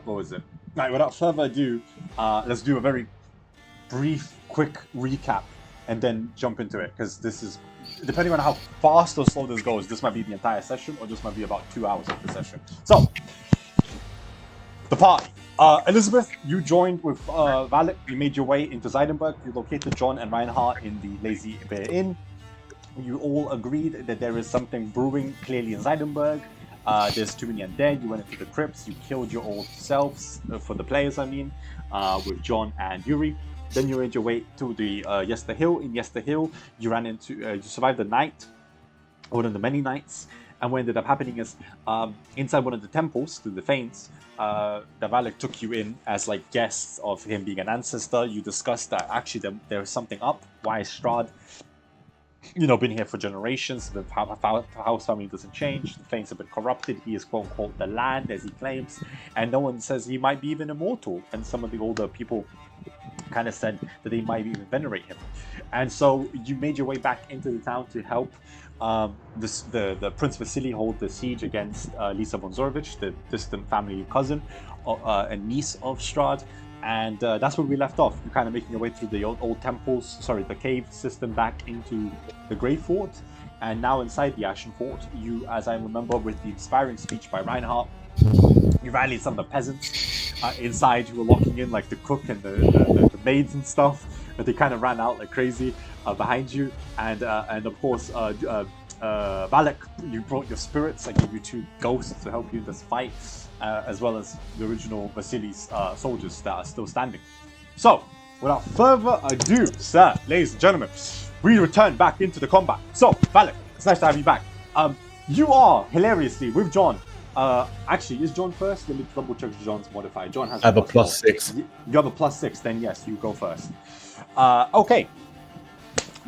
What was it? Right, without further ado, let's do a very brief, quick recap and then jump into it, because this is, depending on how fast or slow this goes, this might be the entire session, or just might be about 2 hours of the session. So, the party. Elizabeth, you joined with Valak. You made your way into Zeidenburg. You located John and Reinhardt in the Lazy Bear Inn. You all agreed that there is something brewing clearly in Zeidenburg. There's too many undead. You went into the crypts. You killed your old selves, for the players, I mean, with John and Yuri. Then you made your way to the Yester Hill. In Yester Hill, you ran into, you survived the night, one of the many nights. And what ended up happening is, inside one of the temples, to the Fanes, Valak took you in as like guests of him being an ancestor. You discussed that actually there is something up. Why is Strahd, been here for generations? The house family doesn't change. The Fanes have been corrupted. He is quote unquote the land, as he claims, and no one says he might be even immortal. And some of the older people kind of said that they might even venerate him. And so you made your way back into the town to help the Prince Vasily hold the siege against Lisa von Zorvich, the distant family cousin and niece of Strahd. And that's where we left off. You're kind of making your way through the old temples, the cave system back into the Grey Fort. And now inside the Ashen Fort, you, as I remember with the inspiring speech by Reinhardt, you rallied some of the peasants inside who were locking in, like the cook and the maids and stuff. But they kind of ran out like crazy behind you. And of course, Valak, you brought your spirits. I gave you 2 ghosts to help you in this fight, as well as the original Vasily's soldiers that are still standing. So, without further ado, sir, ladies and gentlemen, we return back into the combat. So, Valak, it's nice to have you back. You are, hilariously, with John. Actually, is John first? Let me double check John's modifier. John has I have a +6. You have a +6, then yes, you go first. Okay.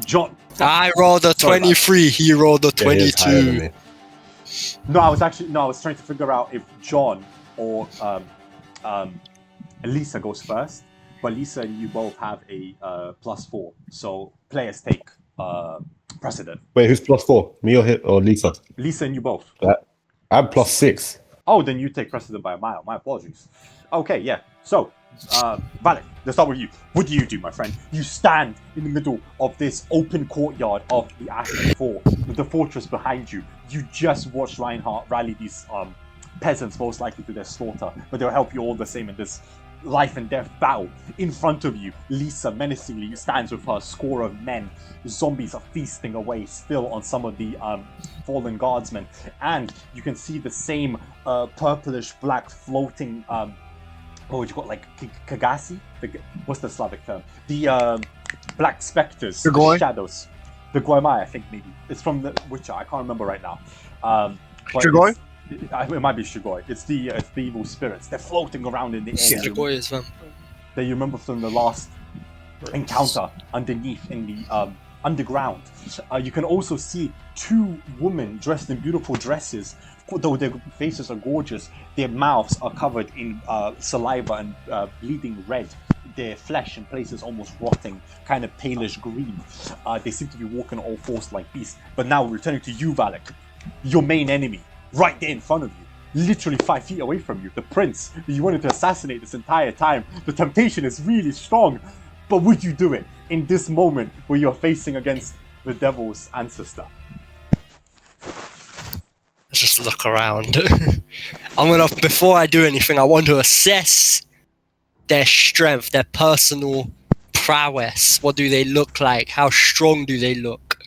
John. I rolled a 23, he rolled a 22. No, I was trying to figure out if John or Lisa goes first, but Lisa and you both have a +4, so players take precedent. Wait, who's +4? Me or Lisa? Lisa and you both. I'm +6. Oh, then you take precedent by a mile. My apologies. Okay, yeah. So, Valak, let's start with you. What do you do, my friend? You stand in the middle of this open courtyard of the Ashen Fort, with the fortress behind you. You just watched Reinhardt rally these peasants, most likely to their slaughter, but they'll help you all the same in this life and death battle. In front of you, Lisa menacingly stands with her score of men. Zombies are feasting away still on some of the fallen guardsmen, and you can see the same purplish black floating what would you call it, like Kagasi? What's the Slavic term? The black specters, the shadows. The Guaimai, I think, maybe. It's from the Witcher, I can't remember right now. Shugoi? It might be Shugoi. It's the evil spirits. They're floating around in the air. Shugoi as well. That you remember from the last encounter underneath in the underground. You can also see 2 women dressed in beautiful dresses. Though their faces are gorgeous, their mouths are covered in saliva and bleeding red. Their flesh in places almost rotting, kind of palish green. They seem to be walking all fours like beasts. But now, returning to you, Valak, your main enemy, right there in front of you, literally 5 feet away from you, the prince that you wanted to assassinate this entire time. The temptation is really strong, but would you do it in this moment where you're facing against the devil's ancestor? Let's just look around. Before I do anything, I want to assess their strength, their personal prowess. What do they look like? How strong do they look?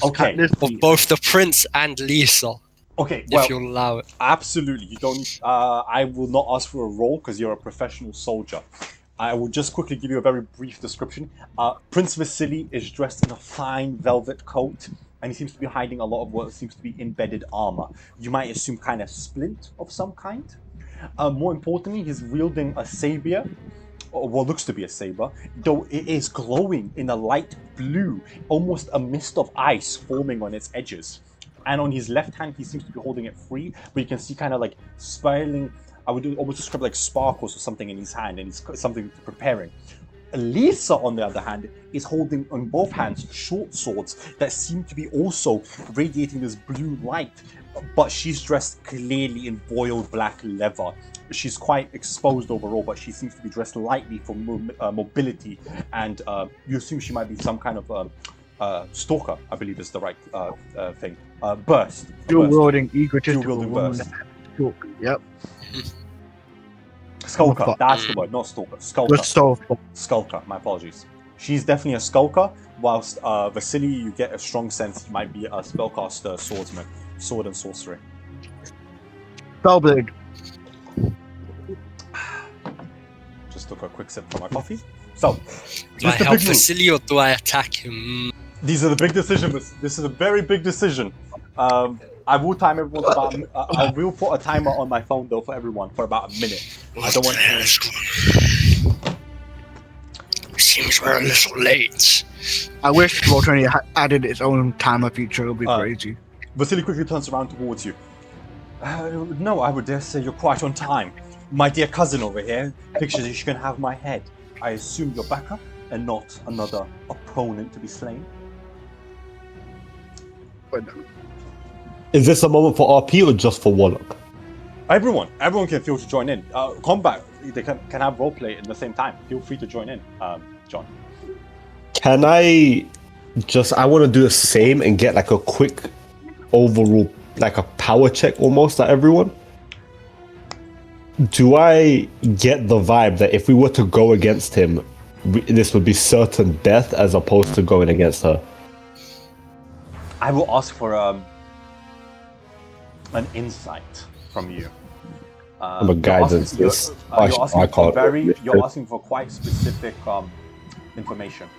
Okay. Of both the prince and Lisa. Okay, well, if you'll allow it. Absolutely. You don't. I will not ask for a roll because you're a professional soldier. I will just quickly give you a very brief description. Prince Vasily is dressed in a fine velvet coat, and he seems to be hiding a lot of what seems to be embedded armor. You might assume kind of splint of some kind. More importantly, he's wielding a saber, or what looks to be a saber, though it is glowing in a light blue, almost a mist of ice forming on its edges. And on his left hand, he seems to be holding it free, but you can see kind of like spiraling, I would almost describe like sparkles or something in his hand, and he's something preparing. Lisa, on the other hand, is holding on both hands short swords that seem to be also radiating this blue light, but she's dressed clearly in boiled black leather. She's quite exposed overall, but she seems to be dressed lightly for mobility, and you assume she might be some kind of stalker, I believe is the right thing. Burst. Dual-wielding, egotistical Dual-wielding woman. burst. Yep. Skulker, that's the word, not stalker. Skulker. With soul. Skulker, my apologies. She's definitely a skulker, whilst Vasily, you get a strong sense he might be a spellcaster swordsman. Sword and sorcery. Spellblade. Just took a quick sip from my coffee. So, Do I the help big move. Vasily or do I attack him? These are the big decisions. This is a very big decision. I will time everyone for about. I will put a timer on my phone though for everyone for about a minute. I don't want to. Seems we're a little late. I wish Roll20 had added its own timer feature. It would be crazy. Vasily quickly turns around towards you. No, I would dare say you're quite on time. My dear cousin over here pictures she can have my head. I assume you're backup and not another opponent to be slain. Is this a moment for RP or just for Warlock? Everyone can feel to join in. Combat, they can have roleplay at the same time. Feel free to join in, John. Can I want to do the same and get like a quick overall, like a power check almost at everyone? Do I get the vibe that if we were to go against him, this would be certain death as opposed to going against her? I will ask for an insight from you. I'm a guidance. You're You're asking for quite specific information.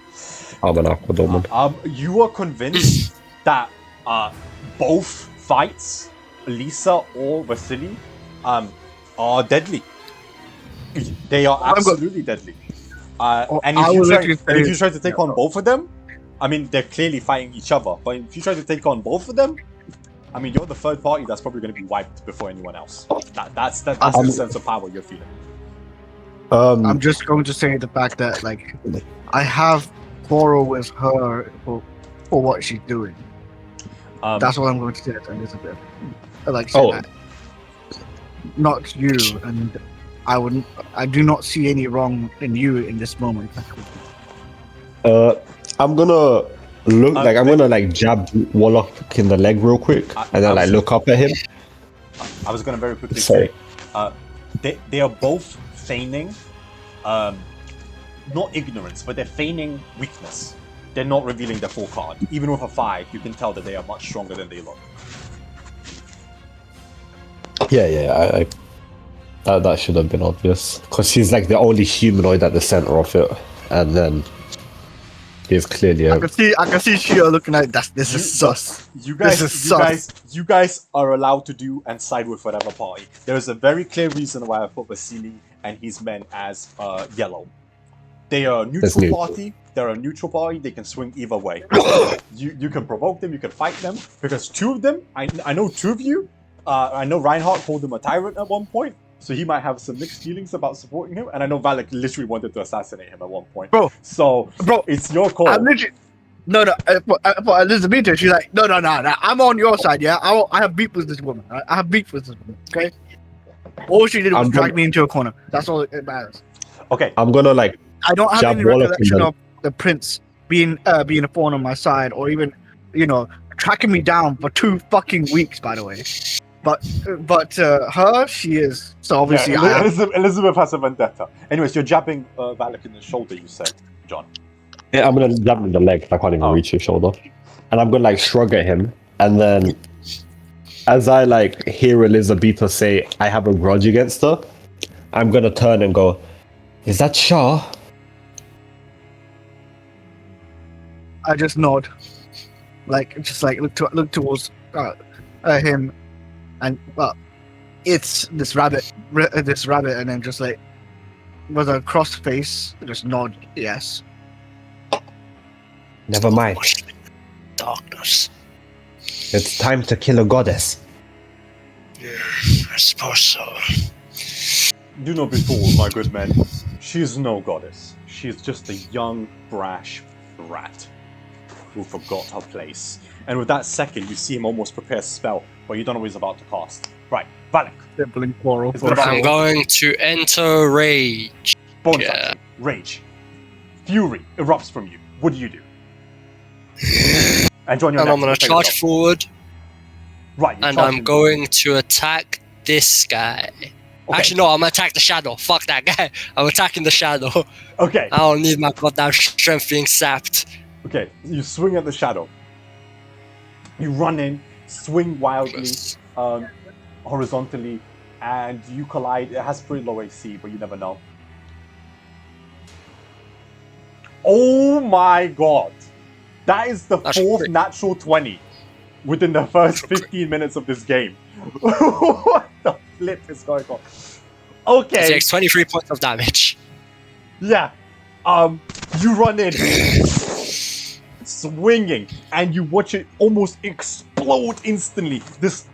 I'm an Aquadoman. You are convinced that both fights, Lisa or Vasily, are deadly. They are absolutely deadly. And if you try to take on both of them, I mean, they're clearly fighting each other. But if you try to take on both of them, I mean, you're the third party that's probably going to be wiped before anyone else. That's the sense of power you're feeling. I'm just going to say the fact that, like, I have quarrel with her for what she's doing. That's what I'm going to say to Elizabeth. Like, say that. Not you, and I do not see any wrong in you in this moment. I'm gonna look I'm gonna jab Warlock in the leg real quick and then look up at him. I was gonna very quickly say, they are both feigning, not ignorance, but they're feigning weakness. They're not revealing their full card. Even with a 5, you can tell that they are much stronger than they look. Yeah, that should have been obvious because she's like the only humanoid at the center of it, and then he's clearly. I can see Shia looking like this is sus. You guys are allowed to do and side with whatever party. There is a very clear reason why I put Vasily and his men as yellow. They are a neutral party. They're a neutral party. They can swing either way. You can provoke them. You can fight them because two of them. I know two of you. I know Reinhardt called him a tyrant at one point, so he might have some mixed feelings about supporting him. And I know Valak literally wanted to assassinate him at one point. Bro, it's your call. I'm literally for Elizabeth. She's like, no. I'm on your side. Yeah, I have beef with this woman. I have beef with this woman. Okay. All she did was drag me into a corner. That's all it matters. Okay. I'm gonna I don't have any recollection of the prince being a pawn on my side, or even, tracking me down for 2 fucking weeks. By the way. But her, she is. So obviously, Elizabeth has a vendetta. Anyways, you're jabbing Valak in the shoulder. You said, John. Yeah, I'm gonna jab him in the leg. I can't even reach his shoulder, and I'm gonna shrug at him, and then as I hear Elizabeth say, "I have a grudge against her," I'm gonna turn and go, "Is that Shah?" I just nod, look towards him. And it's this rabbit, and then just with a crossed face, just nod yes. Never mind. Darkness. It's time to kill a goddess. Yeah, I suppose so. Do not be fooled, my good men. She is no goddess. she is just a young, brash brat who forgot her place. And with that second, you see him almost prepare a spell, but you don't know what he's about to cast. Right, Valak. Sibling quarrel. It's been about I'm going to enter rage. bonus action. Rage. Fury erupts from you. What do? And join your And I'm going to charge forward. Right, And I'm going to attack this guy. Okay. Actually, no, I'm going to attack the shadow. Fuck that guy. I'm attacking the shadow. Okay. I don't need my goddamn strength being sapped. Okay, you swing at the shadow. You run in, swing wildly, horizontally, and you collide. It has pretty low AC, but you never know. Oh my god! That is the fourth natural 20 within the first 15 minutes of this game. What the flip is going on? Okay. It takes 23 points of damage. Yeah. You run in, swinging, and you watch it almost explode instantly. This,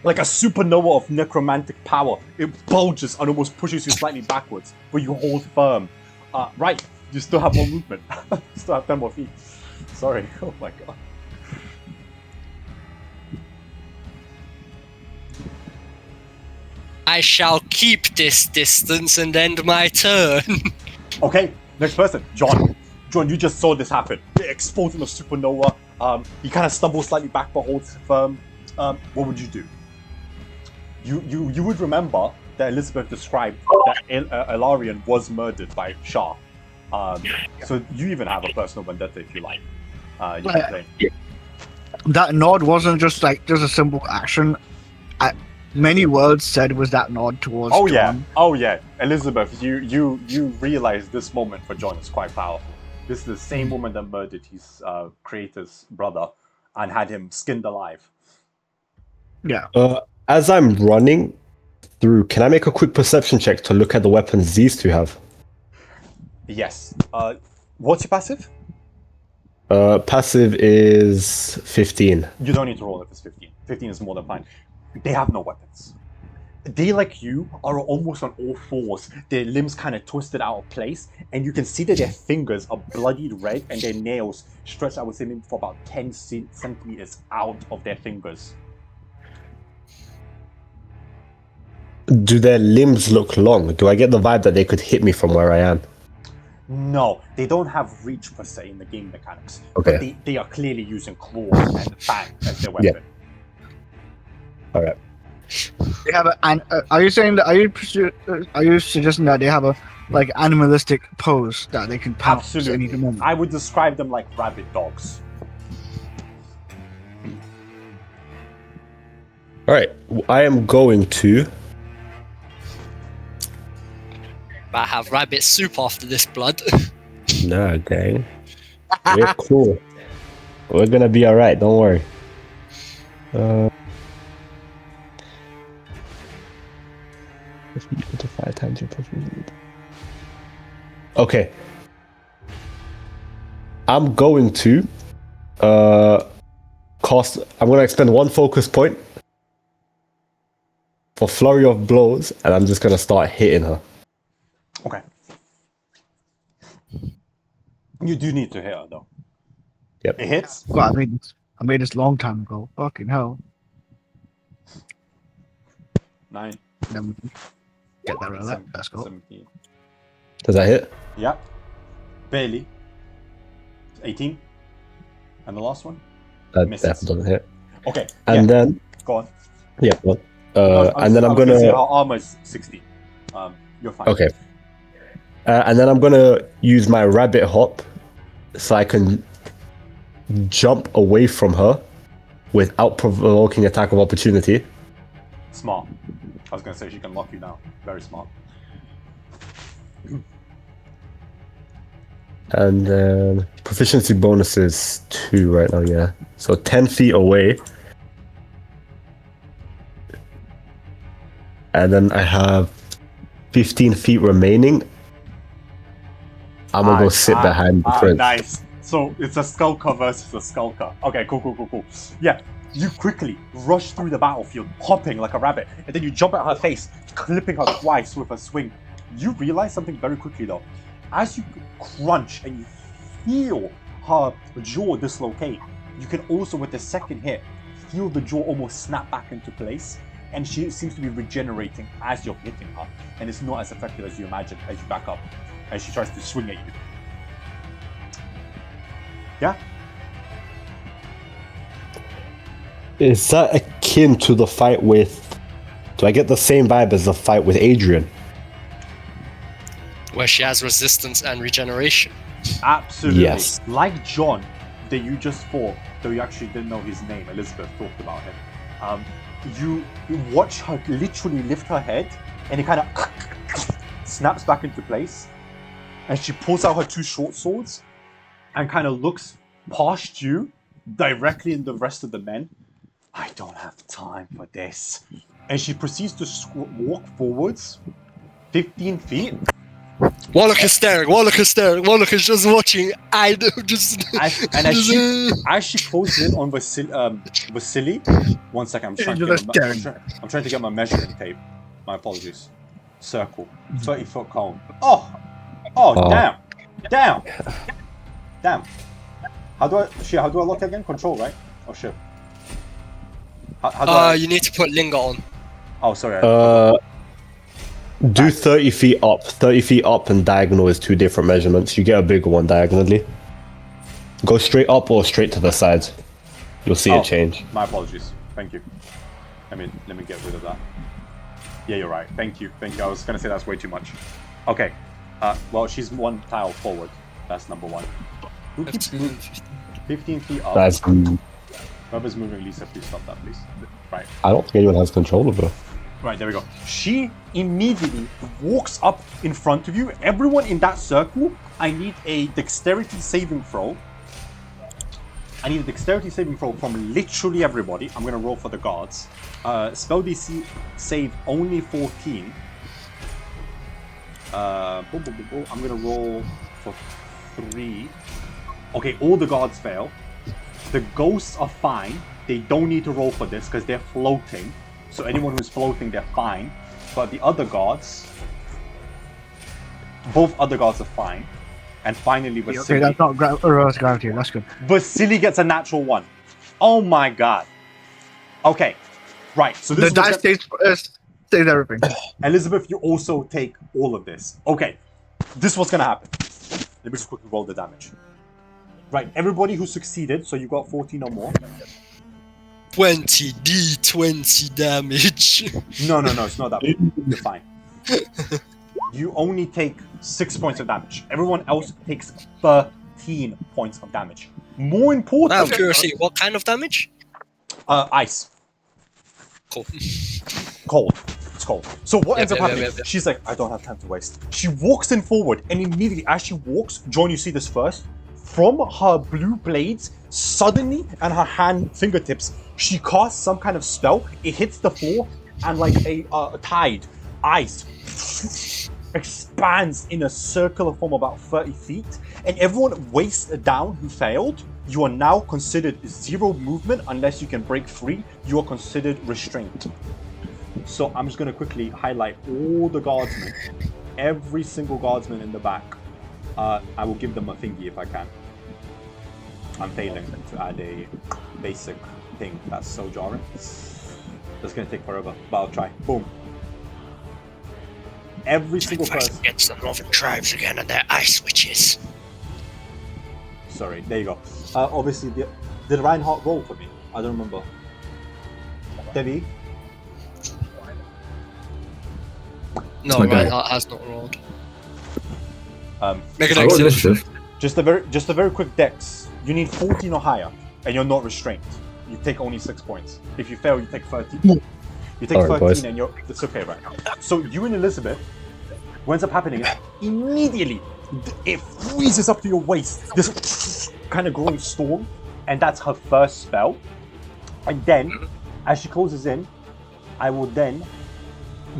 like a supernova of necromantic power. It bulges and almost pushes you slightly backwards, but you hold firm. Right, you still have more movement. You still have 10 more feet. Sorry, oh my god. I shall keep this distance and end my turn. Okay, next person, John. John, you just saw this happen. The explosion of supernova. He kind of stumbles slightly back but holds firm. What would you do? You would remember that Elizabeth described that Elarian was murdered by Shah. So you even have a personal vendetta if you like. You can play. That nod wasn't just a simple action. Many words said was that nod towards John. Oh yeah, Elizabeth, you realize this moment for John is quite powerful. This is the same woman that murdered his creator's brother and had him skinned alive. Yeah. As I'm running through, can I make a quick perception check to look at the weapons these two have? Yes. What's your passive? Passive is 15. You don't need to roll if it's 15. 15 is more than fine. They have no weapons. They, like you, are almost on all fours. Their limbs kind of twisted out of place, and you can see that their fingers are bloodied red and their nails stretched, I would say, maybe for about 10 centimeters out of their fingers. Do their limbs look long? Do I get the vibe that they could hit me from where I am? No, they don't have reach per se in the game mechanics. Okay. But they are clearly using claws and fang as their weapon. Yeah. All right. They have are you saying that? Are you suggesting that they have a animalistic pose that they can pounce at any moment? I would describe them like rabid dogs. All right. I am going to. I have rabbit soup after this blood. Nah, gang. We're cool. We're gonna be all right. Don't worry. To 5 times your proficiency. Okay. I'm going to cost. I'm gonna expend 1 focus point for flurry of blows, and I'm just gonna start hitting her. Okay. You do need to hit her though. Yep. It hits. Well, I made this long time ago. Fucking hell. 9. Then we can get that right. Let's go. 17. Does that hit? Yeah. Barely. 18. And the last one? That Misses. definitely doesn't hit. Okay. And then. Go on. Yeah. Well, and then I'm gonna. Her armor is 16. You're fine. Okay. And then I'm gonna use my rabbit hop, so I can jump away from her without provoking attack of opportunity. Smart. I was gonna say she can lock you down. Very smart. And then proficiency bonus is 2 right now, yeah. So 10 feet away. And then I have 15 feet remaining. I'm gonna go sit behind the prince. Nice. So it's a skulker versus a skulker. Okay, cool. Yeah, you quickly rush through the battlefield, hopping like a rabbit, and then you jump at her face, clipping her twice with a swing. You realize something very quickly though. as you crunch and you feel her jaw dislocate, you can also, with the second hit, feel the jaw almost snap back into place, and she seems to be regenerating as you're hitting her, and it's not as effective as you imagine as you back up, as she tries to swing at you. Yeah? Is that akin to the fight with... Do I get the same vibe as the fight with Adrian? Where she has resistance and regeneration. Absolutely. Yes. Like John, that you just fought, though you actually didn't know his name, Elizabeth talked about him. You watch her literally lift her head, and it kind of snaps back into place, and she pulls out her two short swords, and kind of looks past you, directly in the rest of the men. I don't have time for this. And she proceeds to walk forwards 15 feet. Warlock is staring, Warlock is staring, Warlock is just watching. I just... And as she closes in on Vasily, 1 second, I'm trying to get my measuring tape. My apologies. Circle, 30-foot cone. Oh, damn. How do I lock it again? Control, right? Oh shit. How do I... You need to put Linger on. Oh, sorry. Do 30 feet up. 30 feet up and diagonal is two different measurements. You get a bigger one diagonally. Go straight up or straight to the sides. You'll see it change. My apologies. Thank you. Let me get rid of that. Yeah, you're right. Thank you. I was gonna say that's way too much. Okay. Well, she's one tile forward. That's number one. Who keeps moving? 15 feet up. That's... Whoever's moving, Lisa, please stop that, please. Right. I don't think anyone has control of her. Right, there we go. She immediately walks up in front of you. Everyone in that circle, I need a dexterity saving throw. I need a dexterity saving throw from literally everybody. I'm going to roll for the guards. Spell DC save only 14. I'm going to roll for 3. Okay, all the guards fail. The ghosts are fine. They don't need to roll for this because they're floating. So anyone who's floating, they're fine. But the other guards, both other guards are fine. And finally, Vasily. Okay, that's not gravity. That's good. Vasily gets a natural 1. Oh my god. Okay, right. So this the dice stays everything. Elizabeth, you also take all of this. Okay, this is what's gonna happen. Let me just quickly roll the damage. Right, everybody who succeeded, so you got 14 or more. 20 D20 damage. No, it's not that bad. You're fine. You only take 6 points of damage. Everyone else takes 13 points of damage. More important... Out of curiosity, what kind of damage? Ice. Cool. Cold. It's cold. So what ends up happening? She's like, I don't have time to waste. She walks in forward, and immediately as she walks, John, you see this first. From her blue blades, suddenly, and her fingertips, she casts some kind of spell. It hits the floor, and like a tide, ice expands in a circular form about 30 feet. And everyone wasted down who failed, you are now considered 0 movement unless you can break free. You are considered restrained. So I'm just going to quickly highlight all the guardsmen, every single guardsman in the back. I will give them a thingy if I can. I'm failing to add a basic thing that's so jarring. That's gonna take forever, but I'll try. Boom. Every single person against the northern tribes again and their ice witches. Sorry, there you go. Obviously, did Reinhardt roll for me? I don't remember. Debbie? No, Reinhardt has not rolled. Make an initiative. Just a very quick dex. You need 14 or higher, and you're not restrained. You take only 6 points. If you fail, you take 13. You take 13, boys. And it's okay right now. So you and Elizabeth, what ends up happening is immediately it freezes up to your waist. This kind of growing storm, and that's her first spell. And then, as she closes in, I will then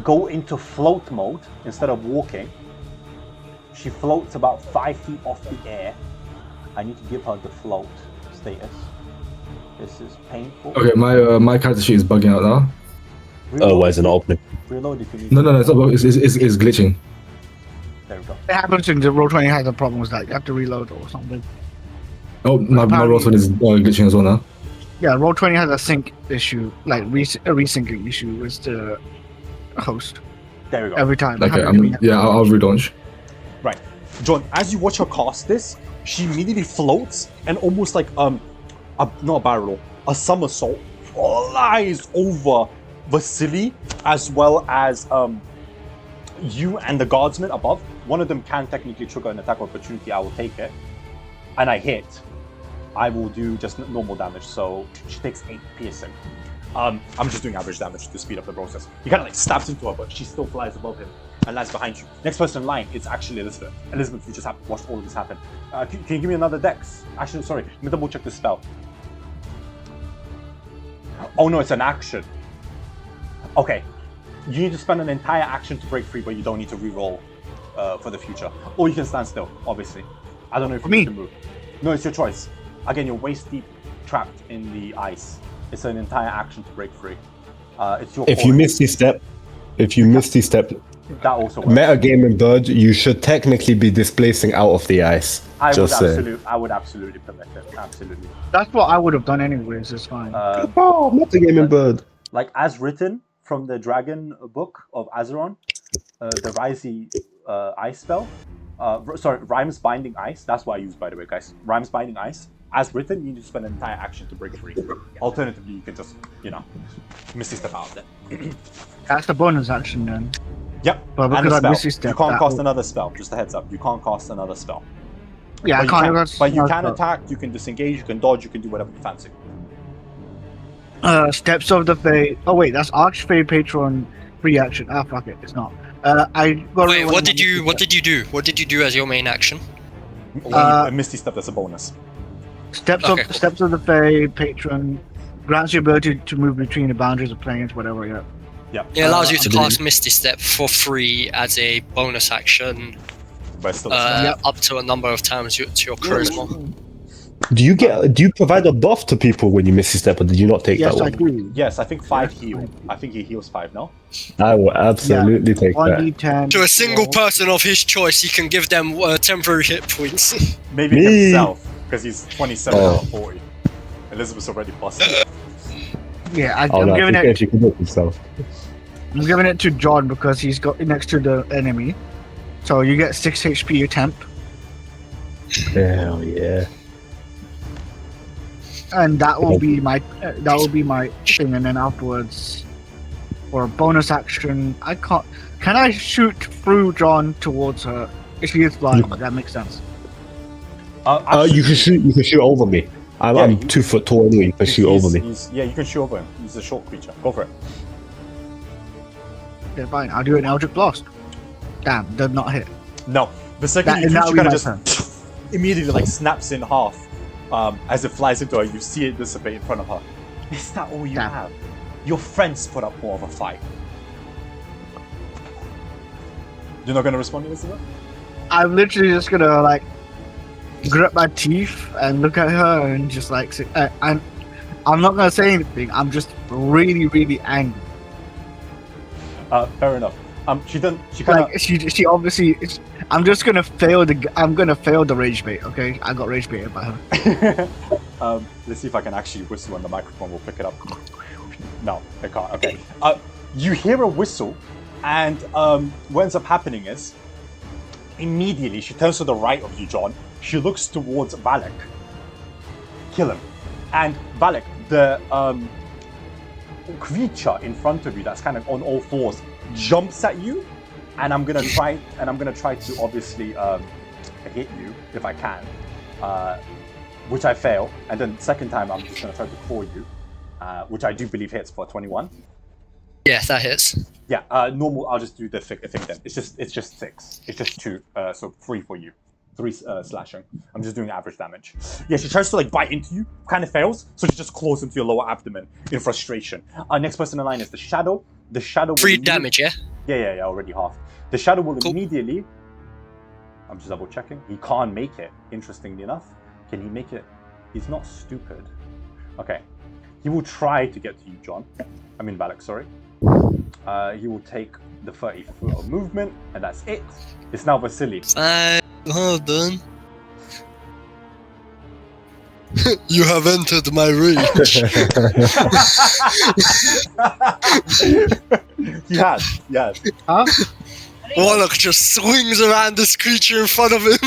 go into float mode instead of walking. She floats about 5 feet off the air. I need to give her the float status. This is painful. Okay, my character sheet is bugging out now. Oh, why is it not opening? Reload if you need. No, it's not bugging. It's glitching. There we go. It happens in the roll 20 has a problem with that. You have to reload or something. Oh, my roll 20 is glitching as well now. Yeah, roll 20 has a sync issue, like a resyncing issue with the host. There we go. Every time. Okay, I'll relaunch. Right. John, as you watch her cast this, she immediately floats and almost like not a barrel roll, a somersault flies over Vasily as well as you and the guardsman above. One of them can technically trigger an attack of opportunity. I will take it. And I hit. I will do just normal damage, so she takes 8 piercing. I'm just doing average damage to speed up the process. He kind of like stabs into her, but she still flies above him and lands behind you. Next person in line is actually Elizabeth. Elizabeth, you just watched all of this happen. Can you give me another dex? Actually, sorry, let me double check the spell. Oh no, it's an action. Okay, you need to spend an entire action to break free, but you don't need to reroll for the future. Or you can stand still, obviously. I don't know if you need to move. No, it's your choice. Again, you're waist deep trapped in the ice. It's an entire action to break free. It's your If you misty step, that also works. Metagaming Bird, you should technically be displacing out of the ice. I would absolutely permit it. Absolutely. That's what I would have done anyways. It's fine. Metagaming Bird. Like as written from the Dragon Book of Azeron, the Risey ice spell. Rhymes Binding Ice. That's what I use, by the way, guys. Rhymes Binding Ice. As written, you need to spend an entire action to break free. Alternatively, you can just, misty step out of it. That's the bonus action then. Yep. But and because a I spell. misty step, You can't cast another spell. Just a heads up. You can't cast another spell. Yeah, but I can't. But you can attack. You can disengage. You can dodge. You can do whatever you fancy. Steps of the Fae. Oh wait, that's Archfey Patron reaction. Ah, fuck it, it's not. Wait, what did you do? What did you do as your main action? A misty step. That's a bonus. Steps of the Fae Patron grants you ability to move between the boundaries of planes, whatever. Yeah. Yeah. It allows you to cast Misty Step for free as a bonus action. But still, up to a number of times to your charisma. Do you provide a buff to people when you misty step, or did you not take that one? Yes, I do. Yes, I think 5 heal. I think he heals 5 now. I will absolutely take that. 1d10. To a single person of his choice, he can give them temporary hit points. Maybe himself, because he's 27 out of 40. Elizabeth's already busted. Yeah, I'm giving it. If you can do it himself. I'm giving it to John because he's got next to the enemy. So you get 6 HP temp. Hell yeah. And that will be my thing, and then afterwards, for a bonus action, I can't. Can I shoot through John towards her? If she is flying, that makes sense. You can shoot over me. I'm 2 foot tall anyway. You can shoot over me. You can shoot over him. He's a short creature. Go for it. Yeah, fine. I'll do an Eldritch Blast. Damn, did not hit. No, the second you kind of just immediately snaps in half. As it flies into her, you see it dissipate in front of her. Is that all you have? Your friends put up more of a fight. You're not gonna respond to this, Elizabeth? I'm literally just gonna grip my teeth and look at her and just say, I'm not gonna say anything. I'm just really, really angry. Fair enough. She kind of. She obviously. I'm just gonna fail the rage bait. Okay, I got rage baited by her. Let's see if I can actually whistle and the microphone will pick it up. No, it can't. Okay. You hear a whistle, and what ends up happening is, immediately she turns to the right of you, John. She looks towards Valak. Kill him, and Valak, the creature in front of you that's kind of on all fours, jumps at you. And I'm gonna try to obviously hit you if I can, which I fail. And then second time I'm just gonna try to claw you, which I do believe hits for 21. Yeah, that hits. Yeah, normal. I'll just do the thing then. It's just 6. It's just 2, so 3 for you. 3 slashing. I'm just doing average damage. Yeah, she tries to bite into you, kind of fails, so she just claws into your lower abdomen in frustration. Next person in line is the Shadow. The Shadow. 3 damage, yeah. Yeah, already half. The Shadow will immediately. I'm just double checking. He can't make it. Interestingly enough, can he make it? He's not stupid. Okay, he will try to get to you, John. I mean Valak. Sorry. He will take the 30 foot of movement, and that's it. It's now Vasily. Hold on. You have entered my reach. He has. Huh? Warlock just swings around this creature in front of him.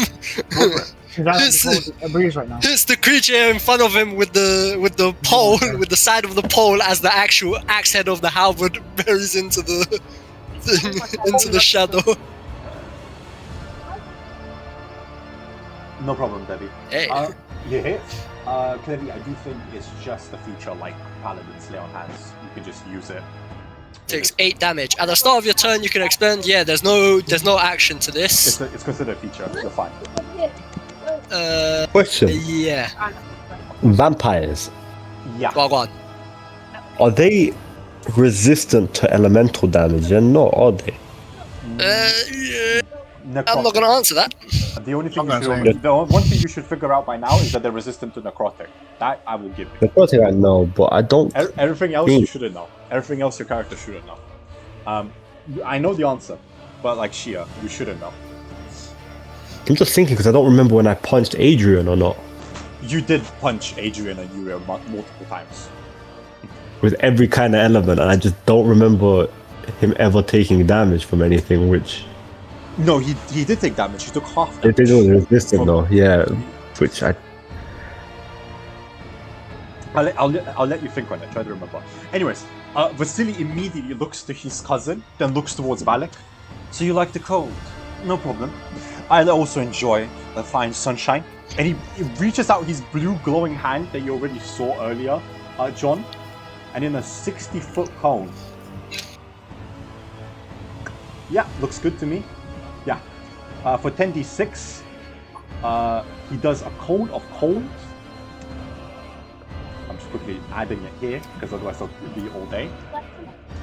He's a breeze right now. Hits the creature in front of him with the pole, with the side of the pole, as the actual axe head of the halberd buries into the into the shadow. No problem, Debbie. Hey. You hit. Clearly, I do think it's just a feature like Paladin's Lay on Hands. You can just use it. Takes 8 damage. At the start of your turn, you can expend. Yeah, there's no action to this. It's considered a feature. You're fine. Question. Yeah. Vampires, Yeah. Go on. are they resistant to elemental damage? They're not, are they? Yeah. Necrotic. I'm not gonna answer that. The only thing I'm you not should, the one thing you should figure out by now is that they're resistant to necrotic. That I will give you. The first thing I know, but I don't. Everything else you shouldn't know. Everything else your character shouldn't know. I know the answer, but like Shia, you shouldn't know. I'm just thinking because I don't remember when I punched Adrian or not. You did punch Adrian and Yuria multiple times. With every kind of element, and I just don't remember him ever taking damage from anything, which... No, he did take damage. He took half damage. They was resistant though, yeah. Which I... I'll let you think on it, try to remember. Anyways, Vasily immediately looks to his cousin, then looks towards Valak. So you like the cold? No problem. I also enjoy the fine sunshine. And he reaches out his blue glowing hand that you already saw earlier, John. And in a 60-foot cone. Yeah, looks good to me. Yeah. For 10d6, he does a cone of cold. I'm just quickly adding it here, because otherwise it'll be all day.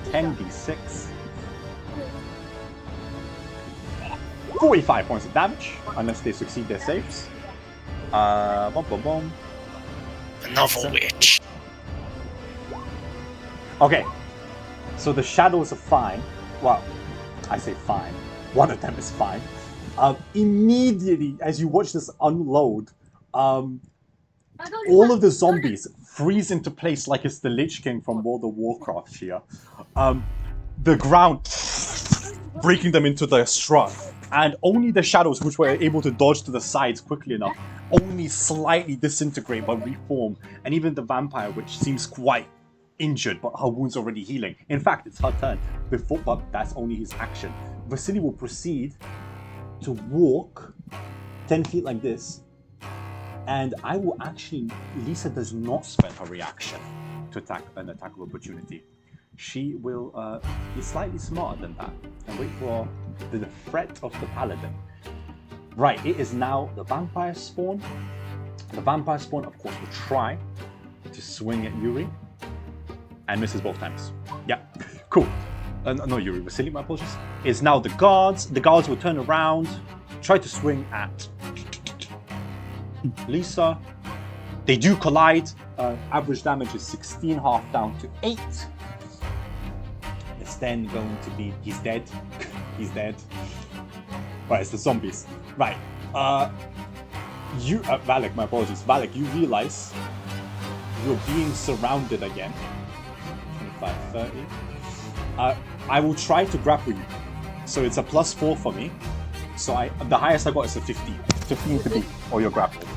10d6. 45 points of damage, unless they succeed their saves. Boom. Another witch. Okay, so the shadows are fine. Well, I say fine. One of them is fine. Immediately, as you watch this unload, all of the zombies freeze into place like it's the Lich King from World of Warcraft here. The ground breaking them into the Strahd. And only the shadows, which were able to dodge to the sides quickly enough, only slightly disintegrate but reform. And even the vampire, which seems quite injured, but her wound's already healing. In fact, it's her turn. But that's only his action. Vasily will proceed to walk 10 feet like this. And I will actually... Lisa does not spend her reaction to attack an attack of opportunity. She will be slightly smarter than that and wait for the threat of the paladin. Right, it is now the vampire spawn. The vampire spawn, of course, will try to swing at Yuri and misses both times. Yeah, cool. No, Yuri, Vasily, my apologies. It's now the guards. The guards will turn around, try to swing at Lisa. They do collide. Average damage is 16, half down to 8. It's then going to be... He's dead. He's dead. Right, it's the zombies. Right. Valak, my apologies. Valak, you realize you're being surrounded again. 25, 30. I will try to grapple you. So it's a +4 for me. So the highest I got is a 15. 15 to beat, or you're grappled.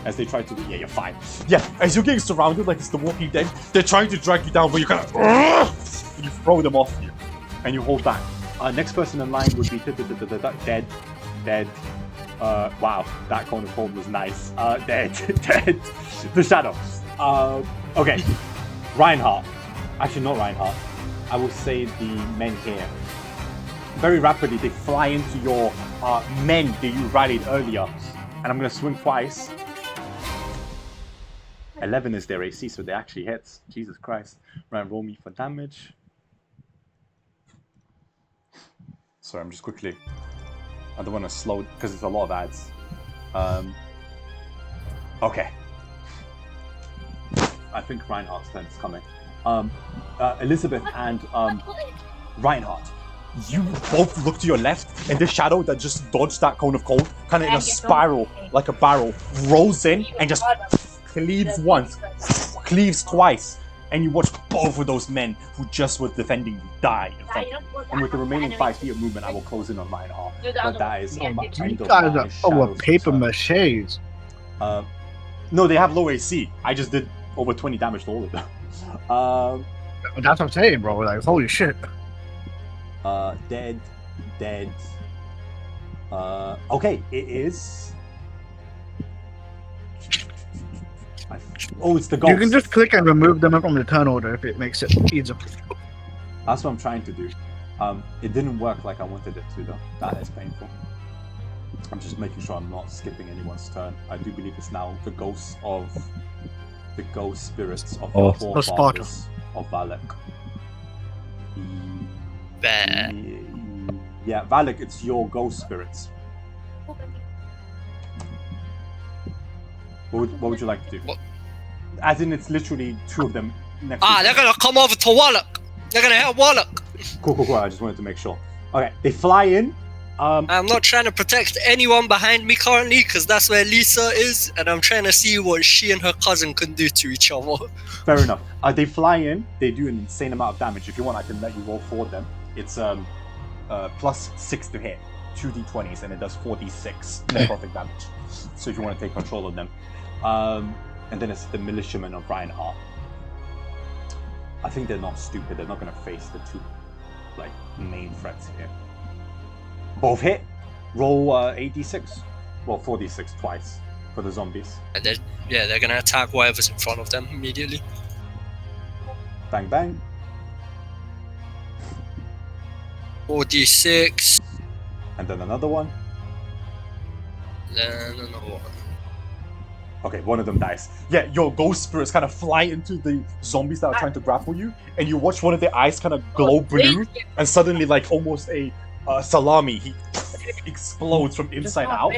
As they try to... Yeah, you're fine. Yeah, as you're getting surrounded like it's the Walking Dead, they're trying to drag you down, but you kind of... You throw them off you, and you hold back. Next person in line would be dead. Wow, that cone of cold was nice. Dead. The shadow. Okay, Reinhardt. Actually, not Reinhardt. I will say the men here. Very rapidly, they fly into your men that you rallied earlier, and I'm gonna swing twice. 11 is their AC, so they actually hits. Jesus Christ. Right, roll me for damage. Sorry, I'm just quickly... I don't want to slow... because it's a lot of ads. Okay. I think Reinhardt's turn is coming. Elizabeth and Reinhardt, You both look to your left, and the shadow that just dodged that cone of cold, kind of in a spiral, like a barrel, rolls in and just cleaves once, cleaves twice, and you watch both of those men who just were defending you die in front of you. And with the remaining 5 feet of movement, I will close in on Reinhardt. But that is You guys are over paper maches. No, they have low AC. I just did over 20 damage to all of them. That's what I'm saying, bro. Like, holy shit. Dead. Okay, it is. Oh, it's the ghost. You can just click and remove them from the turn order if it makes it easier. That's what I'm trying to do. It didn't work like I wanted it to, though. That is painful. I'm just making sure I'm not skipping anyone's turn. I do believe it's now the ghosts of the ghost spirits of the forefathers of Valak. Yeah, Valak, it's your ghost spirits. What would you like to do? What? As in, it's literally 2 of them next to each They're other. gonna come over to Wallach. They're gonna hit Wallach. Cool. I just wanted to make sure. Okay, they fly in. I'm not trying to protect anyone behind me currently because that's where Lisa is, and I'm trying to see what she and her cousin can do to each other. Fair enough. They fly in. They do an insane amount of damage. If you want, I can let you roll for them. It's plus 6 to hit, 2d20s, and it does 4d6 necrotic damage. So if you want to take control of them, and then it's the militiamen of Reinhardt. I think they're not stupid. They're not going to face the 2 main threats here. Both hit. Roll 8d6. Well, 4d6 twice for the zombies. And they're gonna attack whatever's in front of them immediately. Bang bang. 4d6. And then another one. Then another one. Okay, one of them dies. Yeah, your ghost spirits kind of fly into the zombies that are trying to grapple you, and you watch one of their eyes kind of glow blue, and suddenly, like almost a salami, he explodes from inside out.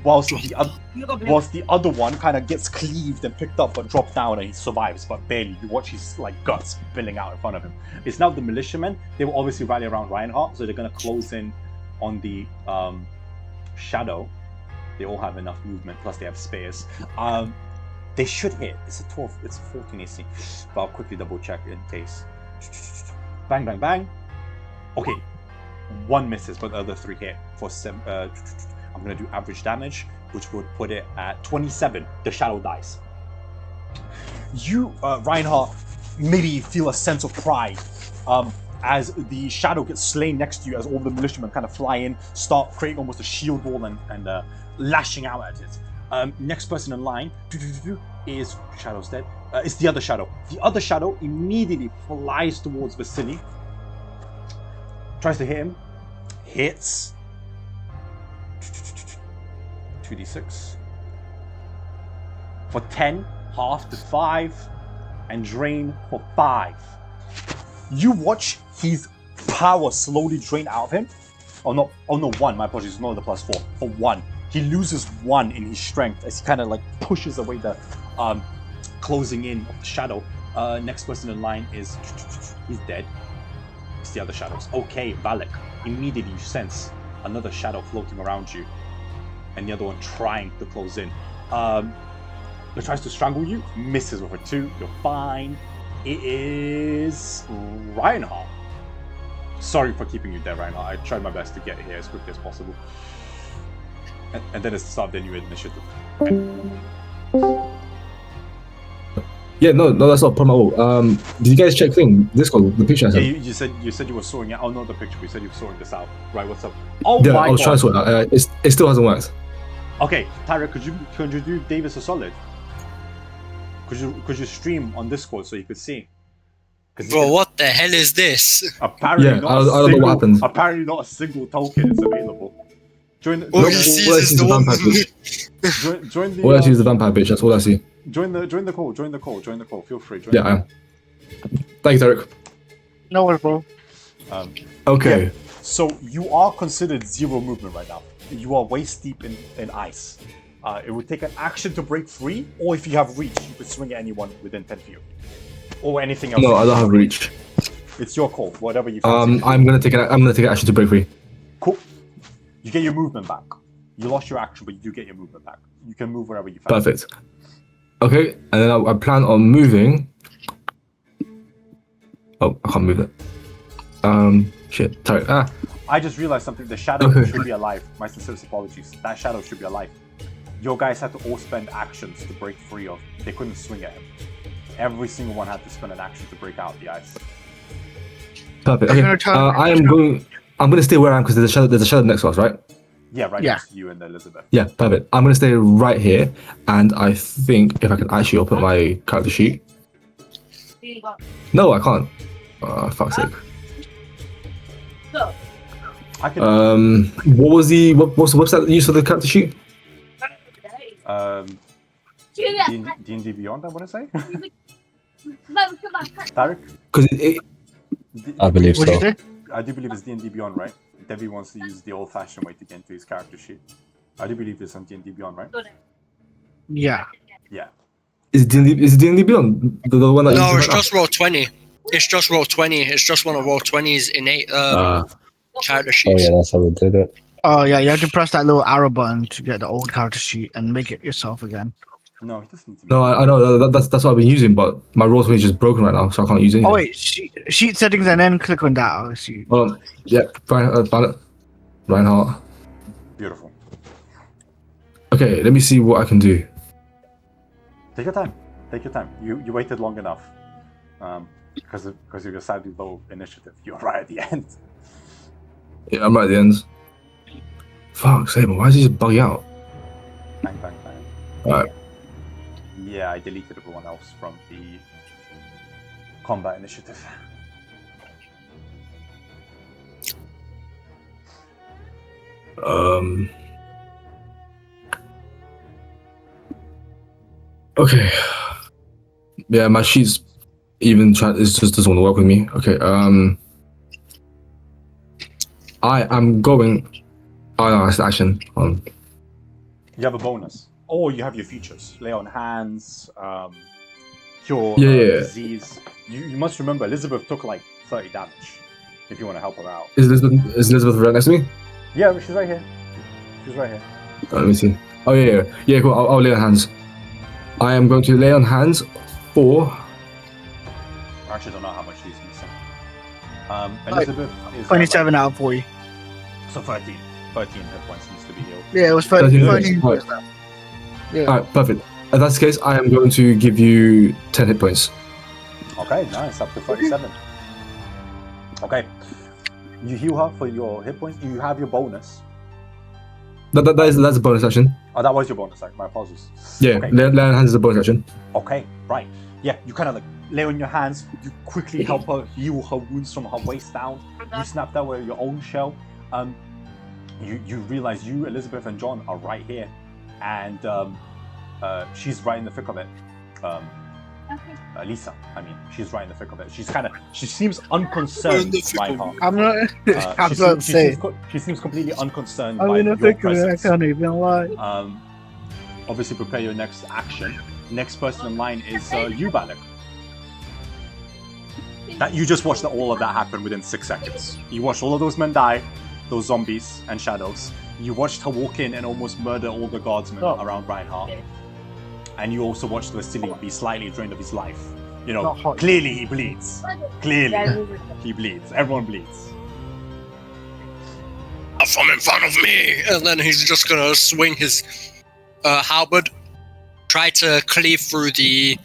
Whilst the other one kind of gets cleaved and picked up, but dropped down, and he survives, but barely. You watch his guts spilling out in front of him. It's now the militiamen. They will obviously rally around Reinhardt, so they're gonna close in on the shadow. They all have enough movement, plus they have spares. They should hit. It's a 12. It's a 14 AC, but I'll quickly double check in case. Bang, bang, bang. Okay, 1 misses, but the other 3 hit for 7. I'm gonna do average damage, which would put it at 27. The shadow dies. You, Reinhardt, maybe feel a sense of pride as the shadow gets slain next to you, as all the militiamen kind of fly in, start creating almost a shield wall and lashing out at it. Next person in line is Shadow's dead. It's the other shadow. The other shadow immediately flies towards Vasily. Tries to hit him. Hits. 2d6. For 10, half to 5, and drain for 5. You watch his power slowly drain out of him. Oh no, 1, my apologies, not the +4. For 1. He loses 1 in his strength as he kind of like pushes away the closing in of the shadow. Next person in line is, he's dead. It's the other shadows. Okay, Valak. Immediately you sense another shadow floating around you, and the other one trying to close in. It tries to strangle you, misses with a 2. You're fine. It is Reinhardt. Sorry for keeping you there, Reinhardt. I tried my best to get here as quickly as possible. And then it's the start of the new initiative. Yeah, no, that's not a problem at all. Did you guys check Discord, the picture I Yeah, sent? you said you were sorting it. Oh, not the picture. You said you were sorting this out. Right, what's up? Oh Yeah, my I was trying to god. sort it out. It still hasn't worked. Okay, Tyra, could you do Davis a solid? Could you stream on Discord so you could see? Bro, what the hell is this? Apparently, Yeah, I don't know what happened. Apparently, not a single token is available. Join the All No, you see all I is see the is the one. vampire join the All I see is the vampire bitch. That's all I see. join the call. Feel free. Join Yeah, I am. Thanks, Derek. No worries, bro. Okay. Yeah. So you are considered 0 movement right now. You are waist deep in ice. It would take an action to break free, or if you have reach, you could swing at anyone within 10 feet of you. Or anything else. No, I don't have reach. It's your call. Whatever you fancy. I'm gonna take an action to break free. Cool. You get your movement back. You lost your action, but you do get your movement back. You can move wherever you fancy. Perfect. Okay, and then I plan on moving. Oh, I can't move it. Shit. Sorry. I just realized something. The shadow should be alive. My sincerest apologies. That shadow should be alive. Your guys had to all spend actions to break free of. They couldn't swing at him. Every single one had to spend an action to break out the ice. Perfect. Okay. I'm gonna stay where I am because there's a shadow next to us, right? Yeah, right next to you and Elizabeth. Yeah, perfect. I'm gonna stay right here, and I think if I can actually open my character sheet. No, I can't. Fuck's sake. What's the website used for the character sheet? D&D Beyond, I want to say. Tarek? Because I believe so. I do believe it's D&D Beyond, right? Debbie wants to use the old-fashioned way to get into his character sheet. I do believe it's on D&D Beyond, right? Yeah. Yeah. Is D&D Beyond the one that? No, it's just Roll20. It's just Roll20. It's just one of Roll20's innate character sheets. Oh yeah, that's how we did it. Oh yeah, you have to press that little arrow button to get the old character sheet and make it yourself again. No, it doesn't. No, I know that's what I've been using, but my Roll20 is just broken right now, so I can't use anything. Oh wait, sheet settings and then click on that. I'll see. Hold on. Yeah, found it. Reinhardt. Beautiful. Okay, let me see what I can do. Take your time. Take your time. You waited long enough. Because you decided low initiative. You're right at the end. Yeah, I'm right at the end. Fuck, Saber, why is he just bugging out? Bang, bang, bang. Alright. Yeah, I deleted everyone else from the combat initiative. Okay. Yeah, my sheet's even trying. It just doesn't want to work with me. Okay. I am going. Oh no, it's action. You have a bonus. Or you have your features. Lay on hands, cure disease. You must remember, Elizabeth took like 30 damage. If you want to help her out. Is Elizabeth right next to me? Yeah, she's right here. She's right here. Let me see. Oh yeah, cool. I'll lay on hands. I am going to lay on hands for. I actually don't know how much she's missing. Elizabeth is 27 out of 40. So 13 hit points needs to be healed. Yeah, it was 13 points left. Yeah. Alright, perfect. In that case, I am going to give you 10 hit points. Okay, nice. Up to 37. Okay. You heal her for your hit points. You have your bonus. That's a bonus action. Oh, that was your bonus action. My apologies. Yeah, okay. lay on hands is a bonus action. Okay, right. Yeah, you kind of like lay on your hands. You quickly help her heal her wounds from her waist down. You snap that with your own shell. You realize you, Elizabeth, and John are right here, and she's right in the thick of it. Lisa, I mean, she's right in the thick of it. She seems unconcerned by her. I'm not. She seems completely unconcerned I'm by in the your thick of it. I presence. can't even lie. Obviously, prepare your next action. Next person in line is you, Balak. That you just watched all of that happen within 6 seconds. You watched all of those men die, those zombies and shadows. You watched her walk in and almost murder all the guardsmen around Reinhardt. And you also watched Vasily be slightly drained of his life. You know, clearly he bleeds. Clearly he bleeds. Everyone bleeds. From in front of me! And then he's just gonna swing his halberd, try to cleave through the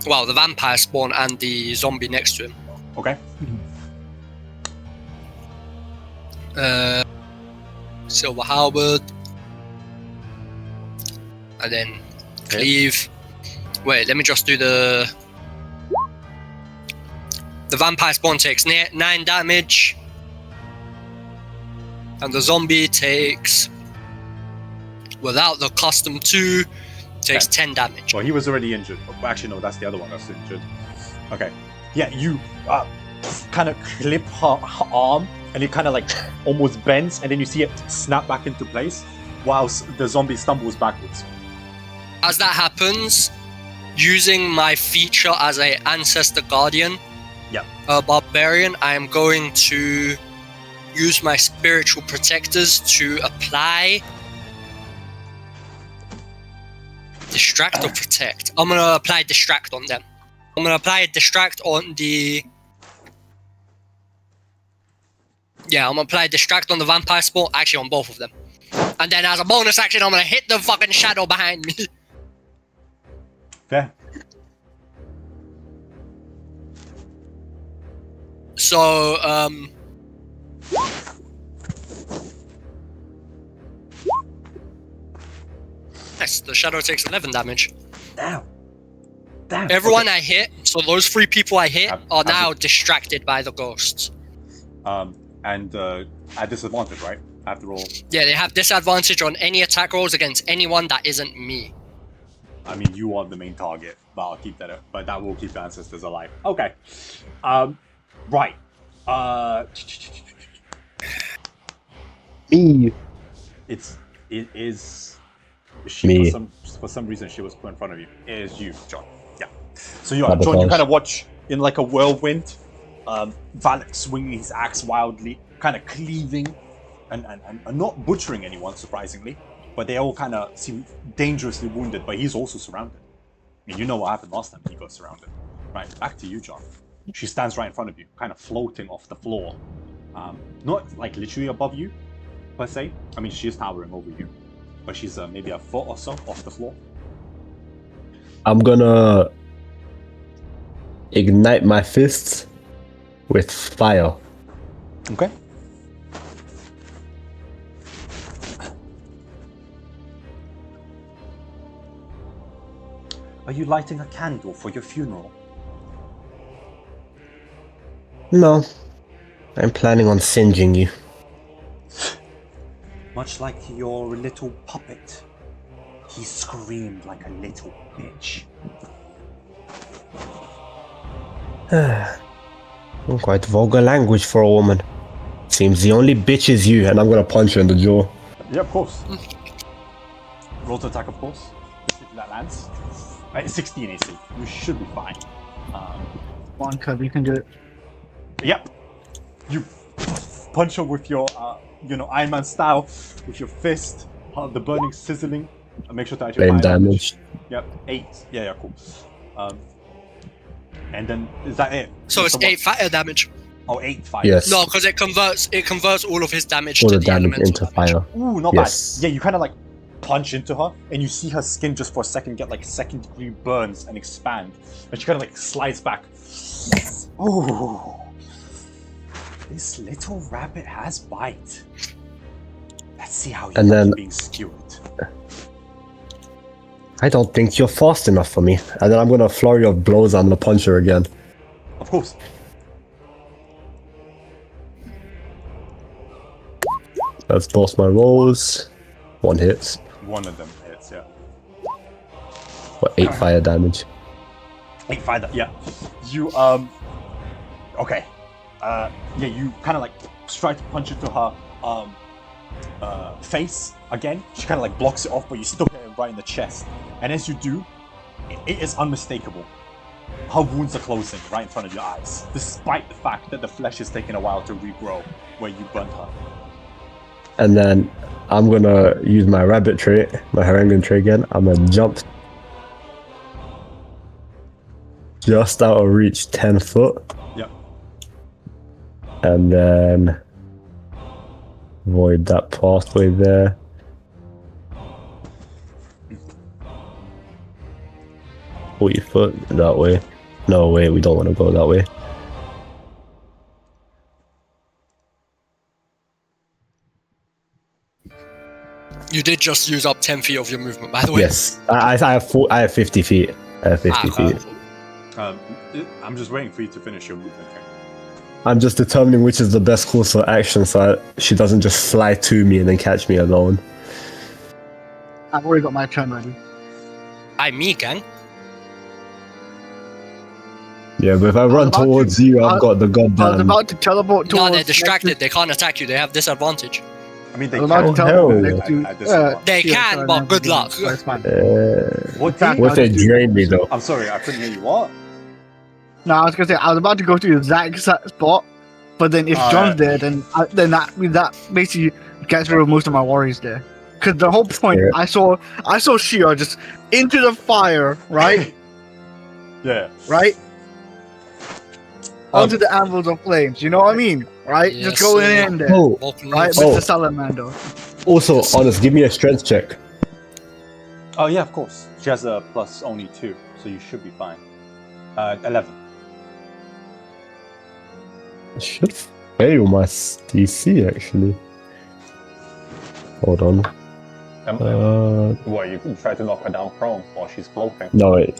vampire spawn and the zombie next to him. Okay. Silver halberd. And then cleave. Wait, let me just do the vampire spawn takes 9 damage. And the zombie takes, without the custom 2, takes 10 damage. Well, he was already injured. Actually, no, that's the other one that's injured. Okay. Yeah, you kind of clip her arm, and it kind of like almost bends, and then you see it snap back into place, whilst the zombie stumbles backwards. As that happens, using my feature as an Ancestor Guardian, Yeah. Barbarian, I am going to use my spiritual protectors to apply distract or protect. I'm gonna apply distract on them. I'm gonna apply a distract on the. Yeah, I'm gonna apply distract on the vampire sport. Actually, on both of them. And then as a bonus action, I'm gonna hit the fucking shadow behind me. Fair. So, yes, the shadow takes 11 damage. Damn. Everyone I hit, so those 3 people I hit are now distracted by the ghosts. And at disadvantage, right? I have to roll. Yeah, they have disadvantage on any attack rolls against anyone that isn't me. I mean, you are the main target, but I'll keep that up. But that will keep the ancestors alive. Okay. Right. Me. It is. She, Me. For some reason, she was put in front of you. It is you, John. Yeah. So you are John. You kind of watch in like a whirlwind. Valak swinging his axe wildly, kind of cleaving, and not butchering anyone, surprisingly. But they all kind of seem dangerously wounded. But he's also surrounded. I mean, you know what happened last time he got surrounded. Right. Back to you, John. She stands right in front of you, kind of floating off the floor. Not like literally above you, per se. I mean, she is towering over you. But she's maybe a foot or so off the floor. I'm gonna ignite my fists with fire. Okay. Are you lighting a candle for your funeral? No. I'm planning on singeing you. Much like your little puppet. He screamed like a little bitch. Quite vulgar language for a woman. Seems the only bitch is you, and I'm gonna punch her in the jaw. Yeah, of course. Roll to attack, of course. If that lands. 16 AC. You should be fine. Come on, Cub, you can do it. Yep. You punch her with your, Iron Man style, with your fist, the burning sizzling. Make sure to actually Flame damage. Yep, 8. Yeah, cool. And then is that it? So it's 8 fire damage. Oh, 8 fire. Yes. No, because it converts all of his damage All to the damage elemental into damage. fire. Ooh, not Yes. bad. Yeah, you kind of like punch into her, and you see her skin just for a second get like second-degree burns and expand, and she kind of like slides back. Ooh, this little rabbit has bite. Let's see how you're being skewered. I don't think you're fast enough for me. And then I'm gonna flurry of blows. I'm gonna punch her again. Of course. Let's both my rolls. 1 hits. One of them hits, yeah. What, 8 fire damage? 8 fire, yeah. You, okay. You kind of like try to punch into her, face again. She kind of like blocks it off, but you still get it right in the chest. And as you do, it is unmistakable. Her wounds are closing right in front of your eyes, despite the fact that the flesh is taking a while to regrow where you burnt her. And then I'm gonna use my rabbit trait, my Harangan trait again. I'm gonna jump just out of reach 10 foot. Yep. And then avoid that pathway there. Put your foot that way. No, wait, we don't want to go that way. You did just use up 10 feet of your movement, by the way. Yes, I have 50 feet. I have 50 feet. I'm just waiting for you to finish your movement. Okay? I'm just determining which is the best course of action so she doesn't just fly to me and then catch me alone. I've already got my turn ready. Me, gang. Yeah, but if I run towards you, I've got the goddamn... I was about to teleport towards... No, they're distracted. They can't attack you. They have disadvantage. I mean, they I'm about to can. teleport hell. next to... They can, but good luck. So it's fine. What What if they drain me though? I'm sorry, I couldn't hear you. What? No, I was gonna say I was about to go to the exact spot, but then if John's there, then that basically gets rid of most of my worries there. Because the whole point, I saw Shia just into the fire, right? Yeah. Right. Onto the anvils of flames. You know what I mean? Right? Yes, just going sir. in there. Oh, Right, Mr. Salamander. also, honest, give me a strength check. Oh yeah, of course. She has a plus only 2, so you should be fine. 11. I should fail my DC actually. Hold on. What, you try to knock her down prone while she's floating? No, it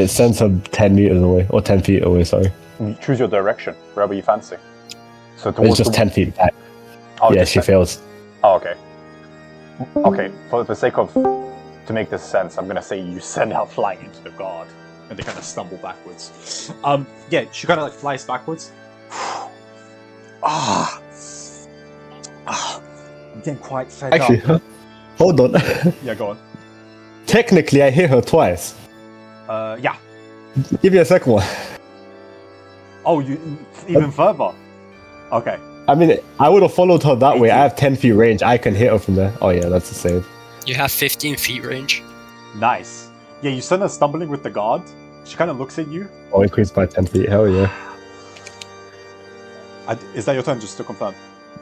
sends her 10 meters away, or 10 feet away, sorry. You choose your direction, wherever you fancy. So It's towards just 10 feet back. Oh, Yeah, just she 10. fails. Oh, okay. Okay, for the sake of... To make this sense, I'm gonna say you send her flying into the guard. And they kind of stumble backwards. Yeah, she kind of like flies backwards. I'm getting quite fed Actually, up. hold on. Yeah, go on. Technically, I hit her twice. Yeah. Give me a second one. Oh, you even further. Okay. I mean, I would have followed her that way. Thank I you. have 10 feet range. I can hit her from there. Oh yeah, that's the same. You have 15 feet range. Nice. Yeah, you send her stumbling with the guard. She kind of looks at you. Oh, increased by 10 feet. Hell yeah. Is that your turn, just to confirm?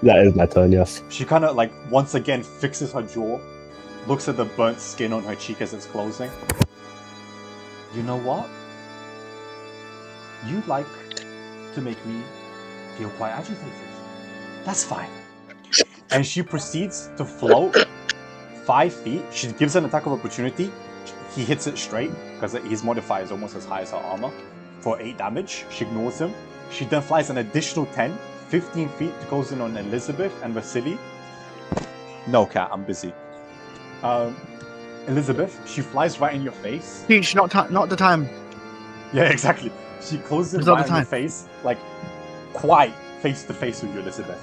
That is my turn, yes. She kind of like once again fixes her jaw, looks at the burnt skin on her cheek as it's closing. You know what? You like to make me feel quite agitated. That's fine. And she proceeds to float 5 feet. She gives an attack of opportunity. He hits it straight because his modifier is almost as high as her armor for 8 damage. She ignores him. She then flies an additional 10, 15 feet, goes in on Elizabeth and Vasily. No, Cat, I'm busy. Elizabeth, she flies right in your face. Teach, not the time. Yeah, exactly. She closes It's right not the in your time. face, like quite face to face with you, Elizabeth.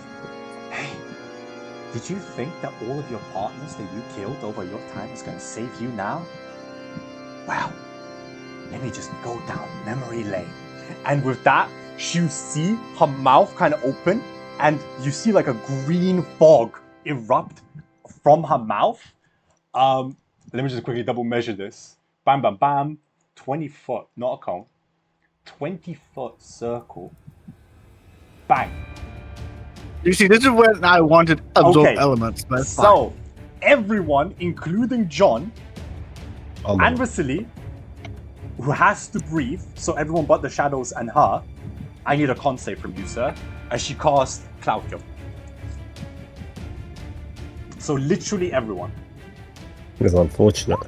Hey, did you think that all of your partners that you killed over your time is going to save you now? Wow. Let me just go down memory lane. And with that, you see her mouth kind of open, and you see like a green fog erupt from her mouth. Let me just quickly double measure this. Bam, bam, bam. 20 foot, not a cone. 20-foot circle. Bang. You see, this is when I wanted absorb Okay. elements, but it's fine. So, everyone, including John Oh, and Vasily, who has to breathe, so everyone but the shadows and her, I need a con save from you, sir, as she casts Cloud Kill. So literally everyone. it's unfortunate.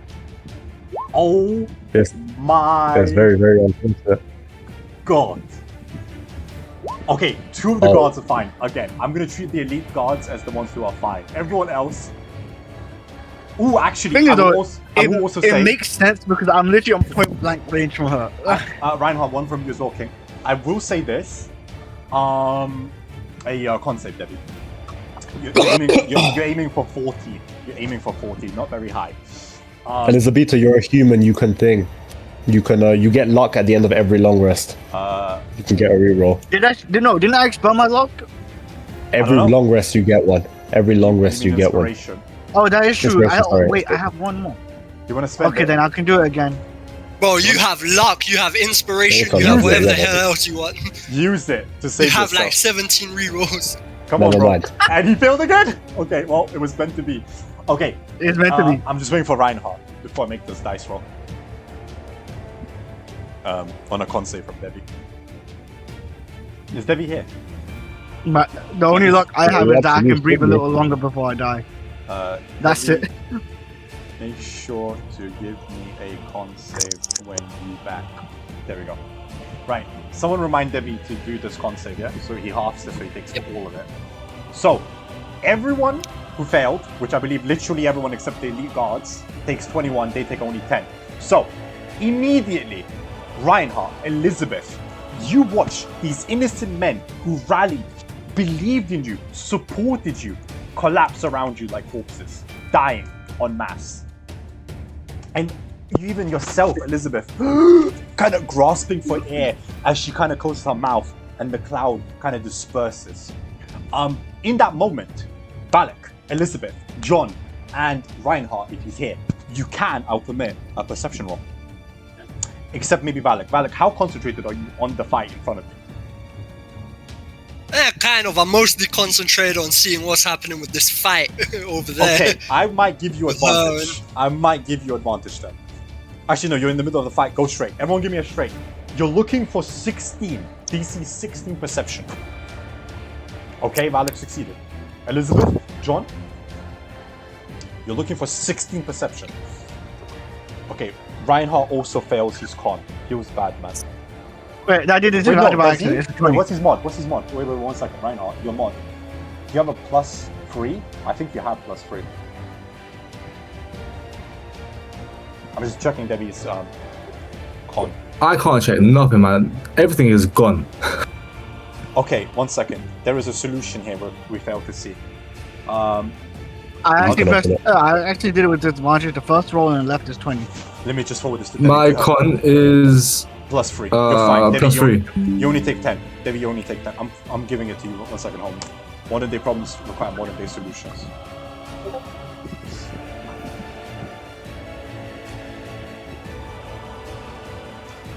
Oh Yes, my it's very, very unfortunate. god. Okay, 2 of the guards are fine. Again, I'm gonna treat the elite guards as the ones who are fine. Everyone else... Ooh, actually, Thing is, I though, will also it say... makes sense because I'm literally on point blank range from her. Reinhardt, one from you as well, King. I will say this. A con save, Debbie. You're aiming for 14. You're aiming for 14, not very high. Elizabeth, you're a human. You can think. You can. You get luck at the end of every long rest. You can get a reroll. Didn't I expel my luck? Every know. long rest, you get one. Every long rest, you get one. Inspiration. Oh, that is true. Inspiration, sorry. Wait, I have one more. You want to spend Okay, it? then I can do it again. Bro, you have luck, you have inspiration, Okay, you have use it, whatever the yeah. hell else you want. Use it to save You have yourself. like 17 rerolls. Come on, Never bro. mind. And he failed again? Okay, well, it was meant to be. Okay, It's meant to be. I'm just waiting for Reinhardt before I make this dice roll. On a con save from Debbie. Is Debbie here? But the only luck I have is that I absolutely can breathe a should be. little longer before I die. That's Debbie, it. Make sure to give me a con save when you back. There we go. Right. Someone remind Debbie to do this con save, yeah? So he halves it, so he takes all of it. So, everyone who failed, which I believe literally everyone except the elite guards, takes 21, they take only 10. So, immediately, Reinhardt, Elizabeth, you watch these innocent men who rallied, believed in you, supported you, collapse around you like corpses, dying en masse. And even yourself, Elizabeth, kind of grasping for air as she kind of closes her mouth and the cloud kind of disperses. In that moment, Balak, Elizabeth, John, and Reinhardt, if he's here, you can, I'll permit, a perception roll. Except maybe Balak. Balak, how concentrated are you on the fight in front of you? Kind of. I'm mostly concentrated on seeing what's happening with this fight over there. Okay, I might give you advantage. I might give you advantage then. Actually, no, you're in the middle of the fight. Go straight. Everyone give me a straight. You're looking for 16. DC 16 perception. Okay, Balak succeeded. Elizabeth, John, you're looking for 16 perception. Okay, Reinhardt also fails his con. He was bad, man. Wait, I did it Wait, by no, does he? accident. It's Wait, 20. what's his mod? What's his mod? Wait, 1 second. Reinhardt, your mod. Do you have a +3? I think you have +3. I'm just checking Debbie's con. I can't check nothing, man. Everything is gone. Okay, 1 second. There is a solution here we failed to see. I actually Okay, okay. I actually did it with disadvantage. The first roll and left is 20. Let me just forward this to My Debbie. con is +3. You're fine. Debbie, +3. you only take 10. Debbie, you only take 10. I'm giving it to you. 1 second, hold on. Modern day problems require modern day solutions.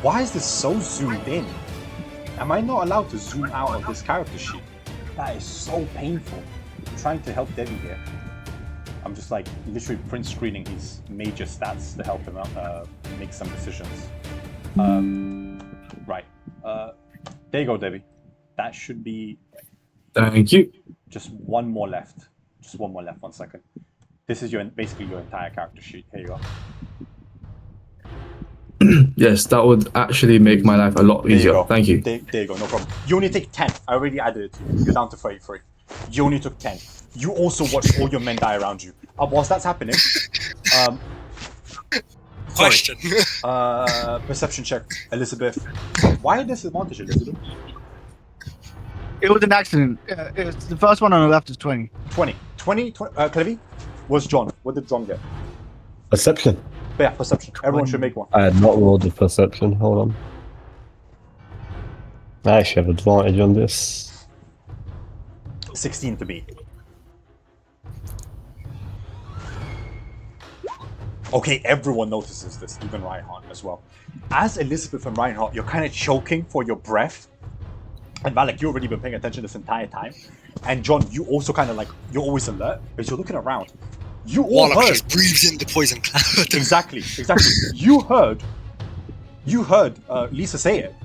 Why is this so zoomed in? Am I not allowed to zoom out of this character sheet? That is so painful. I'm trying to help Debbie here. I'm just like literally print screening his major stats to help him out, make some decisions. Right. There you go, Debbie. That should be Thank you. just one more left. Just one more left. 1 second. This is basically your entire character sheet. Here you go. Yes, that would actually make my life a lot There you easier. go. Thank you. There you go. No problem. You only take 10. I already added it to you. You're down to 33. You only took 10. You also watched all your men die around you. Whilst that's happening, Question. perception check, Elizabeth. Why disadvantage, Elizabeth? It was an accident. It's the first one on the left is 20. 20. Clevy? Was John? What did John get? Perception. Yeah, perception. Everyone should make one. I had not rolled the perception. Hold on. I actually have advantage on this. 16 to beat. Okay, everyone notices this, even Reinhardt as well. As Elizabeth and Reinhardt, you're kind of choking for your breath. And Valak, you've already been paying attention this entire time. And John, you also kind of like, you're always alert, but you're looking around. You all Warlock heard. just breathes in the poison cloud. Exactly. You heard Lisa say it.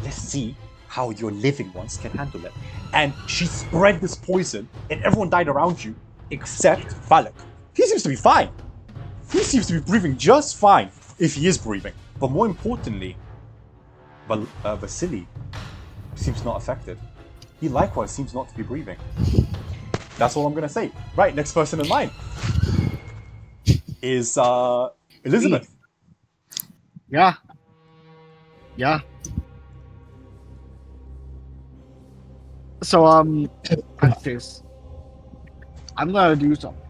Let's see how your living ones can handle it. And she spread this poison, and everyone died around you, except Valak. He seems to be fine. He seems to be breathing just fine, if he is breathing. But more importantly, Vasily seems not affected. He likewise seems not to be breathing. That's all I'm gonna say. Right, next person in line is Elizabeth. Yeah. So like this. I'm gonna do something.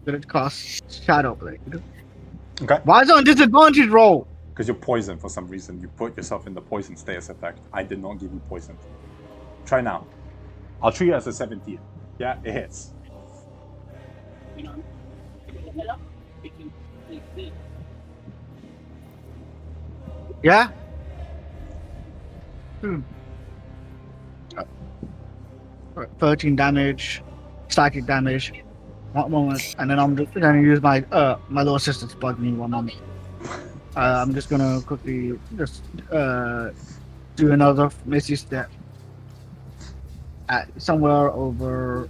Gonna cast Shadow Blade. Okay. Why is it on disadvantage roll? Because you're poisoned for some reason. You put yourself in the poison status effect. I did not give you poison. Try now. I'll treat it as a 17. Yeah, it hits. Yeah. 13 damage, static damage. 1 moment, and then I'm just gonna use my my little assistant to bug me 1 moment. I'm just gonna quickly just do another Misty Step at somewhere over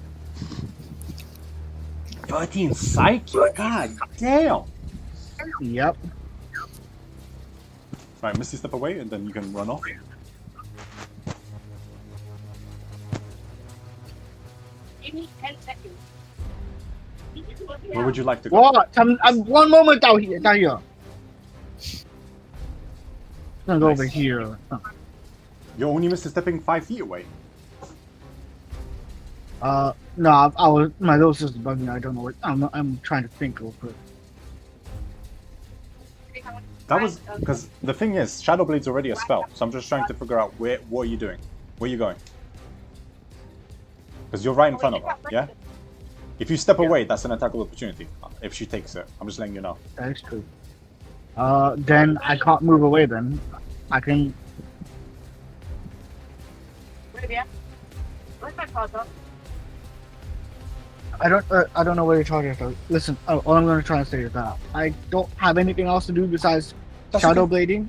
13 psychic? God damn! Yep. Right, Misty step away and then you can run off. Give me 10 seconds. Where would you like to go? What? I'm 1 moment down here. I'm gonna go over here. You're only Misty stepping 5 feet away. No, I was my little sister's bugging me. I don't know what I'm trying to think real quick. That was because the thing is, Shadow Blade's already a spell, so I'm just trying to figure out what are you doing? Where are you going? Because you're right in front of her, yeah? If you step away, that's an attack of opportunity. If she takes it, I'm just letting you know. That is true. Then I can't move away. Then I can. Where's my father? I don't know where your charger is. Listen, all I'm going to try and say is that I don't have anything else to do besides That's shadow okay. blading.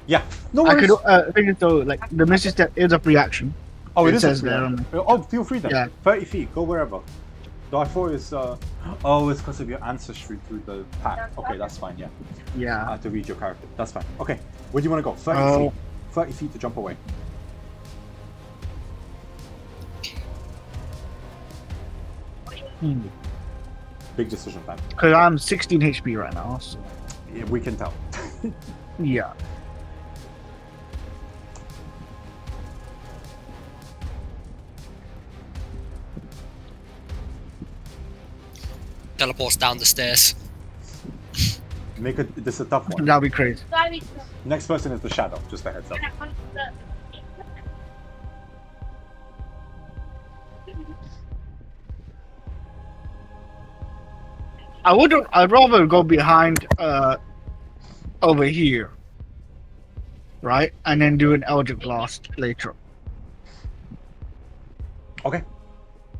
Yeah, no I worries. could. Thing is though, like the Misty Step is a free action. Oh, it is says a free there action. on- Oh, feel free then. Yeah. 30 feet, go wherever. Though I thought it's oh, it's because of your ancestry through the pack. Okay, that's fine. Yeah, I Yeah. have to read your character. That's fine. Okay, where do you want to go? 30 feet. 30 feet to jump away. Big decision time. Because I'm 16 HP right now. So. Yeah, we can tell. Yeah. Teleports down the stairs. Make it. This is a tough one. That'll be crazy. Next person is the shadow. Just a heads up. I'd rather go behind over here. Right? And then do an Eldritch Blast later. Okay,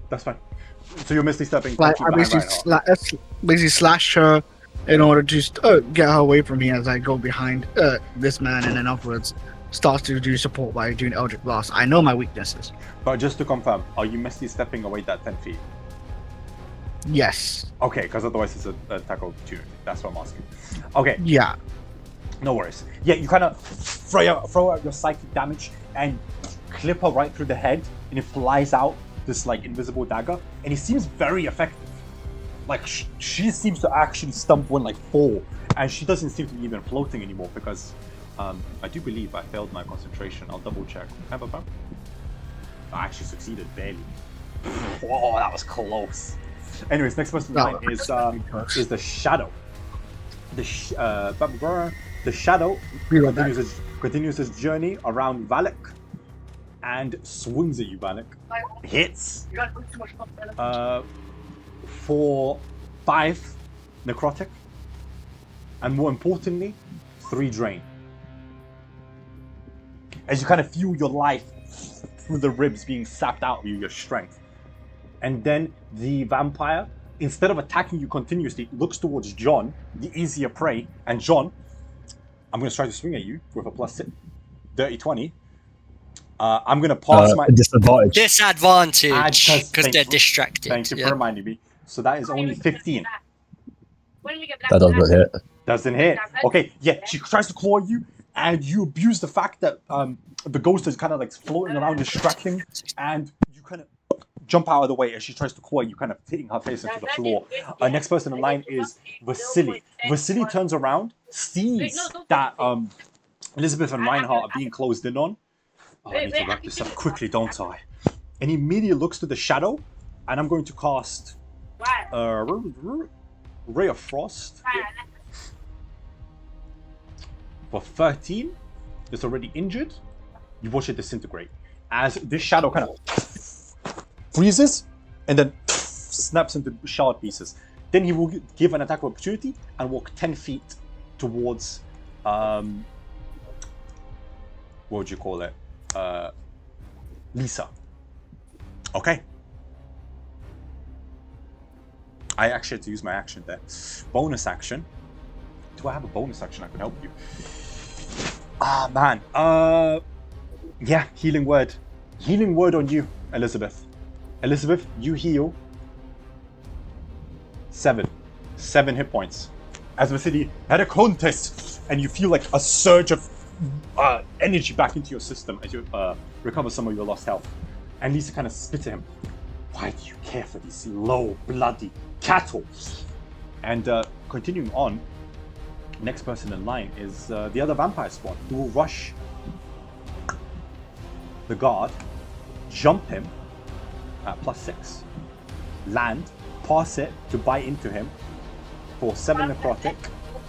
that's fine. So you're misty stepping. Like, 10 I feet behind basically, basically slash her in order to get her away from me as I go behind this man, and then upwards start to do support by doing Eldritch Blast. I know my weaknesses. But just to confirm, are you misty stepping away that 10 feet? Yes. Okay, because otherwise it's an attack of opportunity. That's what I'm asking. Okay, Yeah. no worries. Yeah, you kind of throw out your psychic damage and clip her right through the head, and it flies out this like invisible dagger, and it seems very effective. Like she seems to actually stumble and like fall, and she doesn't seem to be even floating anymore because I do believe I failed my concentration. I'll double check. Have a bump. I actually succeeded barely. Whoa, that was close. Anyways, next person in line is the shadow. The shadow continues his journey around Valak and swings at you, Valak. Hits for 5 necrotic, and more importantly, 3 drain. As you kind of feel your life through the ribs being sapped out of you, your strength. And then the vampire, instead of attacking you continuously, looks towards John, the easier prey. And John, I'm going to try to swing at you with a plus dirty 20. I'm going to pass my disadvantage. Disadvantage because they're distracted. Thank you for reminding me. So that is only 15. That doesn't hit. Doesn't hit. Okay, yeah, she tries to claw you, and you abuse the fact that the ghost is kind of like floating around, distracting, and you kind of jump out of the way as she tries to claw you, kind of hitting her face into the floor. Next person in line is Vasily. Vasily turns around, sees that Elizabeth and Reinhardt are being closed in on. Oh, I need to wrap this up quickly, don't I? And he immediately looks to the shadow, and I'm going to cast Ray of Frost for 13. It's already injured. You watch it disintegrate as this shadow kind of freezes and then snaps into shard pieces. Then he will give an attack of opportunity and walk 10 feet towards what would you call it? Lisa. Okay. I actually had to use my action there. Bonus action. Do I have a bonus action that can help you? Ah, man. Yeah, healing word. Healing word on you, Elizabeth. Elizabeth, you heal 7 hit points. As Vasily had a contest, and you feel like a surge of energy back into your system as you recover some of your lost health. And Lisa kind of spits at him. Why do you care for these low, bloody cattle? And continuing on, next person in line is the other vampire spawn, who will rush the guard, jump him, at +6. Land, pass it to bite into him for 7 necrotic,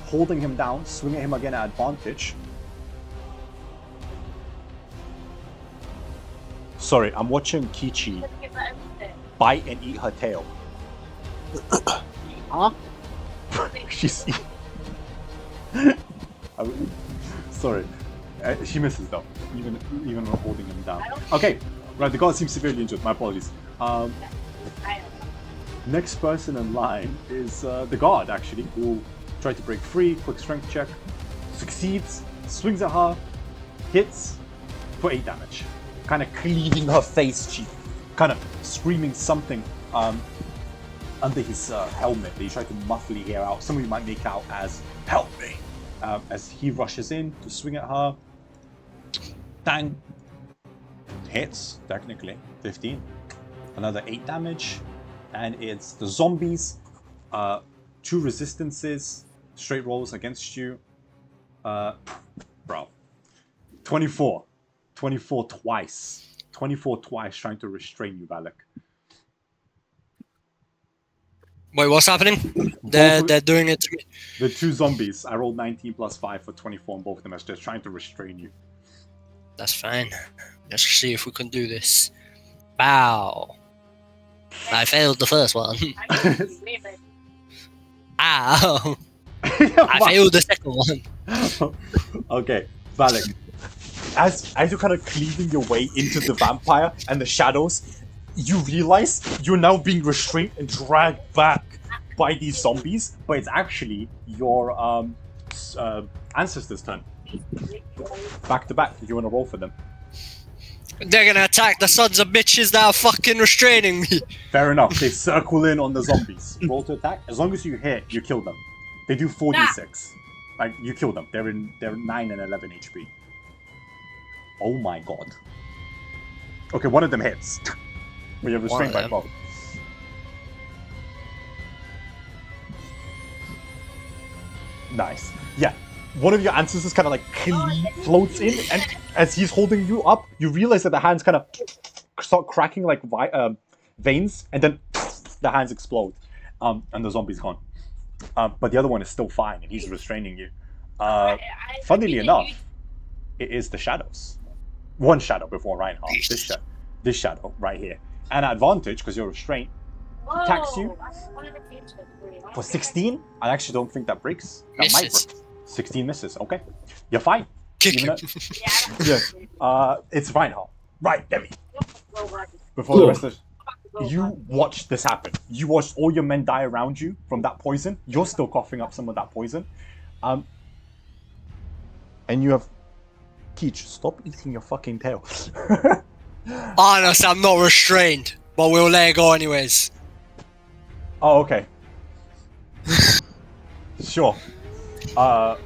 holding him down, swing at him again at advantage. Sorry, I'm watching Kichi bite and eat her tail. Huh? She's. Sorry, she misses though, even holding him down. Okay, right. The god seems severely injured. My apologies. Next person in line is the god, actually, who tried to break free. Quick strength check, succeeds, swings at her, hits for 8 damage, kind of cleaving her face cheek, kind of screaming something under his helmet that you try to muffle your hair out. Some of you might make out as "help me" as he rushes in to swing at her. Bang! Hits, technically, 15. Another 8 damage. And it's the zombies. 2 resistances, straight rolls against you. Bro. 24. 24 twice. 24 twice trying to restrain you, Valak. Wait, what's happening? They're doing it to me. The 2 zombies. I rolled 19 plus 5 for 24 on both of them as they're trying to restrain you. That's fine. Let's see if we can do this. Bow. I failed the first one. Ow. I failed the second one. Okay, Valak. As you're kind of cleaving your way into the vampire and the shadows, you realize you're now being restrained and dragged back by these zombies, but it's actually your ancestor's turn. Back to back. You want to roll for them? They're gonna attack the sons of bitches that are fucking restraining me. Fair enough. They circle in on the zombies. Roll to attack. As long as you hit, you kill them. They do 4d6. Like, you kill them. They're 9 and 11 HP. Oh my god. Okay, one of them hits. But you're restrained by both. Nice. Yeah. One of your ancestors kind of like floats in, and as he's holding you up, you realize that the hands kind of start cracking like veins, and then the hands explode, and the zombie's gone. But the other one is still fine, and he's restraining you. Funnily enough, it is the shadows. One shadow before Reinhardt. This shadow right here. And advantage, because you're restrained, attacks you for 16. I actually don't think that breaks. That might break. 16 misses. Okay, you're fine. Kick him. Yeah. It's Reinhardt. Right, Demi. Before the rest of you watched this happen. You watched all your men die around you from that poison. You're still coughing up some of that poison. And you have Keech, stop eating your fucking tail. Honestly, I'm not restrained, but we'll let it go anyways. Oh, okay. Sure. I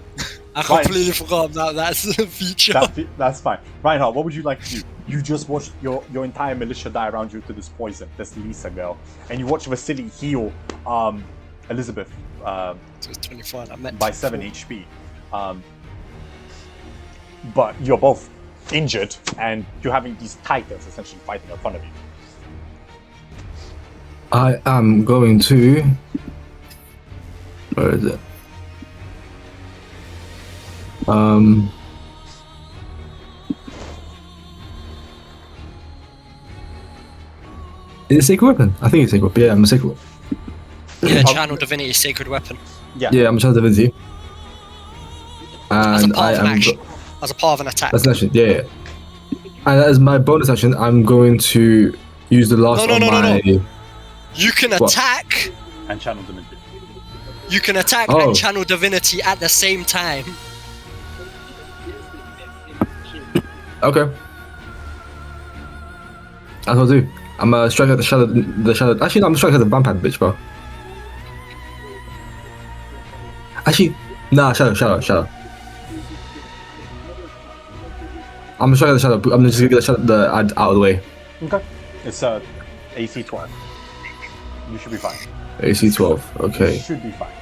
completely forgot about that feature. That's fine. Reinhardt, what would you like to do? You just watched your entire militia die around you to this poison, this Lisa girl, and you watch Vasily heal Elizabeth 24, I meant by 7 HP. But you're both injured, and you're having these titans essentially fighting in front of you. I am going to. Where is it? Is it a sacred weapon? I think it's a sacred weapon. Yeah, I'm a sacred weapon. Yeah, channel divinity, sacred weapon. Yeah, I'm a channel divinity. As a And part of an action. As a part of an attack. That's an action, yeah. And as my bonus action, I'm going to use the last No. my... You can attack. And channel divinity. You can attack and channel divinity at the same time. Okay. That's what I'll do. I'm gonna strike at the shadow. Actually, no, I'm gonna strike at the vampire bitch, bro. Actually, nah, shadow. I'm gonna strike at the shadow. I'm gonna just get the out of the way. Okay. It's AC 12. You should be fine. AC 12. Okay. You should be fine.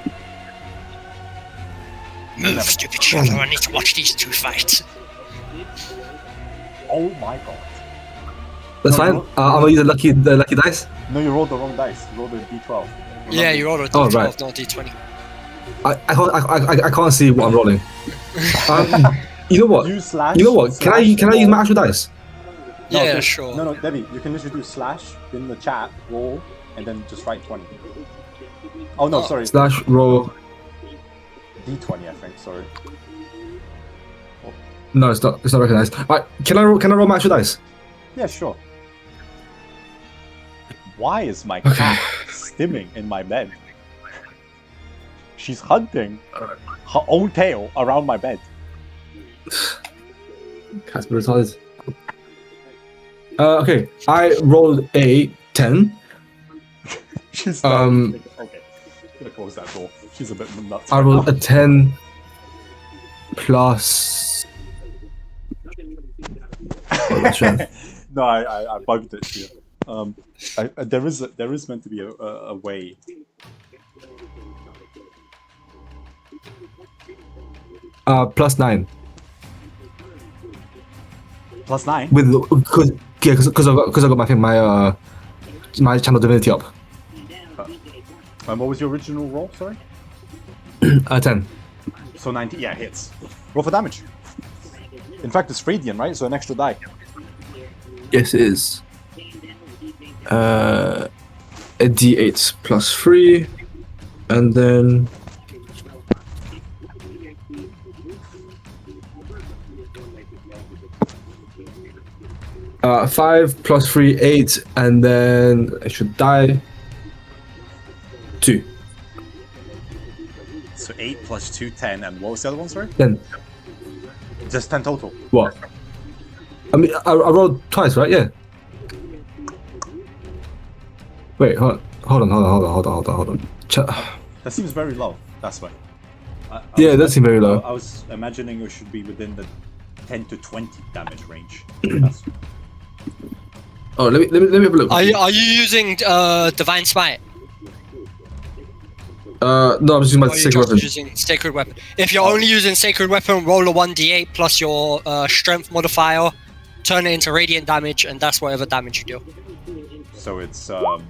Move, stupid shadow. I need to watch these two fight. Oh my god. That's No, fine. no. I'm gonna use the lucky dice. No, you rolled the wrong dice. You rolled a d12. Yeah, you rolled a Oh, d12, right. not a d20. I can't see what I'm rolling. You know what? Do slash. You know what? Can I use roll. my actual dice? No, Yeah, just- sure. No, Debbie, you can literally do slash in the chat, roll, and then just write 20. Oh no, sorry. Slash roll. D20, I think. Sorry. No, it's not recognized. Alright, can I roll my actual dice? Yeah, sure. Why is my cat stimming in my bed? She's hunting her own tail around my bed. Cat's been retarded. Okay, I rolled a 10. She's Okay, I'm gonna close that door. She's a bit nuts. I right rolled now. a 10 plus. Oh, that's right. No, I bugged it here. There is meant to be a way. Plus 9. Plus 9. Because I got my channel divinity up. What was your original roll? Sorry. 10. So 90. Yeah, hits. Roll for damage. In fact, it's radiant, right? So an extra die. Yes, it is. A d8 plus 3, and then. Uh, 5 plus 3, 8, and then I should die. 2. So 8 plus 2, 10, and what was the other one? Sorry. Then Just 10 total. what? I mean, I rolled twice, right? Yeah. Wait, hold on. That seems very low. That's why. Yeah, it does seem very low. I was imagining it should be within the 10 to 20 damage range. That's, Oh, let me have a look. Are you using Divine Smite? No, I'm just using my Or are you sacred just weapon. using Sacred Weapon? If you're only using Sacred Weapon, roll a 1d8 plus your Strength modifier, turn it into Radiant damage, and that's whatever damage you do. so it's And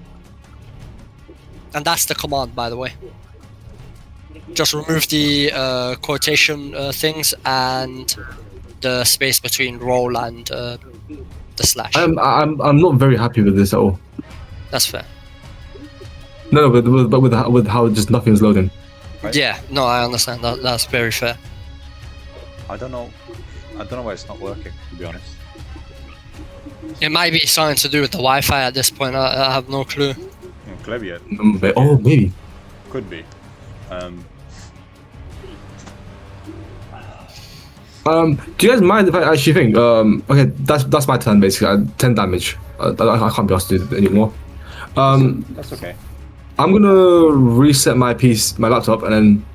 that's the command, by the way. Just remove the quotation things and the space between roll and the slash. I'm not very happy with this at all. That's fair. No, but with how just nothing's loading. Right. Yeah, no, I understand that. That's very fair. I don't know why it's not working, to be honest. It might be something to do with the Wi-Fi at this point. I have no clue. Cleviet Oh, maybe. could be. Do you guys mind if I actually think? Okay, that's my turn basically. 10 damage. I can't be asked to do it anymore. That's okay. I'm gonna reset my laptop, and then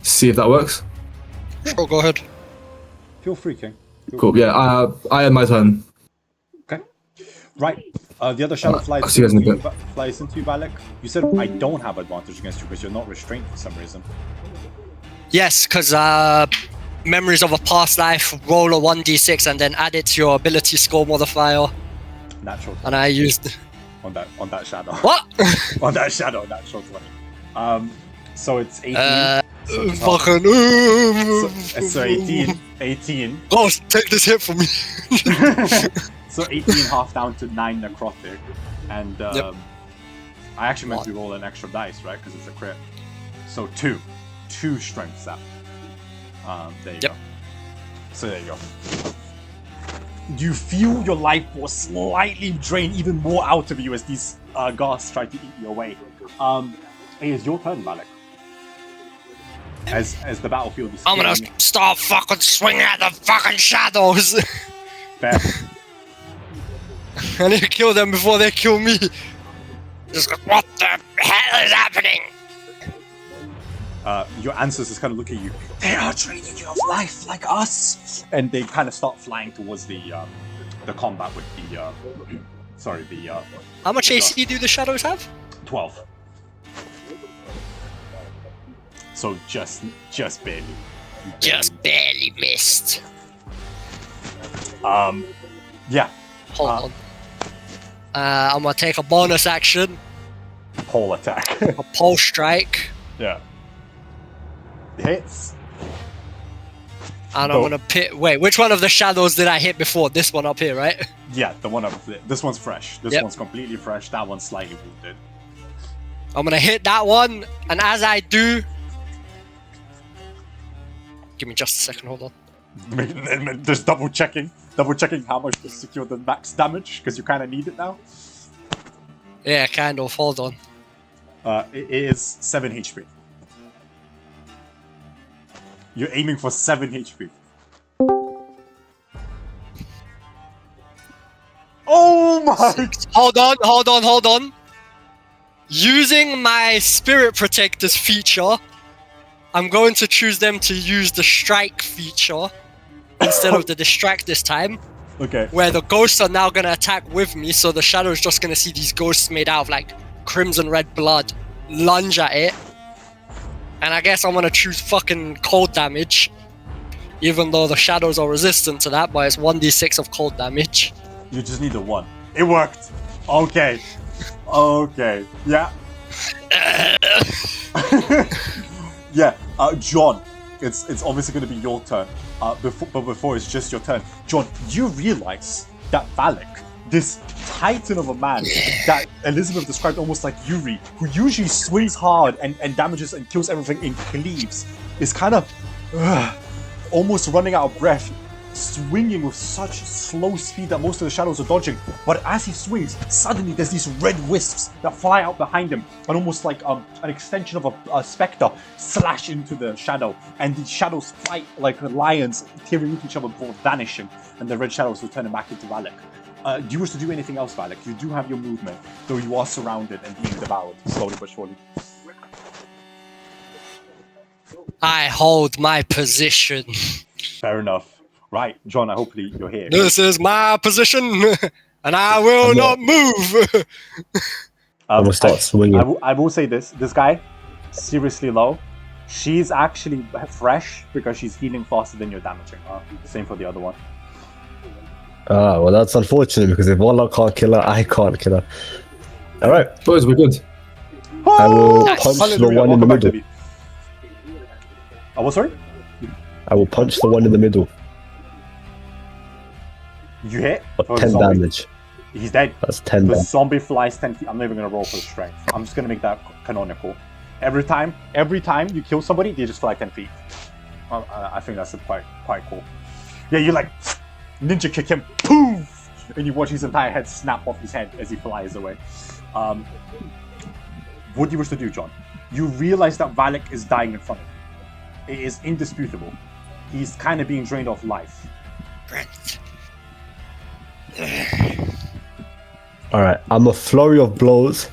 see if that works. Sure, go ahead. Feel free, King. Cool. Yeah. I had my turn. Okay. Right. The other shadow I'll see you guys in a bit. flies into you, Valek. You said I don't have advantage against you because you're not restrained for some reason. Yes, because memories of a past life, roll a 1d6 and then add it to your ability score modifier. Natural And I used... on that shadow. What? On that shadow, natural 20. So it's 18. So just Fucking... so 18. Ghost, take this hit from me. So 18 half down to 9 necrotic. And Yep. I actually meant to roll an extra dice, right? Because it's a crit. So 2 strength sap. There you go. So there you go. You feel your life force slightly drain even more out of you as these ghasts try to eat you away. It is your turn, Valek. As the battlefield is I'm gonna scaling- start fucking swinging at the fucking shadows. Fair. I need to kill them before they kill me. Just like, what the hell is happening? Your ancestors kind of look at you. They are draining you of life like us, and they kind of start flying towards the combat with the How much the AC do the shadows have? 12. So just barely. Just barely missed. Yeah. Hold on. I'm gonna take a bonus action. Pole attack. A pole strike. Yeah. Hits. And I'm gonna pit. Wait, which one of the shadows did I hit before? This one up here, right? Yeah, the one up there. This one's fresh. This Yep. one's completely fresh. That one's slightly wounded. I'm gonna hit that one, and as I do, give me just a second. Hold on. Just double checking how much to secure the max damage because you kind of need it now. Yeah, kind of. Hold on. It is 7 HP. You're aiming for 7 HP. Oh my! Hold on. Using my Spirit Protectors feature, I'm going to choose them to use the Strike feature instead of the Distract this time. Okay. Where the ghosts are now going to attack with me, so the shadow is just going to see these ghosts made out of like crimson red blood lunge at it. And I guess I'm going to choose fucking cold damage, even though the shadows are resistant to that, but it's 1d6 of cold damage. You just need the 1. It worked. Okay. Yeah. Yeah. John, it's obviously going to be your turn. But before it's just your turn, John, you realize that Valak, this titan of a man that Elizabeth described almost like Yuri, who usually swings hard and damages and kills everything in cleaves, is kind of almost running out of breath, swinging with such slow speed that most of the shadows are dodging. But as he swings, suddenly there's these red wisps that fly out behind him, and almost like an extension of a spectre slash into the shadow, and the shadows fight like lions, tearing into each other before vanishing, and the red shadows returning back into Valak. Do you wish to do anything else, Valak? You do have your movement, though you are surrounded and being devoured, slowly but surely. I hold my position. Fair enough. Right, John, hopefully you're here. This is my position, and I will not move. I'm gonna start swinging. I will say this guy, seriously low. She's actually fresh because she's healing faster than you're damaging her. Same for the other one. Well, that's unfortunate because if Warlock can't kill her, I can't kill her. Alright. Boys, we're good. I will Nice. punch the Hallelujah, one in the welcome back to middle. me. Oh, what, sorry? I will punch the one in the middle. You hit? For For 10 zombie. damage. He's dead. That's 10 The damage. zombie flies 10 feet. I'm not even going to roll for the strength. I'm just going to make that canonical. Every time you kill somebody, they just fly 10 feet. I think that's quite cool. Yeah, you like ninja kick him, poof! And you watch his entire head snap off his head as he flies away. What do you wish to do, John? You realize that Valak is dying in front of you. It is indisputable. He's kind of being drained of life. Brent. Alright, I'm a flurry of blows.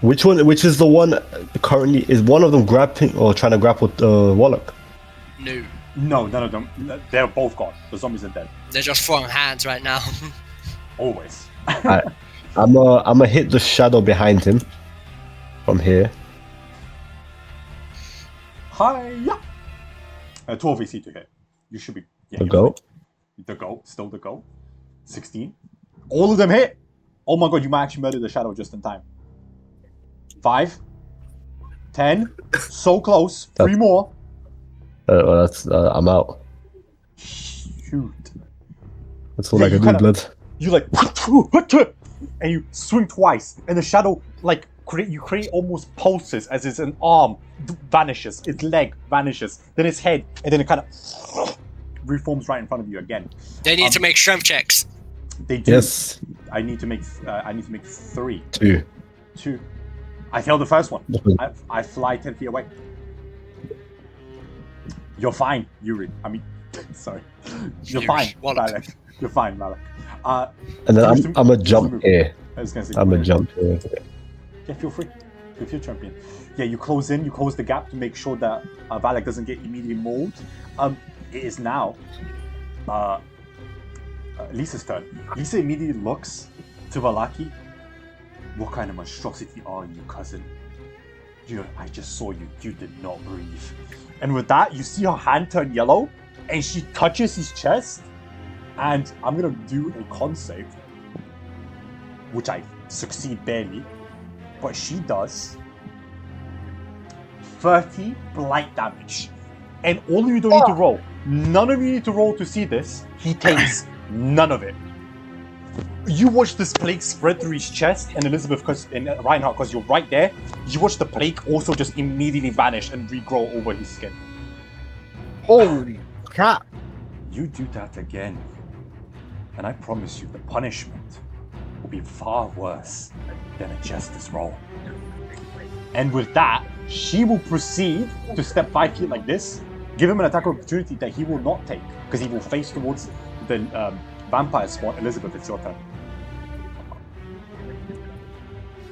Which is the one currently? Is one of them grappling or trying to grapple Warlock? No. No, none of them. They're both gone. The zombies are dead. They're just throwing hands right now. Always. Alright, I'm a hit the shadow behind him from here. Hiya! 12 AC to hit. You should be. Yeah, The you're go. fine. The go. Still the go. 16. All of them hit! Oh my god, you might actually murder the shadow just in time. 5. 10. So close. 3 more. Well, that's I'm out. Shoot. That's all Yeah, I can you do, kinda- blood. You like. And you swing twice. And the shadow, like, you create almost pulses as it's an arm vanishes, its leg vanishes, then its head, and then it kind of reforms right in front of you again. They need to make strength checks. They do. Yes. I need to make 3. 2. 2. I failed the first one. I fly 10 feet away. You're fine, Yuri. I mean, sorry. You're Yuri, fine, Wallach. Malak. You're fine, Malak. And then I'm a jump here. I was gonna say, I'm a jump here. Yeah, feel free. Feel free, champion. Yeah, you close the gap to make sure that Valak doesn't get immediately mauled. It is now Lisa's turn. Lisa immediately looks to Valaki. What kind of monstrosity are you, cousin? I just saw you. You did not breathe. And with that, you see her hand turn yellow, and she touches his chest, and I'm gonna do a con save, which I succeed barely, but she does 30 blight damage. And all of you don't need to roll. None of you need to roll to see this. He takes none of it. You watch this plague spread through his chest, and Elizabeth, and Reinhardt, because you're right there, you watch the plague also just immediately vanish and regrow over his skin. Holy crap! You do that again, and I promise you the punishment will be far worse than a justice roll. And with that, she will proceed to step 5 feet like this, give him an attack of opportunity that he will not take, because he will face towards the vampire spawn. Elizabeth, it's your turn.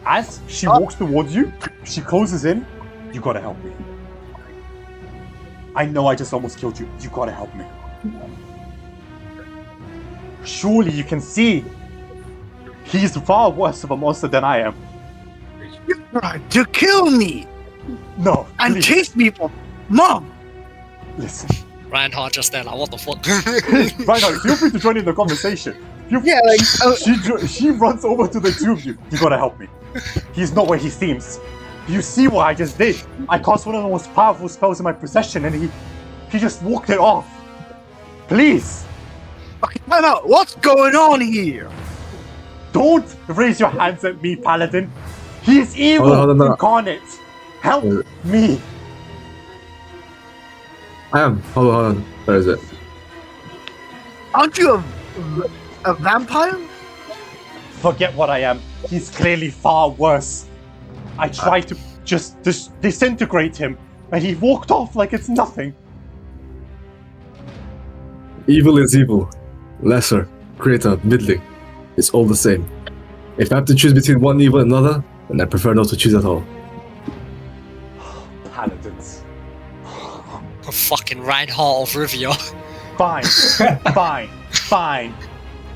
As she walks towards you, she closes in. You gotta help me. I know I just almost killed you. You gotta help me. Surely you can see he's far worse of a monster than I am. You tried to kill me No, and please. chase me for Mom! Listen. Reinhardt just there, like, what the fuck? Reinhardt, feel free to join in the conversation. Yeah, like, She runs over to the two of you. You gotta help me. He's not where he seems. You see what I just did? I cast one of the most powerful spells in my possession, and he just walked it off. Please, okay, time out. What's going on here? don't raise your hands at me, Paladin. He is evil Hold on. incarnate. Help me. I am. Hold on. Where is it? Aren't you a vampire? Forget what I am. He's clearly far worse. I tried to just disintegrate him, and he walked off like it's nothing. Evil is evil. Lesser, greater, middling. It's all the same. If I have to choose between one evil and another, then I prefer not to choose at all. Paladins. A fucking Reinhardt of Rivia. Fine.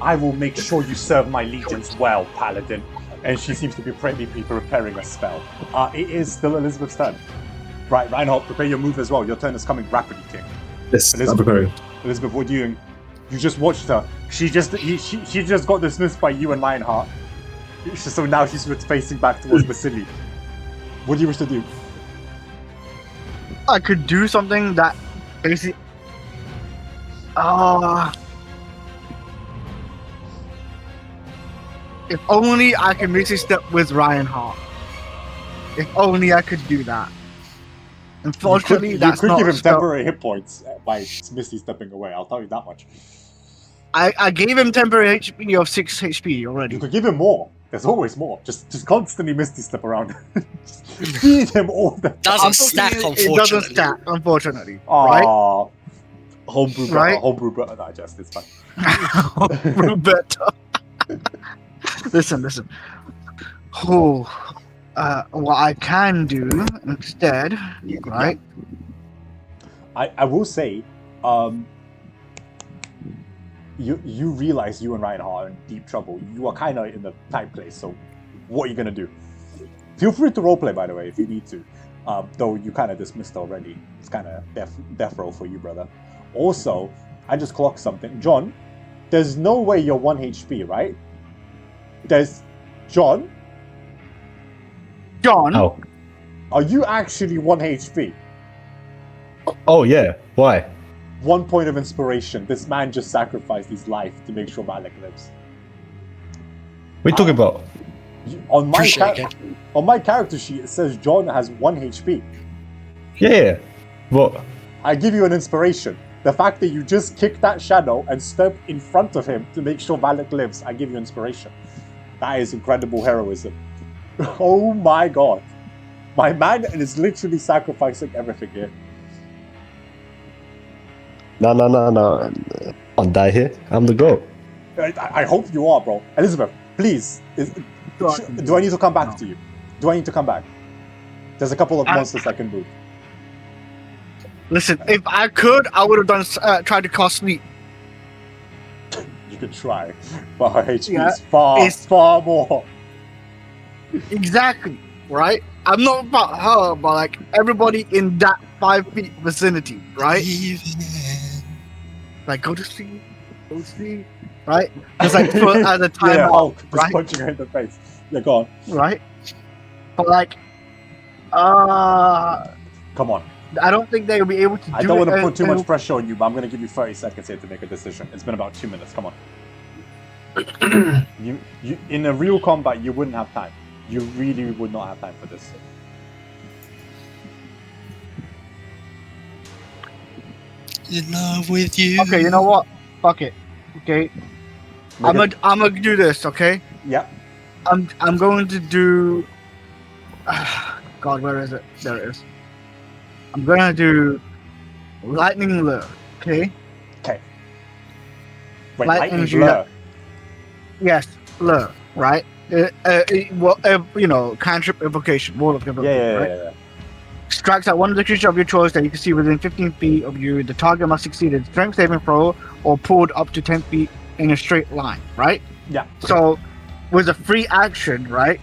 I will make sure you serve my legions well, Paladin. And she seems to be preparing a spell. It is still Elizabeth's turn. Right, Reinhardt, prepare your move as well. Your turn is coming rapidly, King. Yes, Elizabeth. I'm preparing. Elizabeth, what are you doing? You just watched her. She just got dismissed by you and Lionheart. So now she's facing back towards Vasily. What do you wish to do? I could do something that basically. If only I could basically step with Reinhardt. If only I could do that. Unfortunately, that's you not could give him a spell. temporary hit points by Misty stepping away. I'll tell you that much. I gave him temporary HP of 6 HP already. You could give him more. There's always more. Just constantly Misty step around. Just feed him all the time. Doesn't stack, It doesn't stack, unfortunately. Aww. Homebrew better. Right? Homebrew better digest. It's fine. Roberto. Listen. Oh, what I can do instead, right? I will say, you realize you and Reinhardt are in deep trouble. You are kind of in the tight place. So, what are you gonna do? Feel free to roleplay, by the way, if you need to. Though you kind of dismissed already. It's kind of death roll for you, brother. Also, I just clocked something. John, there's no way you're 1 HP, right? There's John. Oh. Are you actually 1 HP? Oh yeah. Why? 1 point of inspiration. This man just sacrificed his life to make sure Valak lives. What are you talking about? On my Appreciate character sheet, it says John has 1 HP. Yeah. What? I give you an inspiration. The fact that you just kicked that shadow and stepped in front of him to make sure Valak lives, I give you inspiration. That is incredible heroism. Oh my god. My man is literally sacrificing everything here. No. I'll die here. I'm the GOAT. I hope you are, bro. Elizabeth, please. Do I need to come back to you? Do I need to come back? There's a couple of monsters I can move. Listen, if I could, I would have done tried to cast sleep. You could try, but her HP Yeah, is far more. Exactly, right? I'm not about her, but like everybody in that 5 feet vicinity, right? like go to sleep, right? Just like for as a time Yeah, off, Hulk just right? punching her in the face. Yeah, go on. Right? But like, Come on. I don't think they'll be able to do I don't want to it, put too and- much pressure on you, but I'm going to give you 30 seconds here to make a decision. It's been about 2 minutes. Come on. you in a real combat, you wouldn't have time. You really would not have time for this. In love with you. Okay, you know what? Fuck it. Okay, I'm gonna do this. Okay, Yeah. I'm going to do. God, where is it? There it is. I'm gonna do lightning lure. Okay. Okay. Wait, Lightning lightning Judah. blur. Yes, lure. Right. Cantrip invocation, wall of invocation. Yeah, right? yeah. Strikes at one of the creatures of your choice that you can see within 15 feet of you. The target must succeed a strength saving throw or pulled up to 10 feet in a straight line, right? Yeah. So, with a free action, right?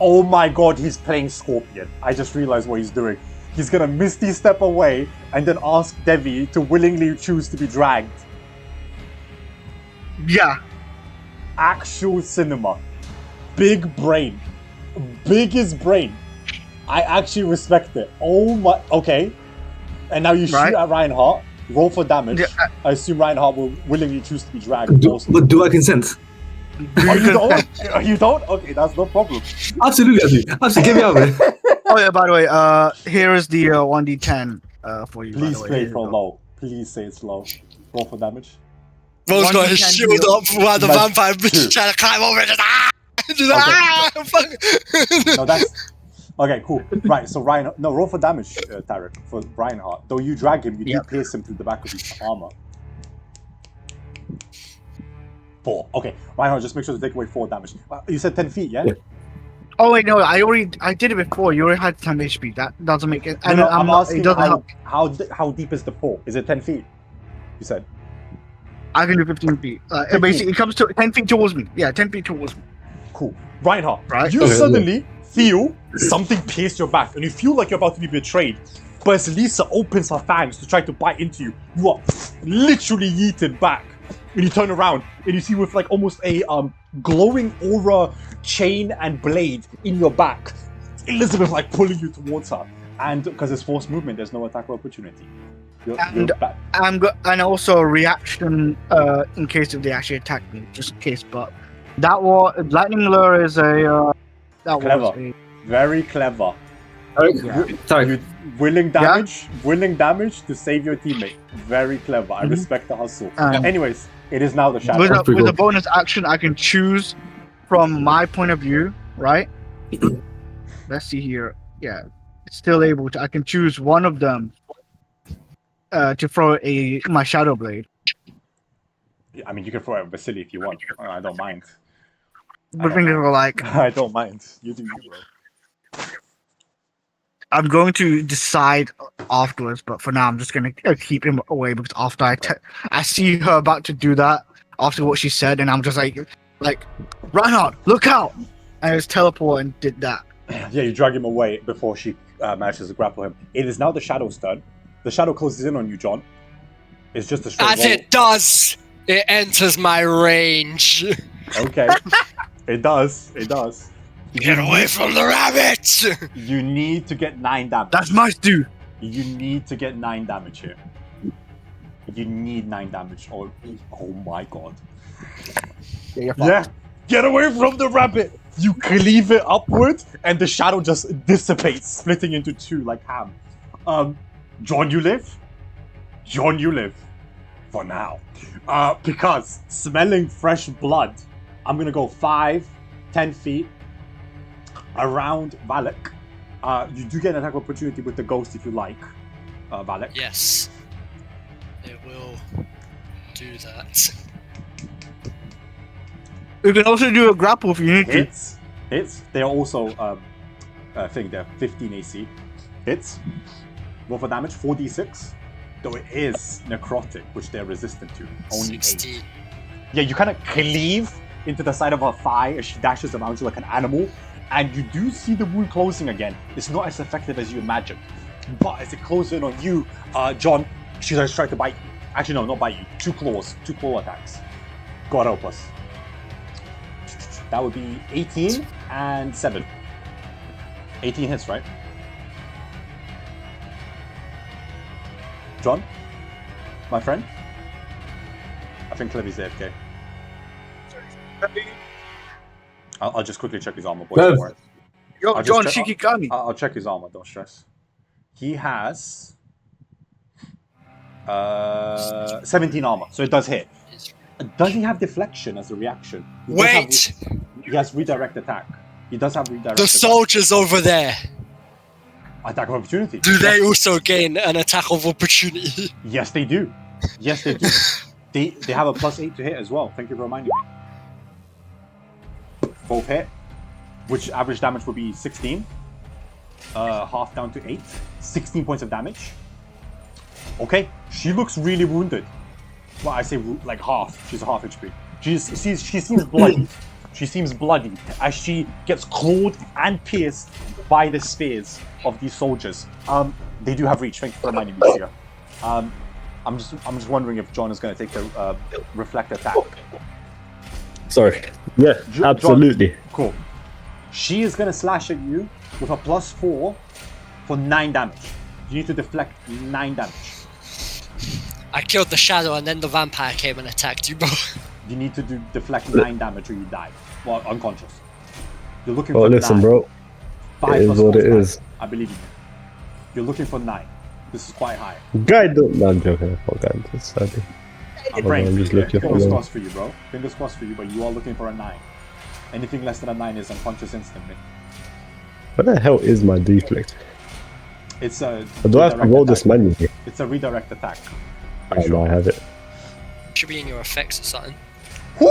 Oh my god, he's playing Scorpion. I just realized what he's doing. He's gonna Misty Step away and then ask Devi to willingly choose to be dragged. Yeah. Actual cinema. Big brain. Biggest brain. I actually respect it. Oh my. Okay. And now you shoot Right. at Reinhardt. Roll for damage. Yeah, I assume Reinhardt will willingly choose to be dragged. Also. But do I consent? Oh, you don't? Oh, you don't? Okay, that's no problem. Absolutely, I do. Absolutely, get me out of it. Oh yeah. By the way, here is the 1d10 for you. by Please the way. play Here you for go. low. Please say it's low. Roll for damage. Bro's got his 1d10 shield deal. up while the Like, vampire bitch is two. trying to climb over it. Just, fuck. No, that's okay. Cool. Right. So Reinhardt. No, roll for damage, Tarek, for Reinhardt. Though you drag him, you do Yep. pierce him through the back of his armor. 4. Okay, Reinhardt, just make sure to take away 4 damage. You said 10 feet, yeah? Yeah. Oh wait, no, I did it before. You already had 10 HP. That doesn't make it. No, And no, I'm I'm not, asking it doesn't help. how deep is the pool? Is it 10 feet? You said. I can do 15 feet. 15. Basically, it comes to 10 feet towards me. Yeah, 10 feet towards me. Cool. Reinhardt, Right. you Okay. suddenly feel something pierce your back, and you feel like you're about to be betrayed. But as Lisa opens her fangs to try to bite into you, you are literally yeeted back. And you turn around, and you see with like almost a glowing aura chain and blade in your back, Elizabeth like pulling you towards her. And because it's forced movement, there's no attack opportunity. You're back. And also a reaction in case if they actually attack me, just in case. But that was lightning lure is a that Clever. was a Very clever. Tarek, You willing damage to save your teammate. Very clever. I Mhm. respect the hustle. Um, Anyways, it is now the shadow. with That's pretty a cool. bonus action. I can choose from my point of view, right? Let's see here. Yeah, it's still able to. I can choose one of them to throw my shadow blade. I mean, you can throw it at Vasily if you want. I don't mind. But things are like, I don't mind. You do you, bro. I'm going to decide afterwards, but for now, I'm just going to keep him away because after I see her about to do that, after what she said, and I'm just like, Reinhardt, look out! And I just teleport and did that. Yeah, you drag him away before she manages to grapple him. It is now the shadow's turn. The shadow closes in on you, John. It's just a straight As roll. it does, it enters my range. Okay. It does. It does. Get away from the rabbit! You need to get 9 damage. That's my do. You need to get 9 damage here. You need 9 damage. Oh my god. Yeah. Get away from the rabbit! You cleave it upward, and the shadow just dissipates, splitting into 2 like ham. John, you live? John, you live. For now. Because smelling fresh blood, I'm gonna go 5, 10 feet around Valak. You do get an attack opportunity with the ghost if you like, Valak. Yes. It will do that. You can also do a grapple if you need to. Hits. They're also, I think they're 15 AC. Hits. Roll for damage, 4d6. Though it is necrotic, which they're resistant to. Only 8. 16. Yeah, you kind of cleave into the side of her thigh as she dashes around you like an animal, and you do see the wound closing again. It's not as effective as you imagined. But as it closes in on you, John, she does try to bite you. Actually, no, not bite you. 2 claw attacks. God help us. That would be 18 and 7. 18 hits, right? John? My friend? I think Clevy's AFK. I'll just quickly check his armor, boys. Don't worry. Yo, I'll just John check- Shikigami. I'll check his armor, don't stress. He has 17 armor, so it does hit. Does he have deflection as a reaction? He has redirect attack. He does have redirect The attack. soldiers over there, Attack of opportunity. do they also gain an attack of opportunity? Yes, they do. Yes, they do. They have a +8 to hit as well. Thank you for reminding me. Both hit, which average damage would be 16. Half down to 8. 16 points of damage. Okay, she looks really wounded. Well, I say like half. She's a half HP. She seems bloody. She seems bloody as she gets clawed and pierced by the spears of these soldiers. They do have reach. Thank you for reminding me, Sia. I'm just wondering if John is going to take the reflect attack. Sorry. Yeah, absolutely. John, cool. She is going to slash at you with a +4 for 9 damage. You need to deflect 9 damage. I killed the shadow and then the vampire came and attacked you, bro. You need to deflect 9 damage or you die. Well, unconscious. You're looking Oh, for listen, 9. bro. 5 It is plus what 4 it 9. is. I believe in you. You're looking for 9. This is quite high. Guy don't. No, I'm joking. I forgot. It's sadly. I'm praying for just you. looking Fingers for crossed for you, bro. Fingers crossed for you, but you are looking for a 9. Anything less than a 9 is unconscious instantly. What the hell is my deflect? It's a. Do I have to redirect roll attack. this manually? It's a redirect attack. I know I have it. Should be in your effects or something. Whoo!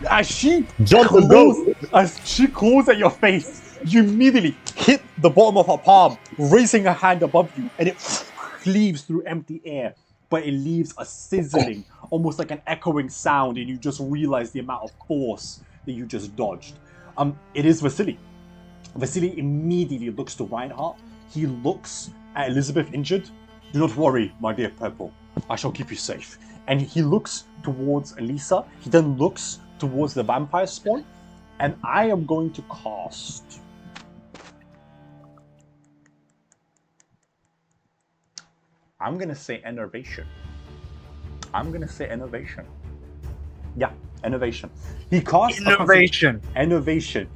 As she Jonathan, as she claws at your face, you immediately hit the bottom of her palm, raising her hand above you, and it cleaves through empty air. But it leaves a sizzling, almost like an echoing sound, and you just realize the amount of force that you just dodged. It is Vasily. Vasily immediately looks to Reinhardt. He looks at Elizabeth injured. Do not worry, my dear Purple. I shall keep you safe. And he looks towards Elisa. He then looks towards the vampire spawn. And I am going to cast... I'm going to say Enervation. Yeah, Enervation. He casts Innovation. Enervation.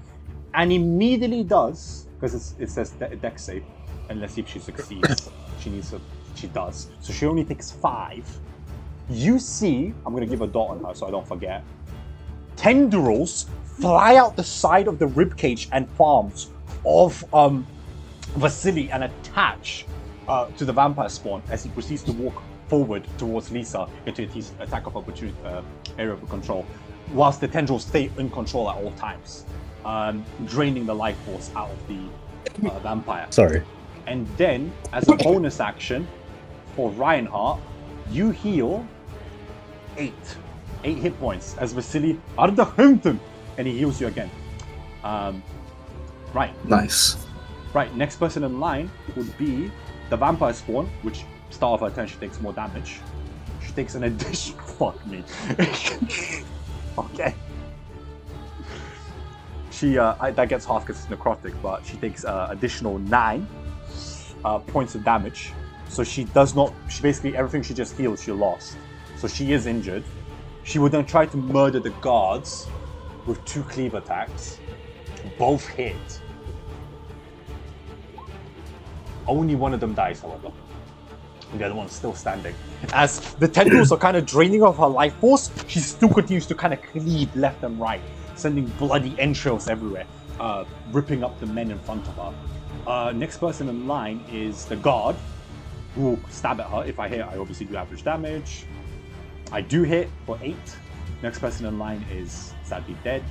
And immediately does, because it says dex save, and let's see if she succeeds. She does. So she only takes 5. You see, I'm going to give a dot on her so I don't forget. Tendrils fly out the side of the ribcage and palms of Vasily and attach to the vampire spawn as he proceeds to walk forward towards Lisa into his attack of opportunity area of control, whilst the tendrils stay in control at all times, draining the life force out of the vampire. Sorry. And then, as a bonus action for Reinhardt, you heal 8 hit points as Vasily Ardahinton, and he heals you again. Right. Nice. Right, next person in line would be the vampire spawn, which start of her turn she takes more damage. She takes an additional. Fuck me. Okay. She that gets half because it's necrotic, but she takes additional 9 points of damage. So she does not. She basically everything she just healed she lost. So she is injured. She would then try to murder the guards with 2 cleave attacks. Both hit. Only one of them dies, however. And the other one's still standing. As the tendrils are kind of draining off her life force, she still continues to kind of cleave left and right, sending bloody entrails everywhere, ripping up the men in front of her. Next person in line is the guard, who will stab at her. If I hit, I obviously do average damage. I do hit for 8. Next person in line is sadly dead.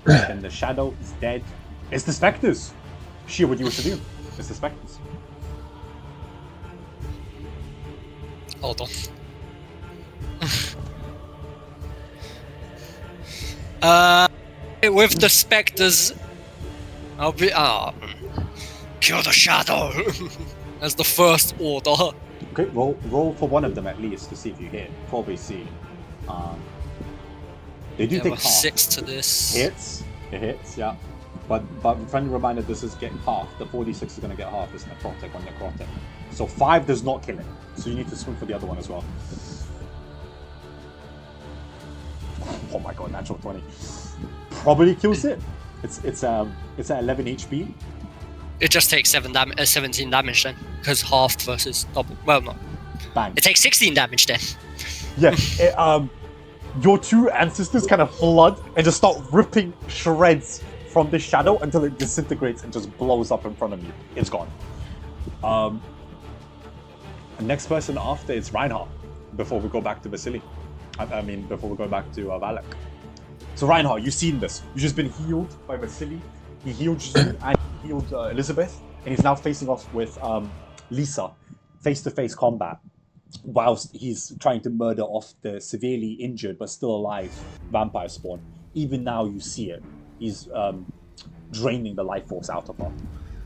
Then the shadow is dead. It's the specters. Shia, what do you wish to do? It's the specters. Hold on. With the specters, I'll be. Kill the shadow. That's the first order. Okay, roll for one of them at least to see if you hit. Probably see. They do take half. 6 to this. Hits. It hits, yeah. But friendly reminder, this is getting half. The 46 is going to get half. It's necrotic on necrotic. So 5 does not kill it. So you need to swing for the other one as well. Oh my god, natural 20. Probably kills it. It's at 11 HP. It just takes 17 damage then, because half versus double. Well, no. Bang. It takes 16 damage then. Yeah. Your two ancestors kind of flood and just start ripping shreds from the shadow until it disintegrates and just blows up in front of you. It's gone. The next person after is Reinhardt. Before we go back to Vasily. Before we go back to Valak. So Reinhardt, you've seen this. You've just been healed by Vasily. He healed you and he healed Elizabeth, and he's now facing off with Lisa, face-to-face combat, whilst he's trying to murder off the severely injured but still alive vampire spawn. Even now you see it. He's draining the life force out of her.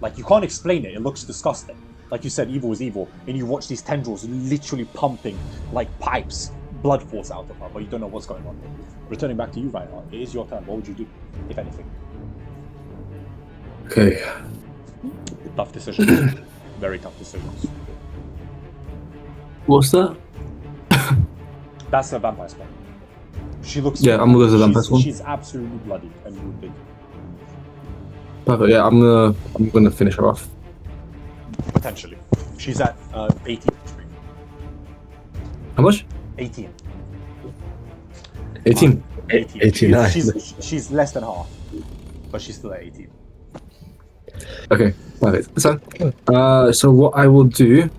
Like, you can't explain it. It looks disgusting. Like you said, evil is evil, and you watch these tendrils literally pumping like pipes blood force out of her, but you don't know what's going on here. Returning back to you, Reinhardt, it is your turn. What would you do, if anything? Okay. Tough decisions. Very tough decisions. What's that? That's a vampire spawn. She looks... Yeah, I'm gonna go to the vampire spawn. She's absolutely bloody and wounded. Perfect, yeah, I'm gonna finish her off. Potentially. She's at 18 HP. How much? 18. 18. 89. She's less than half, but she's still at 18. Okay, perfect. So what I will do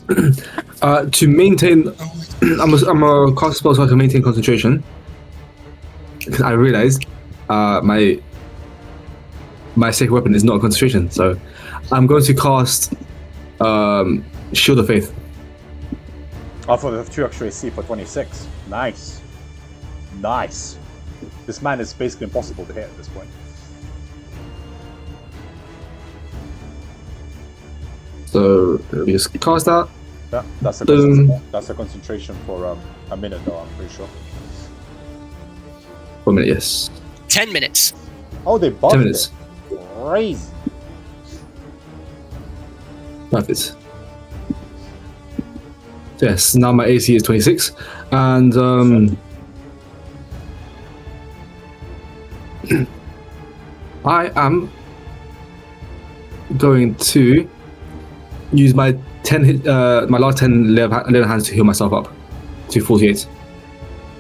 to maintain, I'm a cast spell so I can maintain concentration. Because I realized my sacred weapon is not a concentration, so I'm going to cast Shield of Faith. Oh, for the 2 extra AC for 26. Nice. Nice. This man is basically impossible to hit at this point. So we just cast that. Yeah, that's a concentration for a minute though, I'm pretty sure. 1 minute, yes. 10 minutes. Oh, they buffed 10 minutes. it. Crazy. Perfect. So yes, now my AC is 26, and I am going to use my my last 10 level hands to heal myself up to 48.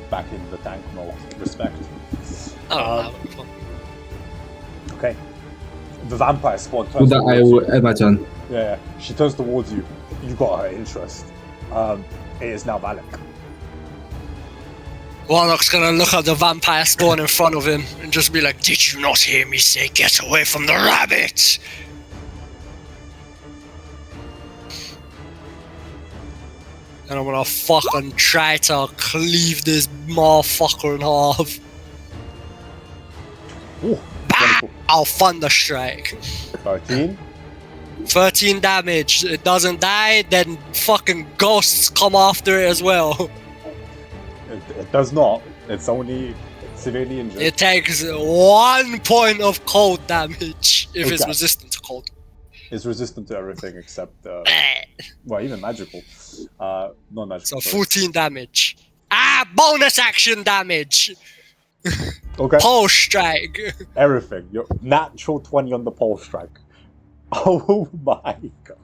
Back in the tank mode. Respect. Oh, Okay. The vampire spawn turns With that, I towards will you. end my turn. Yeah, she turns towards you. You got her interest. It is now Valak. Warlock's gonna look at the vampire spawn in front of him and just be like, "Did you not hear me say get away from the rabbit?" And I'm gonna fucking try to cleave this motherfucker in half. Ooh, Bah! I'll thunder strike. 13. 13 damage. It doesn't die, then fucking ghosts come after it as well. It does not. It's only severely injured. It takes 1 point of cold damage if it's Okay. resistant to cold. It's resistant to everything except, well, even magical. Non-magical. So 14 damage. Bonus action damage! Okay. Pulse strike! Everything. Your natural 20 on the pulse strike. Oh my god.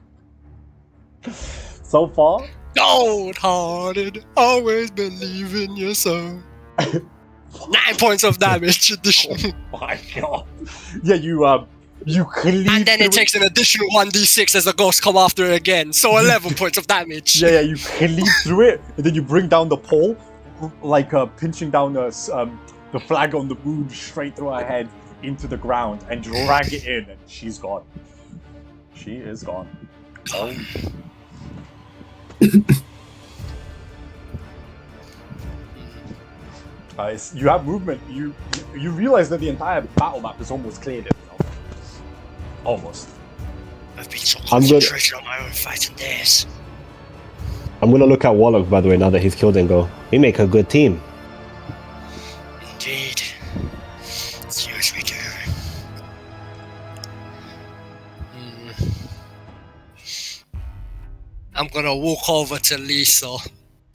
So far, Gold-hearted, always believe in yourself. 9 points of damage additional. oh my god. Yeah, you cleave And then it through takes an additional 1d6 as the ghosts come after it again. So 11 points of damage. Yeah, you cleave through it, and then you bring down the pole, like pinching down the flag on the moon straight through her head into the ground, and drag it in, and she's gone. She is gone. Oh. You have movement. You realize that the entire battle map is almost cleared itself. Almost. I've been so I'm good. concentrated on my own fighting days. I'm gonna look at Warlock, by the way, now that he's killed and go, we make a good team. Indeed. Yes, we do. I'm gonna walk over to Lisa,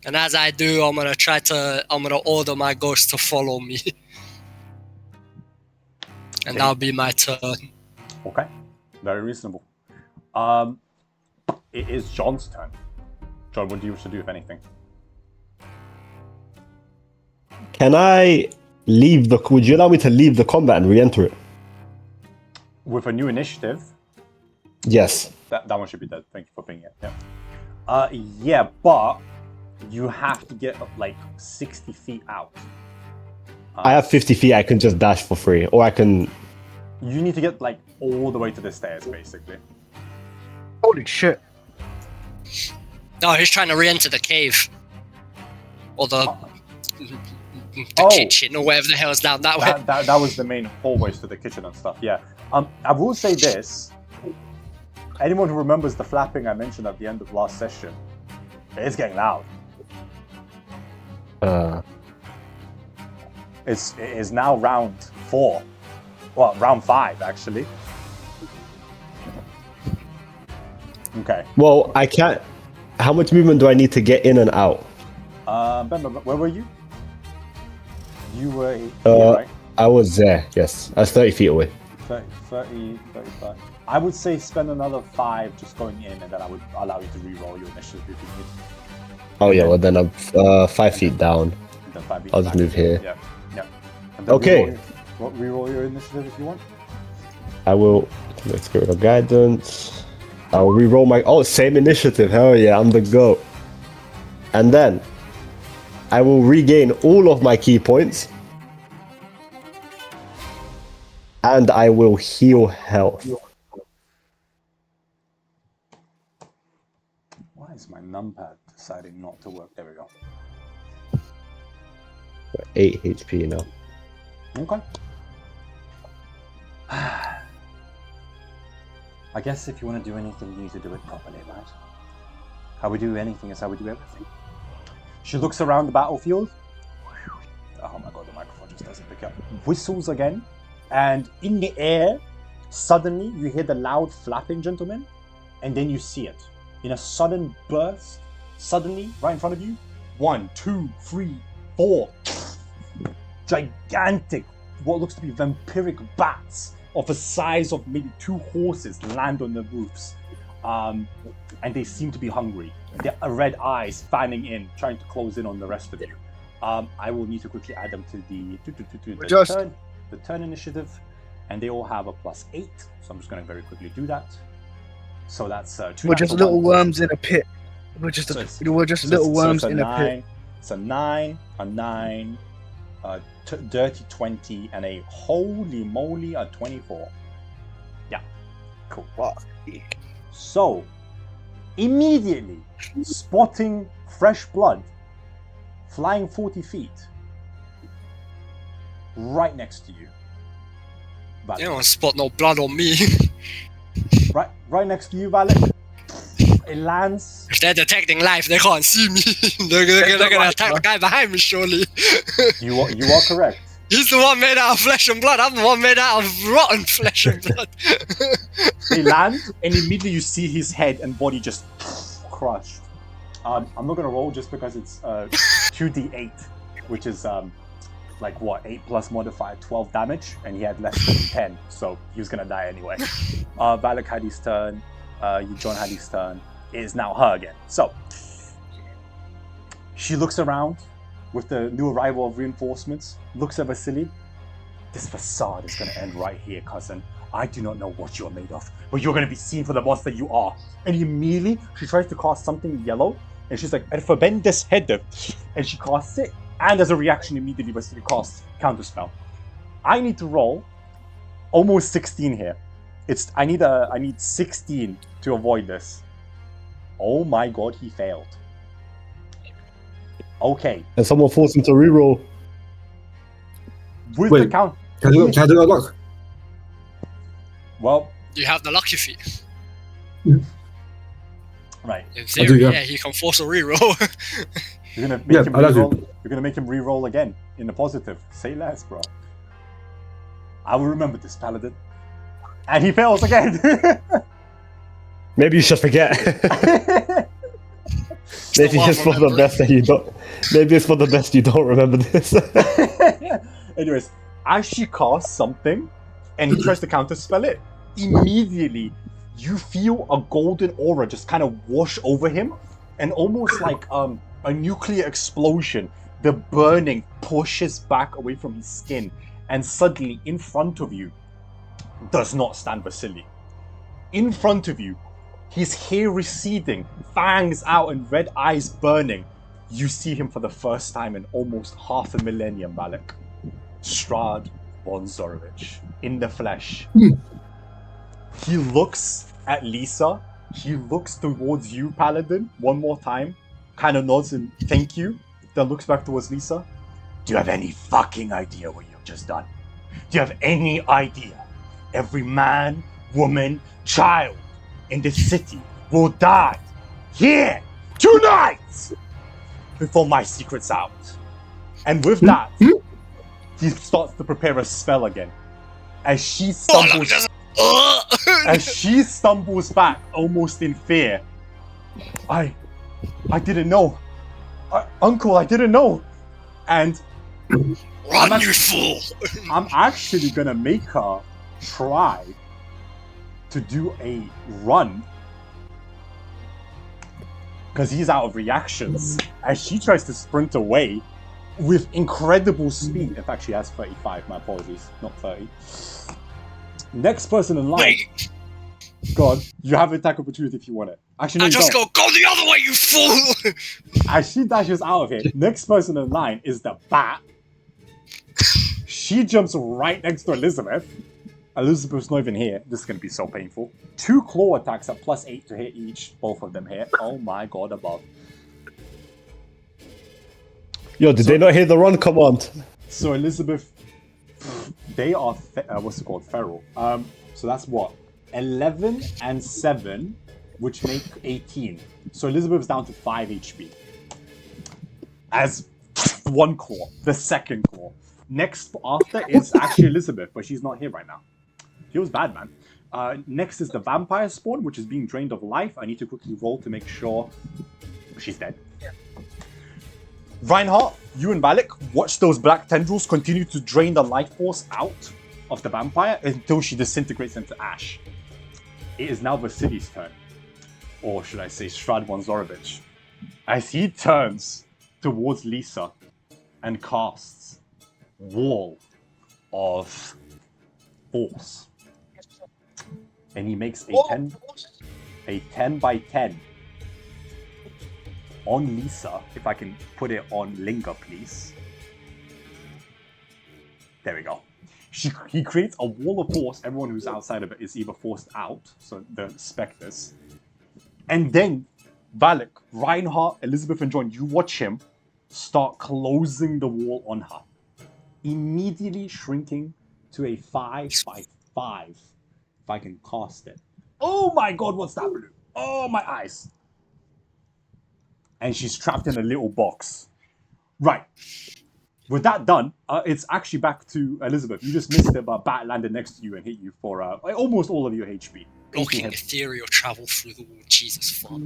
and as I do, I'm gonna order my ghost to follow me, and that'll be my turn. Okay. Very reasonable. It is John's turn. John, what do you wish to do, if anything? Can I leave the? Would you allow me to leave the combat and re-enter it? With a new initiative, Yes. that one should be dead. Thank you for being it. Yeah. Yeah, but you have to get like 60 feet out. I have 50 feet. I can just dash for free, or I can. You need to get like all the way to the stairs, basically. Holy shit. No, he's trying to re-enter the cave, or the Oh. kitchen, or whatever the hell is down that way. That was the main hallways to the kitchen and stuff. Yeah. I will say this. Anyone who remembers the flapping I mentioned at the end of last session, it's getting loud. It is now round 4. Well, round 5 actually. Okay. Well, I can't. How much movement do I need to get in and out? Ben, where were you? You were here, Uh, right? I was there. Yes, I was 30 feet away. 30, 35. I would say spend another 5 just going in, and then I would allow you to re-roll your initiative if you need. Oh yeah. Well, then I'm 5 feet down. And then 5 feet I'll just back. move here. Yeah, yeah. And then Okay. Re-roll your initiative if you want. I will. Let's go to guidance. I'll re-roll my. Oh, same initiative. Hell yeah, I'm the GOAT. And then I will regain all of my key points. And I will heal health. Why is my numpad deciding not to work? There we go. 8 HP now. Okay. I guess if you want to do anything, you need to do it properly, right? How we do anything is how we do everything. She looks around the battlefield. Oh my god, the microphone just doesn't pick up. Whistles again. And in the air, suddenly you hear the loud flapping, gentlemen. And then you see it. In a sudden burst, suddenly, right in front of you, 1, 2, 3, 4 gigantic, what looks to be vampiric bats of the size of maybe 2 horses land on the roofs. And they seem to be hungry. Their red eyes fanning in, trying to close in on the rest of you. I will need to quickly add them to the turn initiative, and they all have a +8. So I'm just going to very quickly do that. So that's 2. We're just little worms in a pit. We're just little worms in a pit. It's a 9, a 9, a dirty 20, and a holy moly, a 24. Yeah, cool. So, immediately spotting fresh blood, flying 40 feet, right next to you. Valak. You don't spot no blood on me. Right next to you, Valak. It lands. If they're detecting life, they can't see me. they're gonna attack the guy behind me, surely. You are correct. He's the one made out of flesh and blood. I'm the one made out of rotten flesh and blood. They land, and immediately you see his head and body just crushed. I'm not gonna roll just because it's 2d8, which is like what, 8 plus modifier, 12 damage, and he had less than 10, so he was gonna die anyway. Valak had his turn. John had his turn. It is now her again. So she looks around with the new arrival of reinforcements, looks at Vasily. This facade is going to end right here, cousin. I do not know what you are made of, but you're going to be seen for the monster you are. And immediately she tries to cast something yellow, and she's like, Verbendes Hedde. And she casts it, and as a reaction, immediately Vasily casts Counterspell. I need to roll almost 16 here. I need 16 to avoid this. Oh my god, he failed. Okay. And someone forced him to reroll. With Wait, the count. Can I do a lock? Well, You have the lucky feat. Right. In I theory, do, yeah. yeah, he can force a reroll. You're gonna make him I love reroll. you. You're gonna make him reroll again in the positive. Say less, bro. I will remember this, Paladin. And he fails again. Maybe you should forget. Maybe it's for the best that you don't. Maybe it's for the best you don't remember this. Anyways, as she casts something and he tries to counterspell it, immediately you feel a golden aura just kind of wash over him, and almost like a nuclear explosion, the burning pushes back away from his skin, and suddenly in front of you does not stand Vasily. In front of you, his hair receding, fangs out and red eyes burning. You see him for the first time in almost half a millennium, Malik. Strahd von Zorovich, in the flesh. He looks at Lisa. He looks towards you, Paladin, one more time. Kind of nods and thank you. Then looks back towards Lisa. Do you have any fucking idea what you've just done? Do you have any idea? Every man, woman, child in this city will die here tonight before my secret's out. And with that, he starts to prepare a spell again. As she stumbles, back, almost in fear. I didn't know, Uncle. I didn't know. And Run, you fool! I'm actually gonna make her try to do a run because he's out of reactions as she tries to sprint away with incredible speed. In fact, she has 35. My apologies, not 30. Next person in line. Wait. God, you have attack opportunity if you want it. Actually, no, I you just don't. go the other way, you fool! As she dashes out of here, next person in line is the bat. She jumps right next to Elizabeth. Elizabeth's not even here. This is going to be so painful. 2 claw attacks at +8 to hit each. Both of them hit. Oh my god, above. Yo, did they not hear the run command? So Elizabeth, they are, what's it called? Feral. So that's what? 11 and 7, which make 18. So Elizabeth's down to 5 HP. As 1 claw, the second claw. Next after is actually Elizabeth, but she's not here right now. Feels bad, man. Next is the vampire spawn, which is being drained of life. I need to quickly roll to make sure she's dead. Reinhardt, you and Malik, watch those black tendrils continue to drain the life force out of the vampire until she disintegrates into ash. It is now Vasily's turn. Or should I say Strahd von Zorovich. As he turns towards Lisa and casts Wall of Force. And he makes a 10 by 10 on Lisa. If I can put it on Linga, please. There we go. He creates a wall of force. Everyone who's outside of it is either forced out, so the specters. And then Valak, Reinhardt, Elizabeth, and John, you watch him start closing the wall on her. Immediately shrinking to a 5 by 5. If I can cast it. Oh my god, what's that blue? Oh, my eyes. And she's trapped in a little box. Right. With that done, it's actually back to Elizabeth. You just missed it, but Bat landed next to you and hit you for almost all of your HP. Blocking ethereal travel through the wall. Jesus fuck.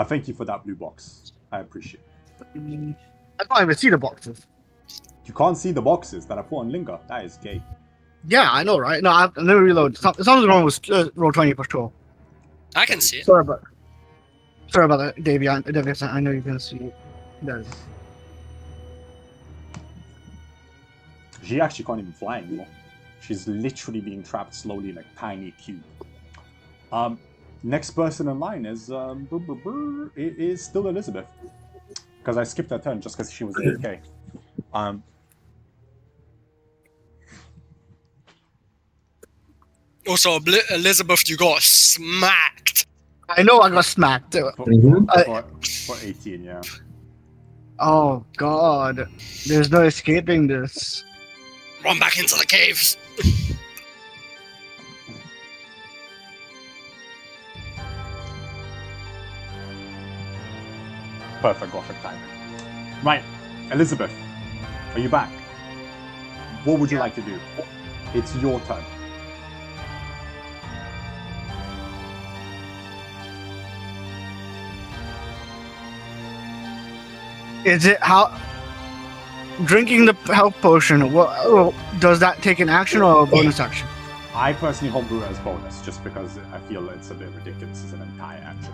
Thank you for that blue box. I appreciate it. I can't even see the boxes. You can't see the boxes that I put on Linga. That is gay. Yeah, I know, right? No, I've never reloaded. Something's wrong with roll 20 for sure. I can see it. Sorry about that, Davey. I know you can see it. That is. She actually can't even fly anymore. She's literally being trapped slowly in a tiny cube. Next person in line is it is still Elizabeth. Because I skipped her turn just because she was AFK. Also, Elizabeth, you got smacked. I know I got smacked. For 18, yeah. Oh god, there's no escaping this. Run back into the caves. Perfect Gothic timing. Right, Elizabeth, are you back? What would you like to do? It's your turn. Is it how drinking the health potion? What does that take an action or a bonus action? I personally homebrew it as bonus, just because I feel it's a bit ridiculous as an entire action.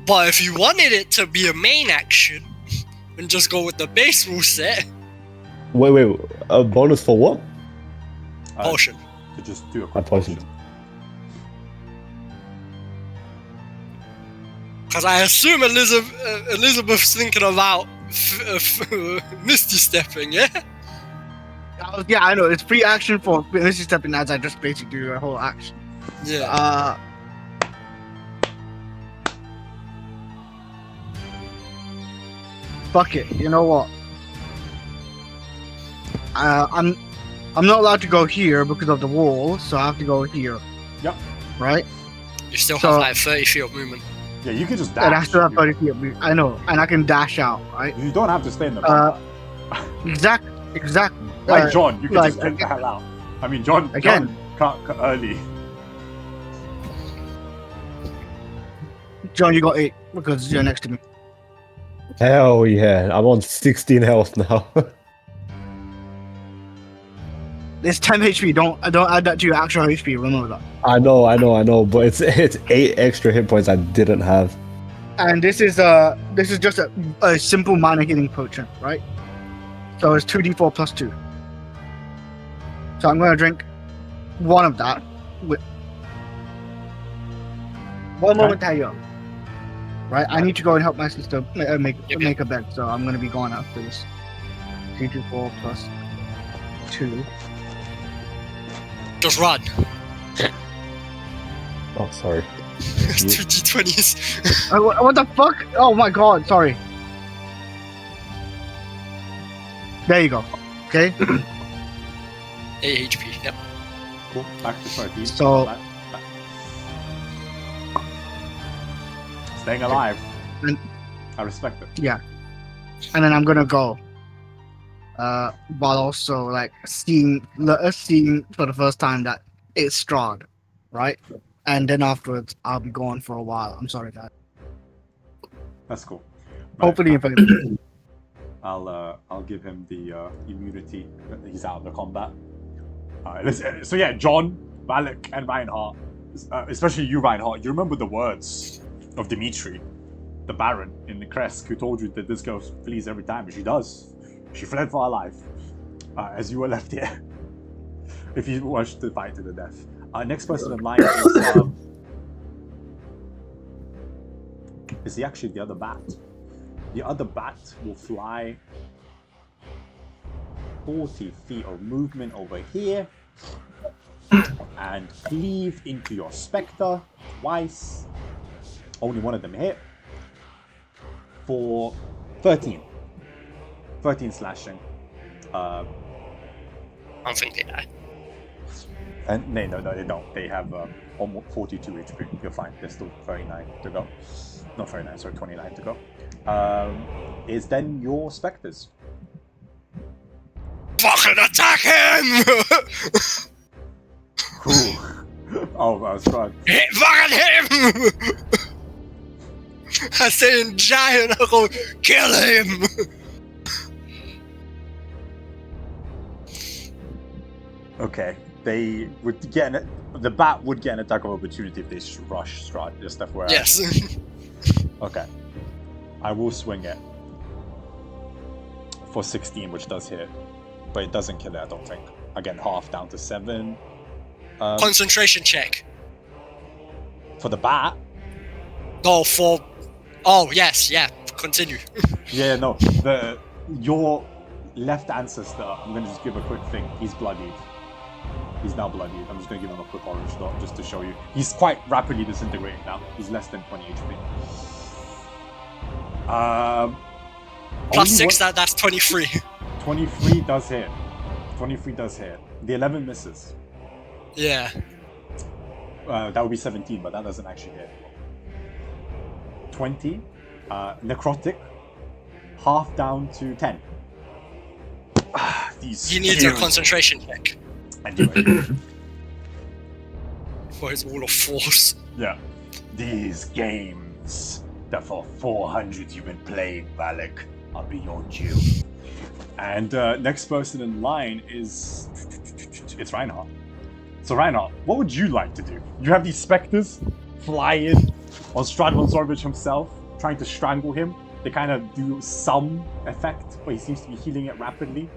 But if you wanted it to be a main action, and just go with the base rule set, Wait, a bonus for what? potion. To just do a A quick potion. potion. Because I assume Elizabeth's thinking about Misty stepping, yeah? Yeah, I know. It's free action for Misty stepping as I just basically do a whole action. Yeah. Fuck it. You know what? I'm not allowed to go here because of the wall, so I have to go here. Yep. Right? You still so- have like 30 feet of movement. Yeah, you can just And I dash. still have 30 feet. I know, and I can dash out. Right? You don't have to stay in the Uh, combat. Exactly. Like John, you can like, just get the hell out. I mean, John Again. can't early. John, you got 8 because you're next to me. Hell yeah, I'm on 16 health now. It's 10 HP. Don't add that to your actual HP. Remember that. I know, but it's 8 extra hit points I didn't have. And this is just a simple minor healing potion, right? So it's 2d4 plus 2. So I'm gonna drink one of that. With one moment, Tayo. Right, I need to go and help my sister make a bed, so I'm gonna be going after this. 2d4 plus 2. Just run. Oh, sorry. 2 d20s. What the fuck? Oh my god, sorry. There you go. Okay. 8 HP, yep. Cool. Back to 13. So- Back. Staying alive. And- I respect it. Yeah. And then I'm gonna go. While also like seeing for the first time that it's Strahd, right? And then afterwards I'll be gone for a while. I'm sorry, guys. That's cool. Right. Hopefully, if I can. I'll give him the immunity. He's out of the combat. So yeah, John, Malik, and Reinhardt, especially you, Reinhardt. You remember the words of Dimitri, the Baron in the Krezk, who told you that this girl flees every time, and she does. She fled for her life as you were left here. If you wish to fight to the death. Next person in line is actually the other bat. The other bat will fly 40 feet of movement over here and cleave into your Spectre twice. Only one of them hit for 13. 13 slashing. I don't think they die. And no, they don't. They have almost 42 HP. You're fine. There's still 39 to go. Not 39, sorry, 29 to go. Is then your Spectres. Fucking attack him! Cool. Oh, I was trying. Fucking him! I say in giant, I go, kill him! Okay. They would get the bat would get an attack of opportunity if they rush Strahd, just FYI. Yes. Okay. I will swing it for 16, which does hit, but it doesn't kill it, I don't think. Again, half down to 7. Concentration check. For the bat. No, for... Oh, yes, yeah. Continue. Yeah, no. Your left ancestor, I'm going to just give a quick thing. He's bloodied. He's now bloodied. I'm just going to give him a quick orange dot just to show you. He's quite rapidly disintegrating now. He's less than 20 HP. Plus 6, that's 23. 23 does hit. 23 does hit. The 11 misses. Yeah. That would be 17, but that doesn't actually hit. 20. Necrotic. Half down to 10. These He needs a concentration check Anyway. for his wall of force. Yeah. These games that for 400 you've been playing, Valak, are beyond you. And next person in line is... It's Reinhardt. So Reinhardt, what would you like to do? You have these specters fly in on Strahd von Zorvich himself, trying to strangle him. They kind of do some effect, but he seems to be healing it rapidly.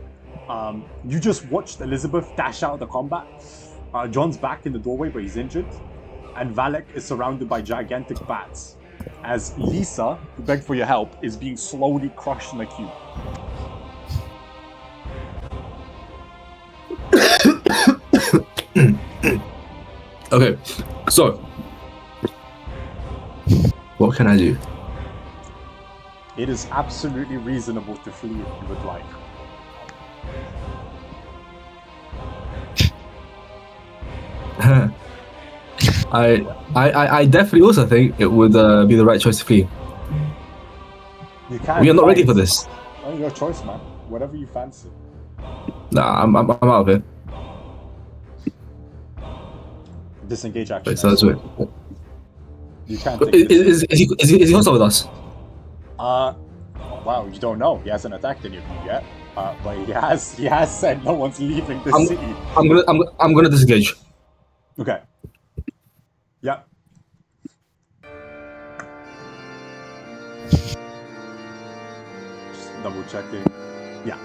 You just watched Elizabeth dash out of the combat. John's back in the doorway, but he's injured. And Valak is surrounded by gigantic bats, as Lisa, who begged for your help, is being slowly crushed in a cube. Okay, so what can I do? It is absolutely reasonable to flee if you would like. I definitely also think it would be the right choice to flee. You can We are not ready fight. for this. Oh, your choice, man. Whatever you fancy. Nah, I'm out of it. Disengage action. Wait, so that's it. You can't take this. Is he hostile with us? Wow, you don't know. He hasn't attacked any of you yet. But he has said no one's leaving the city. I'm gonna disengage. Okay. Yep. Just double checking. Yeah.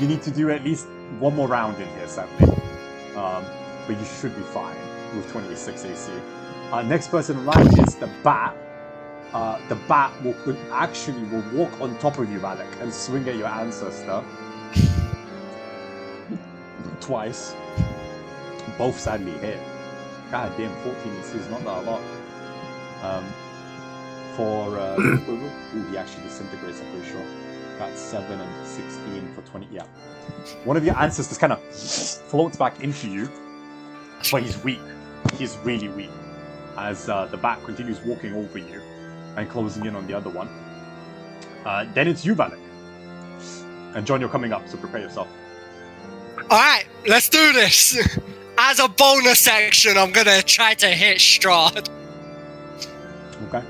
You need to do at least one more round in here, sadly. But you should be fine with 26 AC. Next person in line is the bat. The bat will walk on top of you, Valak, and swing at your ancestor. Twice. Both sadly hit. God damn, 14 AC is not that a lot. Ooh, he actually disintegrates, I'm pretty sure. That's 7 and 16 for 20. Yeah. One of your ancestors kind of floats back into you, but he's weak. He's really weak. As the bat continues walking over you and closing in on the other one. Then it's you, Valak. And John, you're coming up, so prepare yourself. Alright, let's do this! As a bonus action, I'm gonna try to hit Strahd Okay.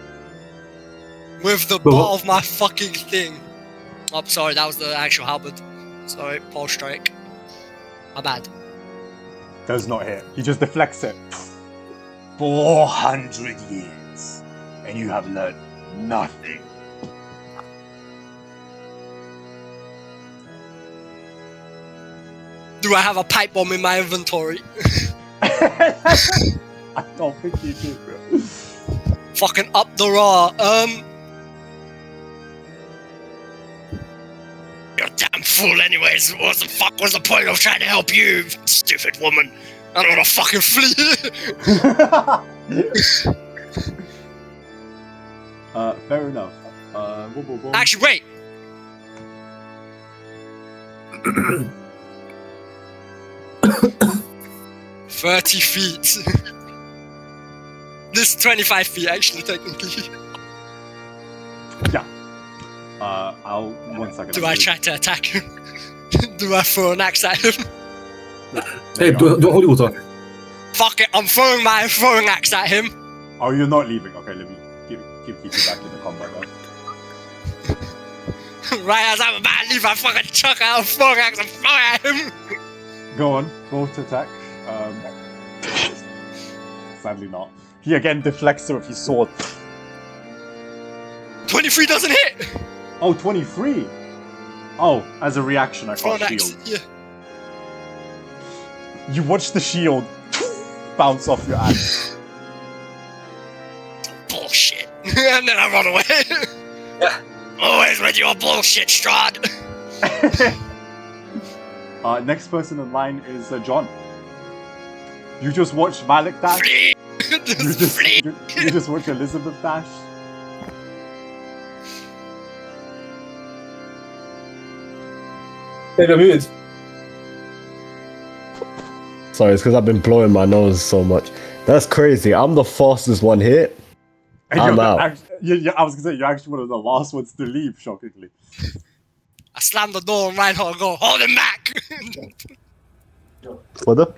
with the butt of my fucking thing. Oh, sorry, that was the actual halberd. Sorry, pulse strike. My bad. Does not hit. He just deflects it. 400 years, and you have learned nothing. Do I have a pipe bomb in my inventory? I don't think you do, bro. Fucking up the raw. You're a damn fool anyways. What the fuck was the point of trying to help you, stupid woman? I don't wanna fucking flee. Fair enough. Actually, wait. "30 feet. This is 25 feet, actually, technically. Yeah. I'll 1 second. Do I try to attack him? Do I throw an axe at him? Hey, do holy water. Fuck it, I'm throwing my throwing axe at him. Oh, you're not leaving. Okay, let me keep you back in the combat then. Right as I'm about to leave, I fucking chuck out a throwing axe and throw at him. Go on, roll to attack. Sadly not. He again deflects it with his sword. 23 doesn't hit. Oh, 23! Oh, as a reaction, I Throw cast an axe. shield. Yeah. You watch the shield bounce off your axe. Bullshit. And then I run away. Always with your bullshit, Strahd. Next person in line is John. You just watch Valak dash. Flee. You just watch Elizabeth dash. Hey, you're muted. Sorry, it's because I've been blowing my nose so much. That's crazy. I'm the fastest one here. And I'm you're out. I was gonna say you're actually one of the last ones to leave. Shockingly. I slammed the door and Reinhardt go, hold him back! What the?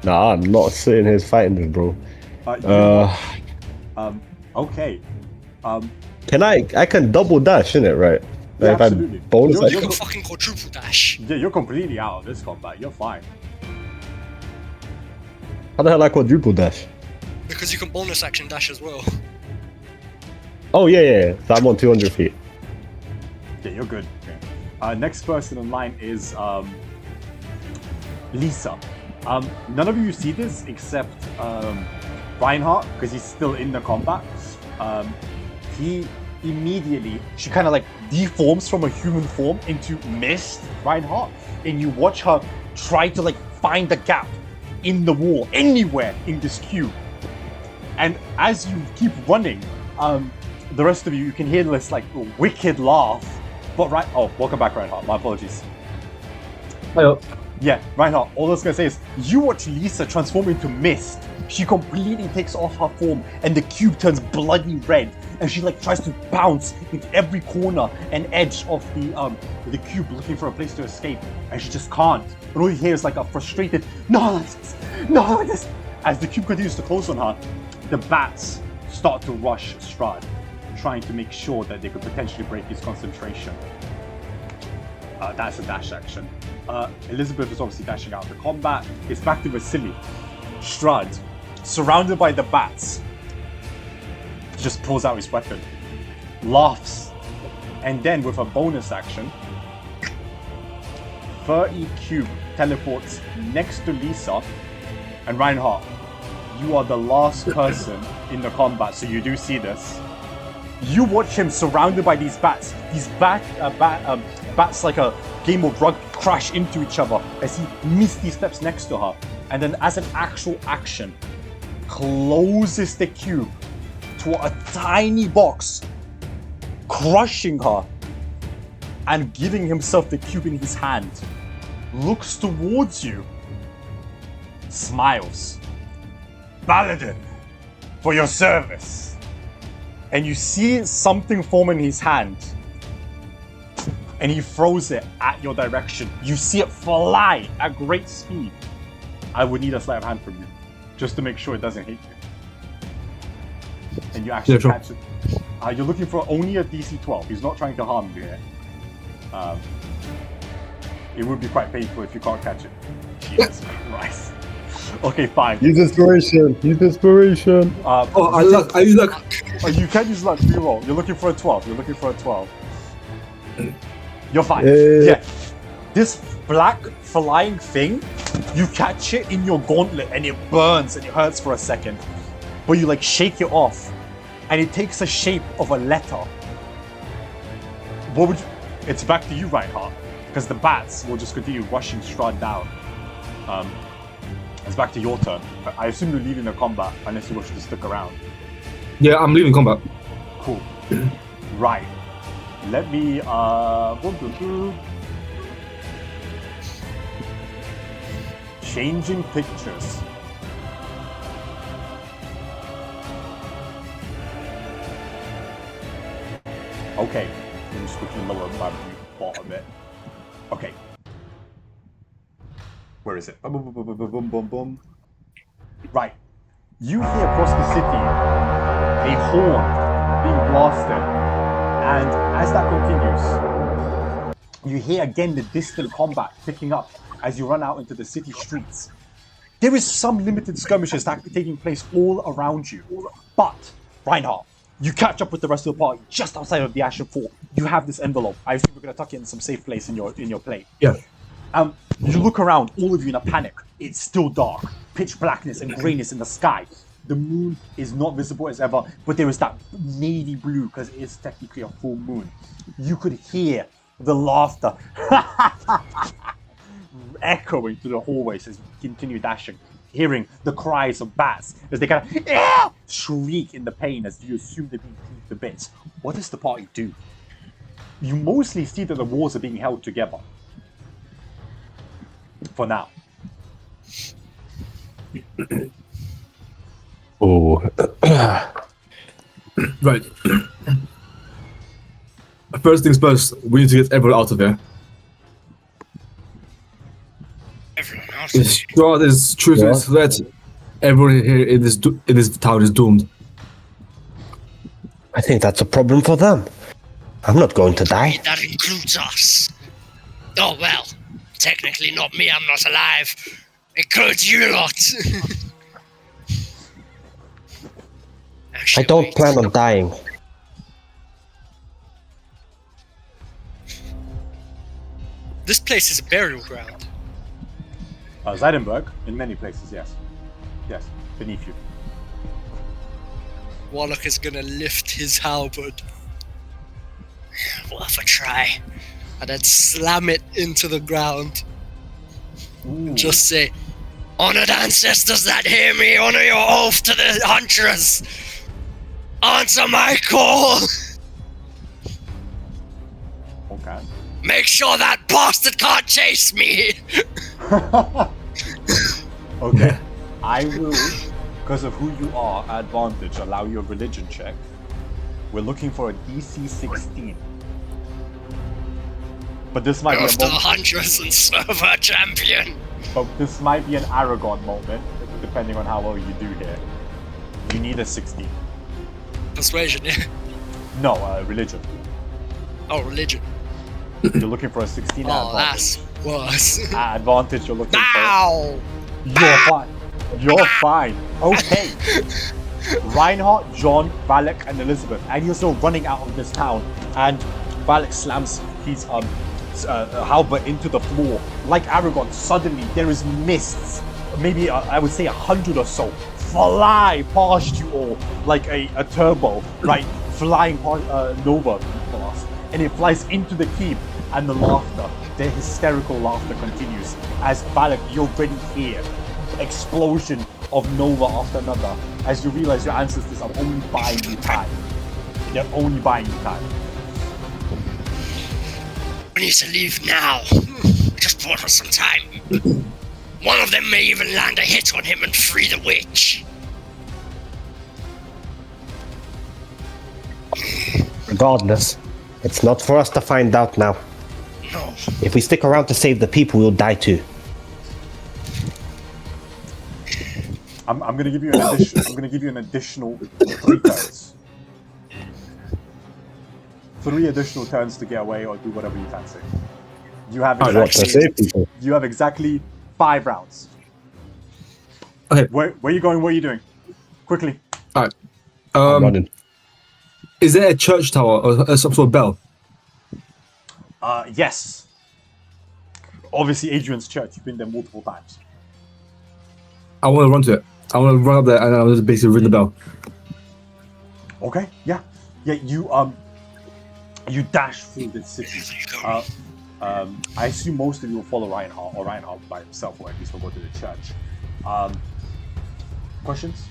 Nah, I'm not sitting here fighting this, bro. Okay. Can I can double dash, innit, right? Yeah, If I absolutely. bonus You're- You action? can fucking quadruple dash. Yeah, you're completely out of this combat. You're fine. How the hell I quadruple dash? Because you can bonus action dash as well. Oh yeah. So I'm on 200 feet. Yeah, you're good. Okay. Next person in line is Lisa. None of you see this except Reinhardt, because he's still in the combat. He immediately, she kind of like deforms from a human form into mist, Reinhardt, and you watch her try to like find a gap in the wall, anywhere in this cube. And as you keep running, the rest of you can hear this like wicked laugh. But welcome back, Reinhardt. My apologies. Hi. Yeah, Reinhardt, all I was gonna say is you watch Lisa transform into mist. She completely takes off her form and the cube turns bloody red, and she like tries to bounce into every corner and edge of the cube looking for a place to escape, and she just can't. And all you hear is like a frustrated no, this. As the cube continues to close on her, the bats start to rush Strahd, trying to make sure that they could potentially break his concentration. That's a dash action. Elizabeth is obviously dashing out of the combat. It's back to Vasily. Strahd, surrounded by the bats, just pulls out his weapon, laughs, and then with a bonus action, 30 cube teleports next to Lisa. And Reinhardt, you are the last person in the combat, so you do see this. You watch him surrounded by these bats. These bats like a game of rugby crash into each other as he misty steps next to her, and then as an actual action, closes the cube to a tiny box, crushing her, and giving himself the cube in his hand. Looks towards you, smiles. Paladin, for your service. And you see something form in his hand, and he throws it at your direction. You see it fly at great speed. I would need a sleight of hand from you, just to make sure it doesn't hit you. And you actually catch it. You're looking for only a DC 12. He's not trying to harm you here. It would be quite painful if you can't catch it. Jesus Christ. Okay, fine. Use inspiration. Use inspiration. I use luck. You can use luck. Reroll. You're looking for a 12. You're looking for a 12. You're fine. Yeah. This black flying thing, you catch it in your gauntlet and it burns and it hurts for a second. But you like shake it off and it takes the shape of a letter. What would you... It's back to you, Reinhardt, because the bats will just continue rushing Strahd down. It's back to your turn. I assume you're leaving the combat unless you wish to stick around. Yeah, I'm leaving combat. Cool. Right. Let me changing pictures. Okay. Let me just quickly lower my bot a bit. Okay. Where is it? Boom, boom, boom, boom, boom, boom, boom. Right. You hear across the city a horn being blasted, and as that continues, you hear again the distant combat picking up as you run out into the city streets. There is some limited skirmishes taking place all around you, but Reinhardt, you catch up with the rest of the party just outside of the Ashen Fort. You have this envelope. I think we're gonna tuck it in some safe place in your plate. Yeah. You look around, all of you in a panic. It's still dark, pitch blackness and grayness in the sky. The moon is not visible as ever, but there is that navy blue because it is technically a full moon. You could hear the laughter echoing through the hallways as you continue dashing, hearing the cries of bats as they kind of shriek in the pain as you assume they're being beaten to bits. What does the party do? You mostly see that the walls are being held together. For now. Oh. Right. First things first, we need to get everyone out of here. Everyone else. If Strahd is true to his threat, everyone here in this town is doomed. I think that's a problem for them. I'm not going to die. That includes us. Oh well, technically not me, I'm not alive. Includes you lot. I Actually, don't wait. plan on dying. This place is a burial ground. Zeidenburg, in many places, yes. Yes, beneath you. Warlock is gonna lift his halberd. Worth a try. And then slam it into the ground. Ooh. Just say, honored ancestors that hear me, honor your oath to the huntress. Answer my call. Okay. Make sure that bastard can't chase me. Okay. I will, because of who you are, advantage, allow you a religion check. We're looking for a DC 16. But this might be Go a to the moment. huntress and serve her champion. But this might be an Aragon moment, depending on how well you do here. You need a 16. Persuasion, yeah. No, religion. Oh, religion. You're looking for a 16 Oh, advantage. that's worse. Advantage you're looking for. Ow! You're fine. You're fine. Okay. Reinhardt, John, Valak, and Elizabeth. And you're still running out of this town. And Valak slams his halberd into the floor. Like Aragon, suddenly there is mists. Maybe I would say 100 or so fly past you all like a turbo, right? Flying past Nova past. And it flies into the keep. And the laughter, the hysterical laughter continues as Valak, you already hear explosion of Nova after another as you realize your ancestors are only buying you time. They're only buying you time. We need to leave now. Just bought us some time. One of them may even land a hit on him and free the witch. Regardless, it's not for us to find out now. No. If we stick around to save the people, we'll die too. I'm gonna give you an addition. I'm gonna give you an additional 3 turns. 3 additional turns to get away or do whatever you fancy. You have What, to exactly, save people? you have exactly 5 rounds. Okay. Where are you going? What are you doing? Quickly. Alright. I'm running. Is there a church tower or some sort of bell? Yes. Obviously, Adrian's church. You've been there multiple times. I want to run to it. I want to run up there and I'll just basically ring the bell. Okay. Yeah. Yeah. You dash through the city. I assume most of you will follow Reinhardt, or Reinhardt by himself, or at least will go to the church. Questions?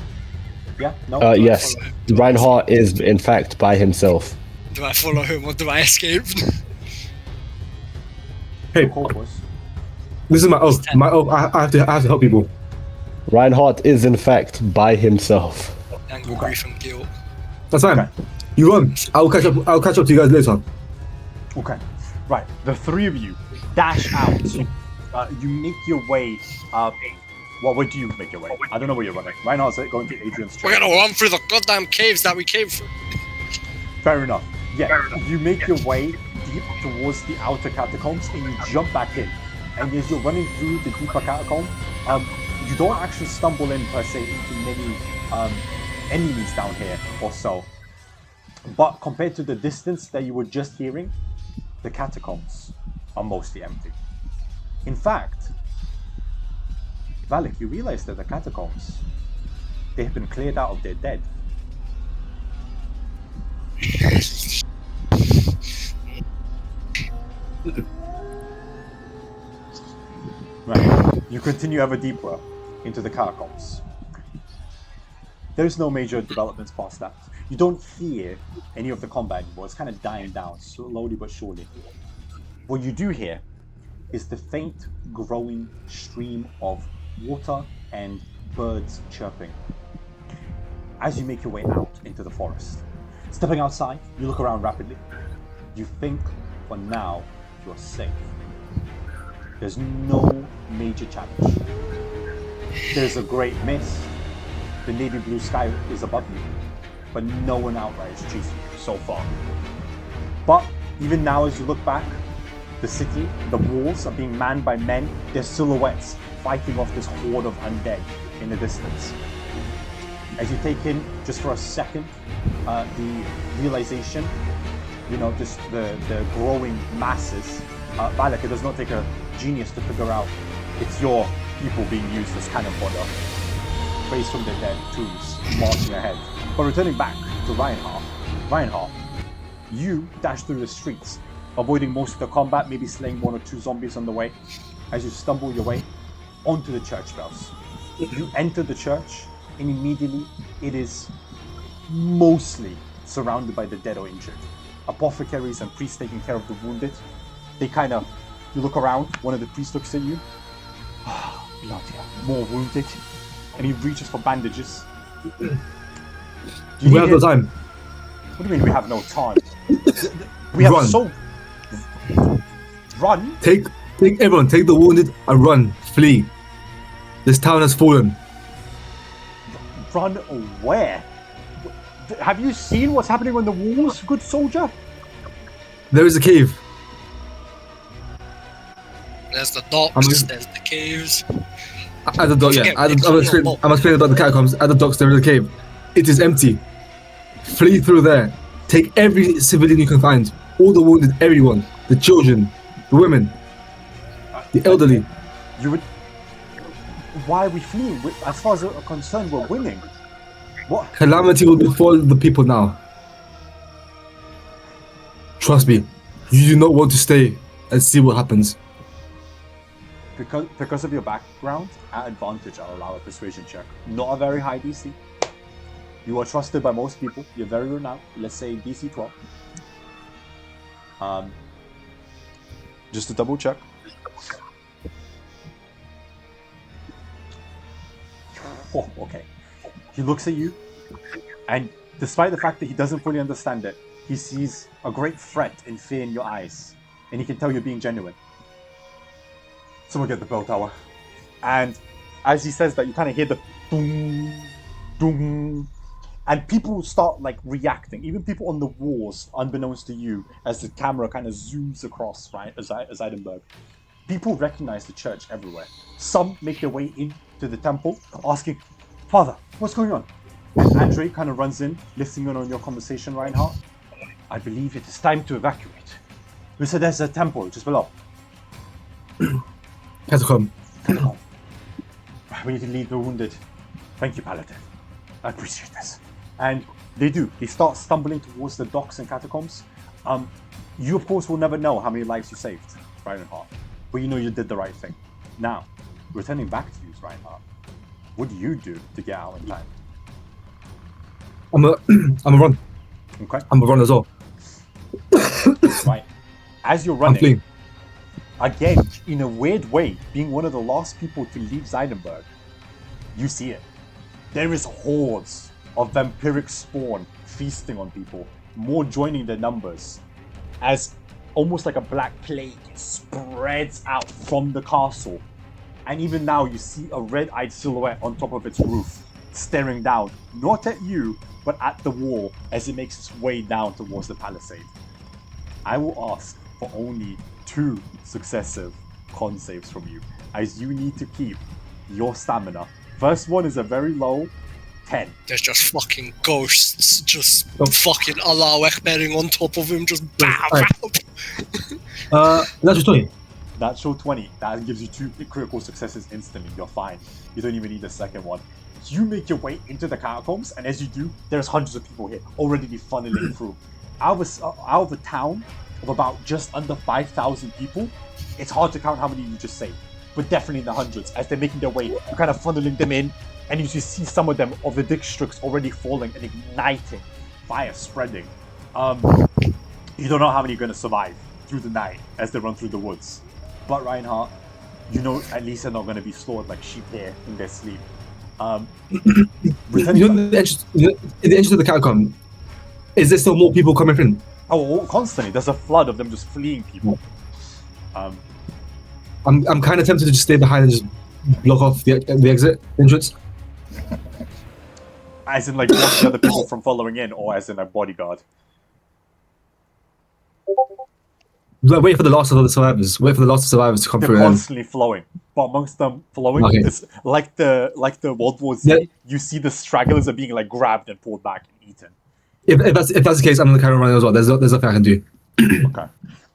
Yeah? No? Yes. Reinhardt is, in fact, by himself. Do I follow him or do I escape? Hey, Call was. this is my oath. My oath. I have to help people. Reinhardt is, in fact, by himself. Anger, grief, and guilt. That's fine. Okay. You run. I'll catch up to you guys later. Okay. Right. The 3 of you dash out. You make your way. Where do you make your way? I don't know where you're running. Reinhardt's going to Adrian's church. We're gonna run through the goddamn caves that we came through. Fair enough. Yeah, you make your way deep towards the outer catacombs and you jump back in. And as you're running through the deeper catacomb, you don't actually stumble in per se into many enemies down here or so. But compared to the distance that you were just hearing, the catacombs are mostly empty. In fact, Valak, you realize that the catacombs, they have been cleared out of their dead. Right. You continue ever deeper into the catacombs. There's no major developments past that. You don't hear any of the combat anymore. It's kind of dying down, slowly but surely. What you do hear is the faint, growing stream of water and birds chirping. As you make your way out into the forest, stepping outside, you look around rapidly. You think, for now, you're safe. There's no major challenge. There's a great mist. The navy blue sky is above you, but no one outright is chasing you so far. But even now, as you look back, the city, the walls are being manned by men, their silhouettes fighting off this horde of undead in the distance. As you take in, just for a second, the realization, just the growing masses, Valak, it does not take a genius to figure out it's your people being used as cannon fodder, raised from their dead tombs, marching ahead. But returning back to Reinhardt, you dash through the streets, avoiding most of the combat, maybe slaying 1 or 2 zombies on the way, as you stumble your way onto the church bells. You enter the church, and immediately it is mostly surrounded by the dead or injured. Apothecaries and priests taking care of the wounded. You look around, one of the priests looks at you. Bloody hell, more wounded. And he reaches for bandages. We have no time. What do you mean we have no time? We have Run. Run? Take everyone, take the wounded and run, flee. This town has fallen. Run where? Have you seen what's happening on the walls, good soldier? There is a cave. There's the docks, there's the caves. At the dock, yeah. I'm explaining about the catacombs. At the docks, there is a cave. It is empty. Flee through there. Take every civilian you can find. All the wounded, everyone. The children, the women, the elderly. Why are we fleeing? As far as we're concerned, we're winning. What? Calamity will befall the people now. Trust me. You do not want to stay and see what happens. Because of your background, at advantage, I'll allow a persuasion check. Not a very high DC. You are trusted by most people. You're very renowned. Let's say DC 12. Just to double check. Oh, okay. He looks at you, and despite the fact that he doesn't fully understand it, he sees a great threat and fear in your eyes, and he can tell you're being genuine. Someone get the bell tower. And as he says that, you kind of hear the doom, doom, and people start reacting. Even people on the walls, unbeknownst to you, as the camera kind of zooms across, right, as Zeidenburg. People recognize the church everywhere. Some make their way into the temple, asking, "Father, what's going on?" And Andre kind of runs in, listening in on your conversation, Reinhardt. "I believe it is time to evacuate. We said there's a temple just below." Catacomb. We need to lead the wounded. Thank you, Paladin. I appreciate this. And they do. They start stumbling towards the docks and catacombs. You, of course, will never know how many lives you saved, Reinhardt. But you know you did the right thing. Now, returning back to you, Reinhardt, what do you do to get out in time? I'm a run. Okay. I'm a run as well. Right. As you're I'm running, fleeing. again, in a weird way, being one of the last people to leave Zeidenburg, you see it. There is hordes of vampiric spawn feasting on people, more joining their numbers, as almost like a black plague spreads out from the castle. And even now you see a red-eyed silhouette on top of its roof, staring down, not at you, but at the wall as it makes its way down towards the palisade. I will ask for only 2 successive con saves from you, as you need to keep your stamina. First one is a very low 10. There's just fucking ghosts, just fucking Allah Akbaring on top of him, just bam, bam. Natural 20. Natural 20. That gives you 2 critical successes instantly. You're fine. You don't even need the second one. You make your way into the catacombs, and as you do, there's hundreds of people here already funneling through. Out of a town of about just under 5,000 people, it's hard to count how many you just saved, but definitely in the hundreds. As they're making their way, you're kind of funneling them in, and you just see some of them of the districts already falling and igniting, fire spreading. You don't know how many are going to survive through the night as they run through the woods. But Reinhardt, you know at least they're not going to be slaughtered like sheep here in their sleep. You know, in the entrance of the catacomb, is there still more people coming in? Oh, constantly. There's a flood of them just fleeing people. I'm kind of tempted to just stay behind and just block off the exit entrance. As in, like, block the other people from following in, or as in a bodyguard? Wait for the last of the survivors. Wait for the last survivors to come They're through. constantly flowing. But amongst them flowing, Okay. it's like the World War Z. Yeah. You see the stragglers are being like grabbed and pulled back and eaten. If that's the case, I'm gonna carry on running as well. There's nothing I can do. Okay,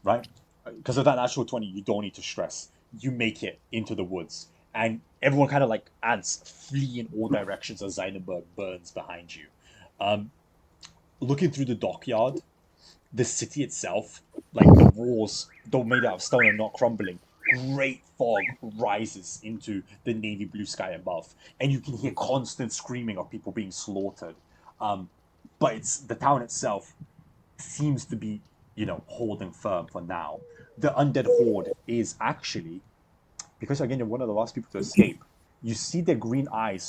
right? Because of that natural 20, you don't need to stress. You make it into the woods, and everyone kind of like ants flee in all directions as Zeidenburg burns behind you. Looking through the dockyard, the city itself, like the walls, though made out of stone and not crumbling, great fog rises into the navy blue sky above, and you can hear constant screaming of people being slaughtered. But it's the town itself seems to be, holding firm for now. The undead horde is actually, because again you're one of the last people to escape, you see their green eyes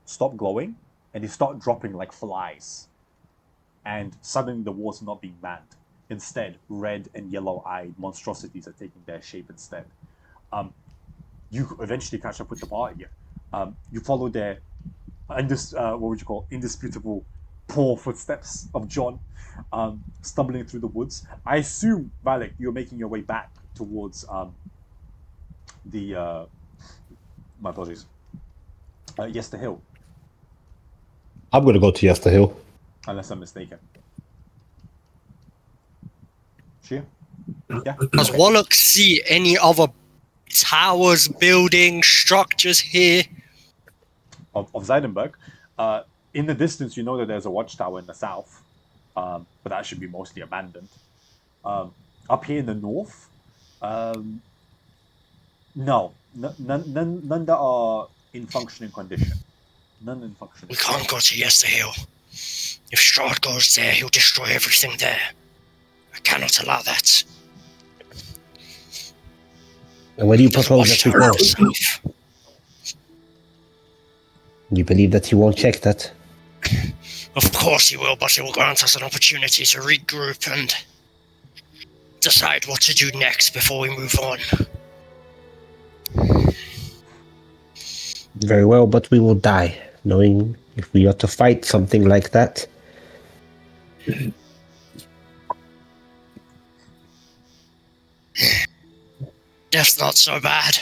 stop glowing, and they start dropping like flies. And suddenly the war's not being manned. Instead, red and yellow-eyed monstrosities are taking their shape instead. You eventually catch up with the party. You follow their indisputable poor footsteps of John, stumbling through the woods. I assume, Valek, you're making your way back towards my apologies. Yester Hill, I'm gonna go to Yester Hill. unless I'm mistaken. Shia? Yeah. Does Wallach see any other towers, buildings, structures here? Of Zeidenburg. In the distance, you know that there's a watchtower in the south, but that should be mostly abandoned. Up here in the north, no, none that are in functioning condition. None in functioning. We can't go to Yester Hill. If Strahd goes there, he'll destroy everything there. I cannot allow that. And where do you propose that we go? Himself. You believe that he won't check that? Of course he will, but he will grant us an opportunity to regroup and decide what to do next before we move on. Very well, but we will die, knowing if we are to fight something like that. Death's not so bad.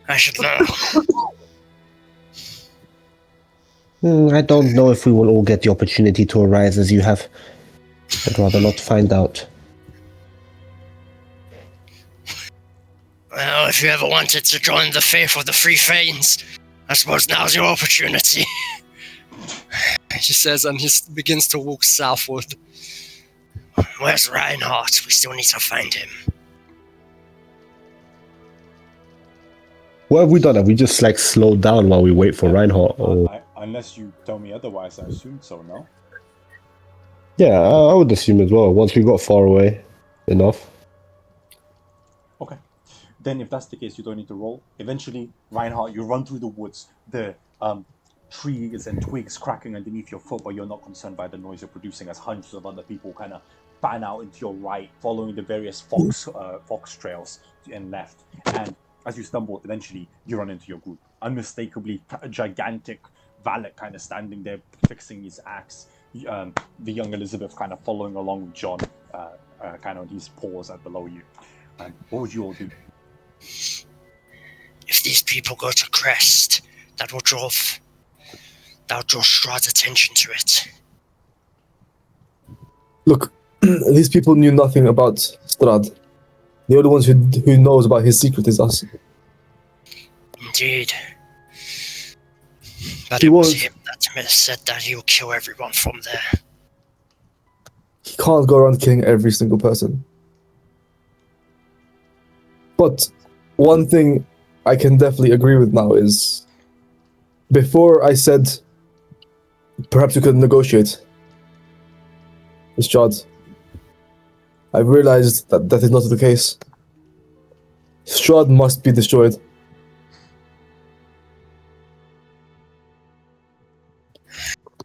I should know. I don't know if we will all get the opportunity to arise as you have. I'd rather not find out. Well, if you ever wanted to join the faith of the Free Fanes, I suppose now's your opportunity. She says, and he begins to walk southward. Where's Reinhardt? We still need to find him. What have we done? Have we just slowed down while we wait for Reinhardt? Or... Unless you tell me otherwise, I assume so, no? Yeah, I would assume as well. Once we got far away enough. Okay. Then if that's the case, you don't need to roll. Eventually, Reinhardt, you run through the woods. The trees and twigs cracking underneath your foot, but you're not concerned by the noise you're producing as hundreds of other people kind of pan out into your right, following the various fox trails and left. And as you stumble, eventually you run into your group. Unmistakably gigantic Valek kind of standing there fixing his axe. The young Elizabeth kind of following along with John, kind of on his paws below you. What would you all do? If these people go to Krezk, that will draw Strahd's attention to it. Look, these people knew nothing about Strahd. The only ones who knows about his secret is us. Indeed. But He it was was- him that said that he'll kill everyone from there. He can't go around killing every single person. But one thing I can definitely agree with now is, before I said perhaps we could negotiate with Strahd, I've realized that that is not the case. Strahd must be destroyed.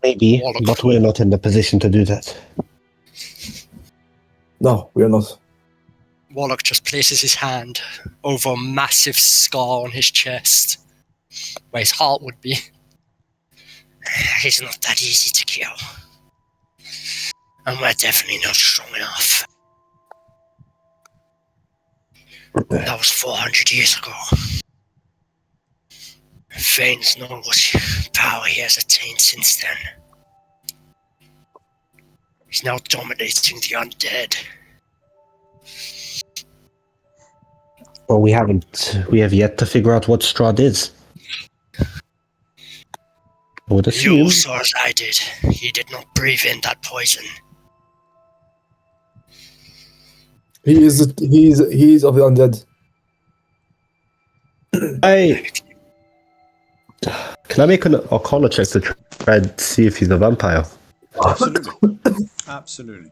Maybe, Warlock. but we're not in the position to do that. No, we are not. Warlock just places his hand over a massive scar on his chest, where his heart would be. He's not that easy to kill. And we're definitely not strong enough. That was 400 years ago. Vane's known what power he has attained since then. He's now dominating the undead. Well, we have yet to figure out what Strahd is. I would assume. You saw as I did. He did not breathe in that poison. He's of the undead. Can I make an Arcana check to try and see if he's a vampire? Absolutely. Absolutely.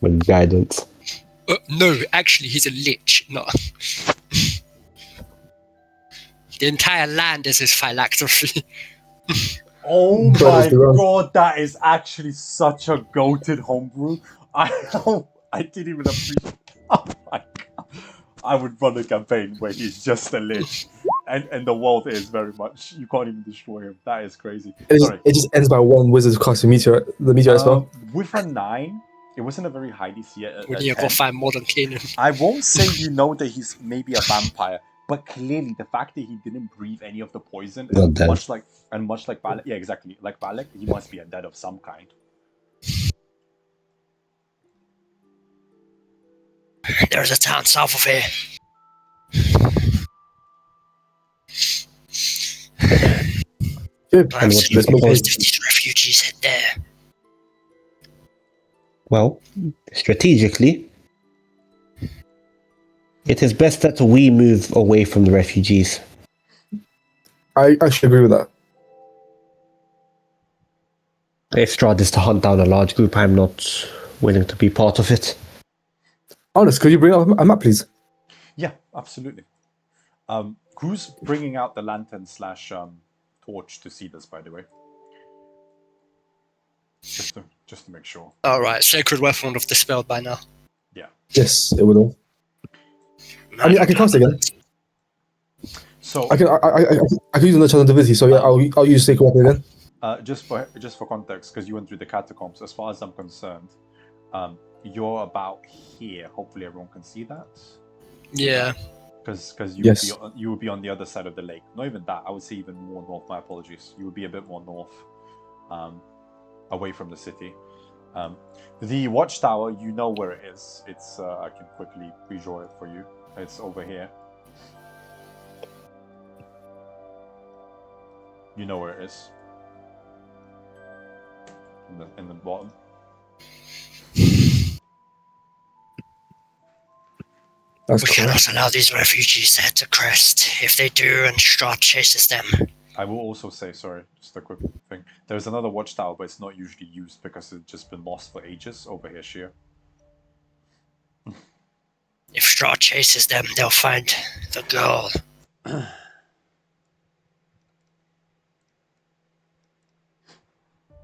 With guidance. No, actually, he's a lich. No. The entire land is his phylactery. Oh my Brothers, they're wrong. god, that is actually such a goated homebrew. I didn't even appreciate. Oh my god. I would run a campaign where he's just a lich. And the world is very much, you can't even destroy him. That is crazy. Sorry. It just ends by one wizard casting the meteor spell. With a 9, it wasn't a very high DC at We need to go 10. find modern Canaan. I won't say you know that he's maybe a vampire, but clearly the fact that he didn't breathe any of the poison, Not dead. much like Balak, yeah, exactly, like Balak, he must be a dead of some kind. There's a town south of here. Good. Perhaps Let's move on. most of these refugees head there. Well, strategically, it is best that we move away from the refugees. I actually agree with that. If Strahd is to hunt down a large group, I'm not willing to be part of it. Honest, could you bring up a map, please? Yeah, absolutely. Who's bringing out the lantern / torch to see this, by the way? Just to make sure. Alright, sacred weapon would have dispelled by now. Yeah. Yes, it will. I mean, I can cast again. So I can use another challenge ability. So yeah, I'll use sacred weapon again. just for context, because you went through the catacombs, as far as I'm concerned, you're about here. Hopefully, everyone can see that. Yeah. Because Yes. you would be on the other side of the lake. Not even that. I would say even more north. My apologies. You would be a bit more north, away from the city. The watchtower, you know where it is. It's I can quickly redraw it for you. It's over here. You know where it is. In the bottom. That's We cool. cannot allow these refugees to head to Krezk. If they do and Strahd chases them, I will also say, sorry, just a quick thing. There's another watchtower, but it's not usually used because it's just been lost for ages over here, Sheer. if Strahd chases them, they'll find the girl.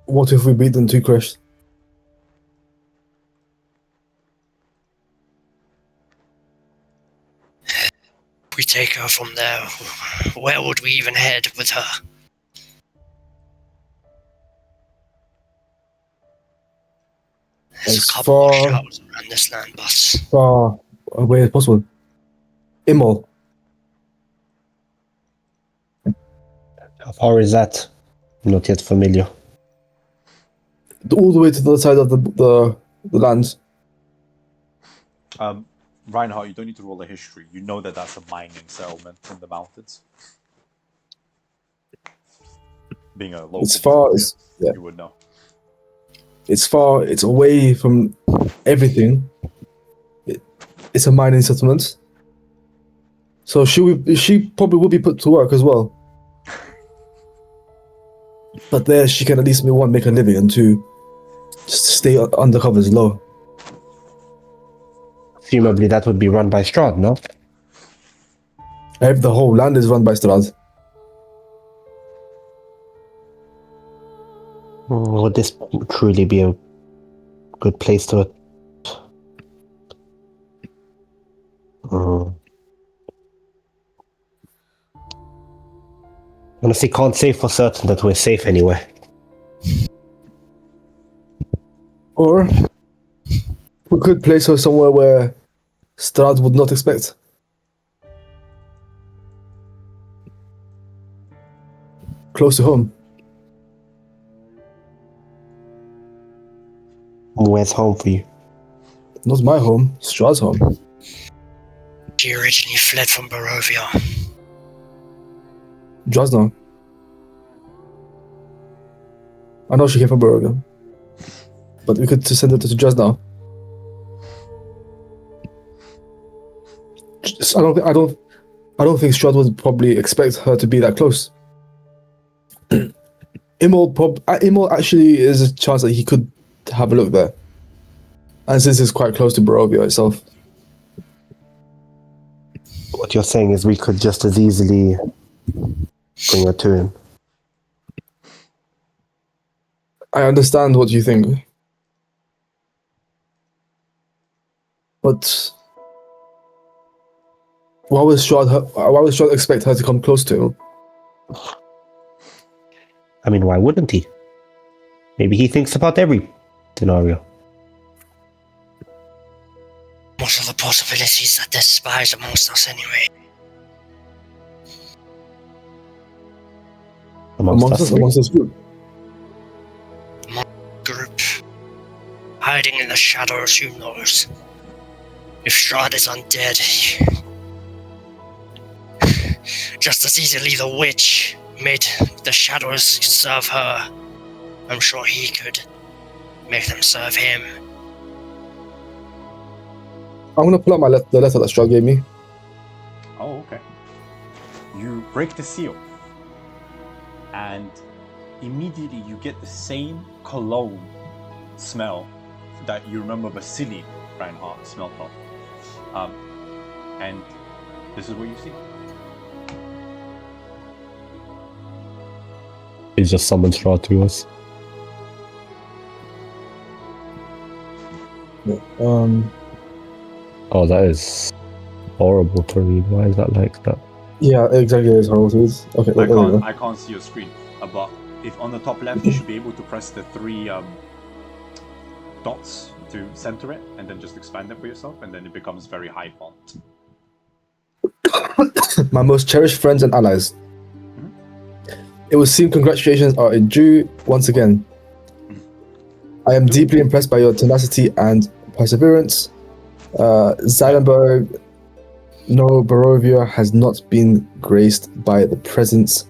What if we beat them to Krezk? We take her from there. Where would we even head with her? There's As a couple of far- showers around this land, boss. Far away as possible. Immol. How far is that? Not yet familiar. All the way to the other side of the land. Reinhardt, you don't need to roll a history. You know that that's a mining settlement in the mountains. Being a local, It's far. Yeah. you would know. It's far. It's away from everything. It's a mining settlement. So she probably will be put to work as well. But there, she can at least make a living, and two, just stay undercover as low. presumably that would be run by Strahd, no? If the whole land is run by Strahd. Would this truly be a good place to... Honestly, can't say for certain that we're safe anywhere. Or we could place her somewhere where Strahd would not expect. Close to home. Where's home for you? Not my home, Strahd's home. She originally fled from Barovia. Drasna. I know she came from Barovia. But we could send her to Drasna. I don't think Strahd would probably expect her to be that close. Imol actually is a chance that he could have a look there. And since it's quite close to Barovia itself. What you're saying is we could just as easily bring her to him. I understand what you think. But why would Strahd expect her to come close to him? I mean, why wouldn't he? Maybe he thinks about every scenario. What are the possibilities that there's spies amongst us anyway? Amongst us group. Group. Hiding in the shadows, who knows? If Strahd is undead, just as easily the witch made the shadows serve her. I'm sure he could make them serve him. I'm gonna pull out the letter that Strahd gave me. Oh, okay. You break the seal, and immediately you get the same cologne smell that you remember Vasily Reinhardt smelled of. And this is what you see. He's just summoned Strahd to us. Oh, that is horrible to read. Why is that like that? Yeah, exactly. It's horrible to read. Okay, I can't see your screen, but if on the top left, you should be able to press the three dots to center it, and then just expand it for yourself, and then it becomes very high font. My most cherished friends and allies. It would seem congratulations are due once again. I am deeply impressed by your tenacity and perseverance. Zeidenburg, no, Barovia has not been graced by the presence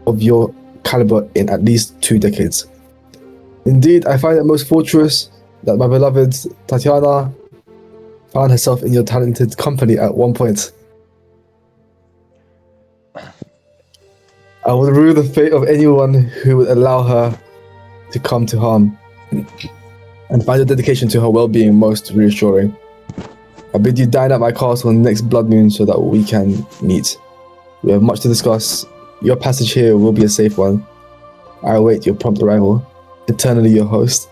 of your caliber in at least 2 decades. Indeed, I find it most fortuitous that my beloved Tatiana found herself in your talented company at one point. I would rue the fate of anyone who would allow her to come to harm, and find the dedication to her well-being most reassuring. I bid you dine at my castle on the next blood moon so that we can meet. We have much to discuss. Your passage here will be a safe one. I await your prompt arrival. Eternally your host,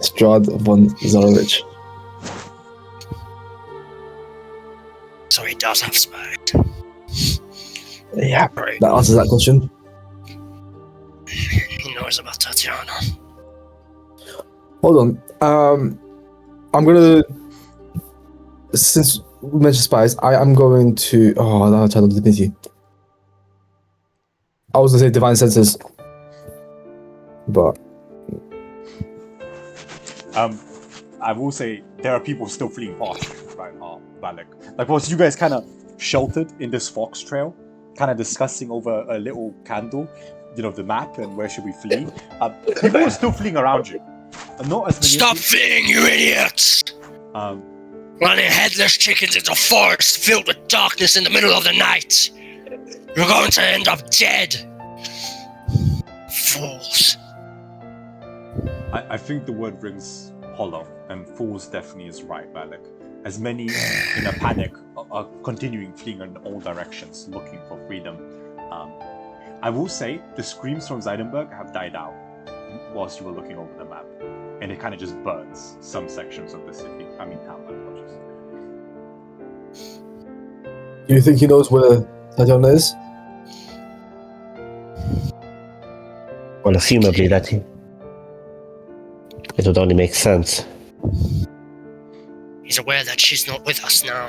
Strahd von Zarovich. So he does have spies. Yeah, that answers that question. He knows about Tatiana. Hold on. I'm gonna. Since we mentioned spies, I am going to. Oh, no, Channel Divinity. I was gonna say divine senses, but. I will say there are people still fleeing past right now, Valak. Like, was you guys kind of sheltered in this fox trail, kind of discussing over a little candle, the map and where should we flee? People are still fleeing around you. Not as many. Stop fleeing, you idiots! Running headless chickens into a forest filled with darkness in the middle of the night. You're going to end up dead. Fools. I think the word rings hollow, and fools definitely is right, Valak. as many in a panic are continuing fleeing in all directions, looking for freedom. I will say the screams from Zeidenburg have died out whilst you were looking over the map, and it kind of just burns some sections of the city. I mean, town, apologies. Do you think he knows where Tatiana is? Well, assumably that it would only make sense. He's aware that she's not with us now.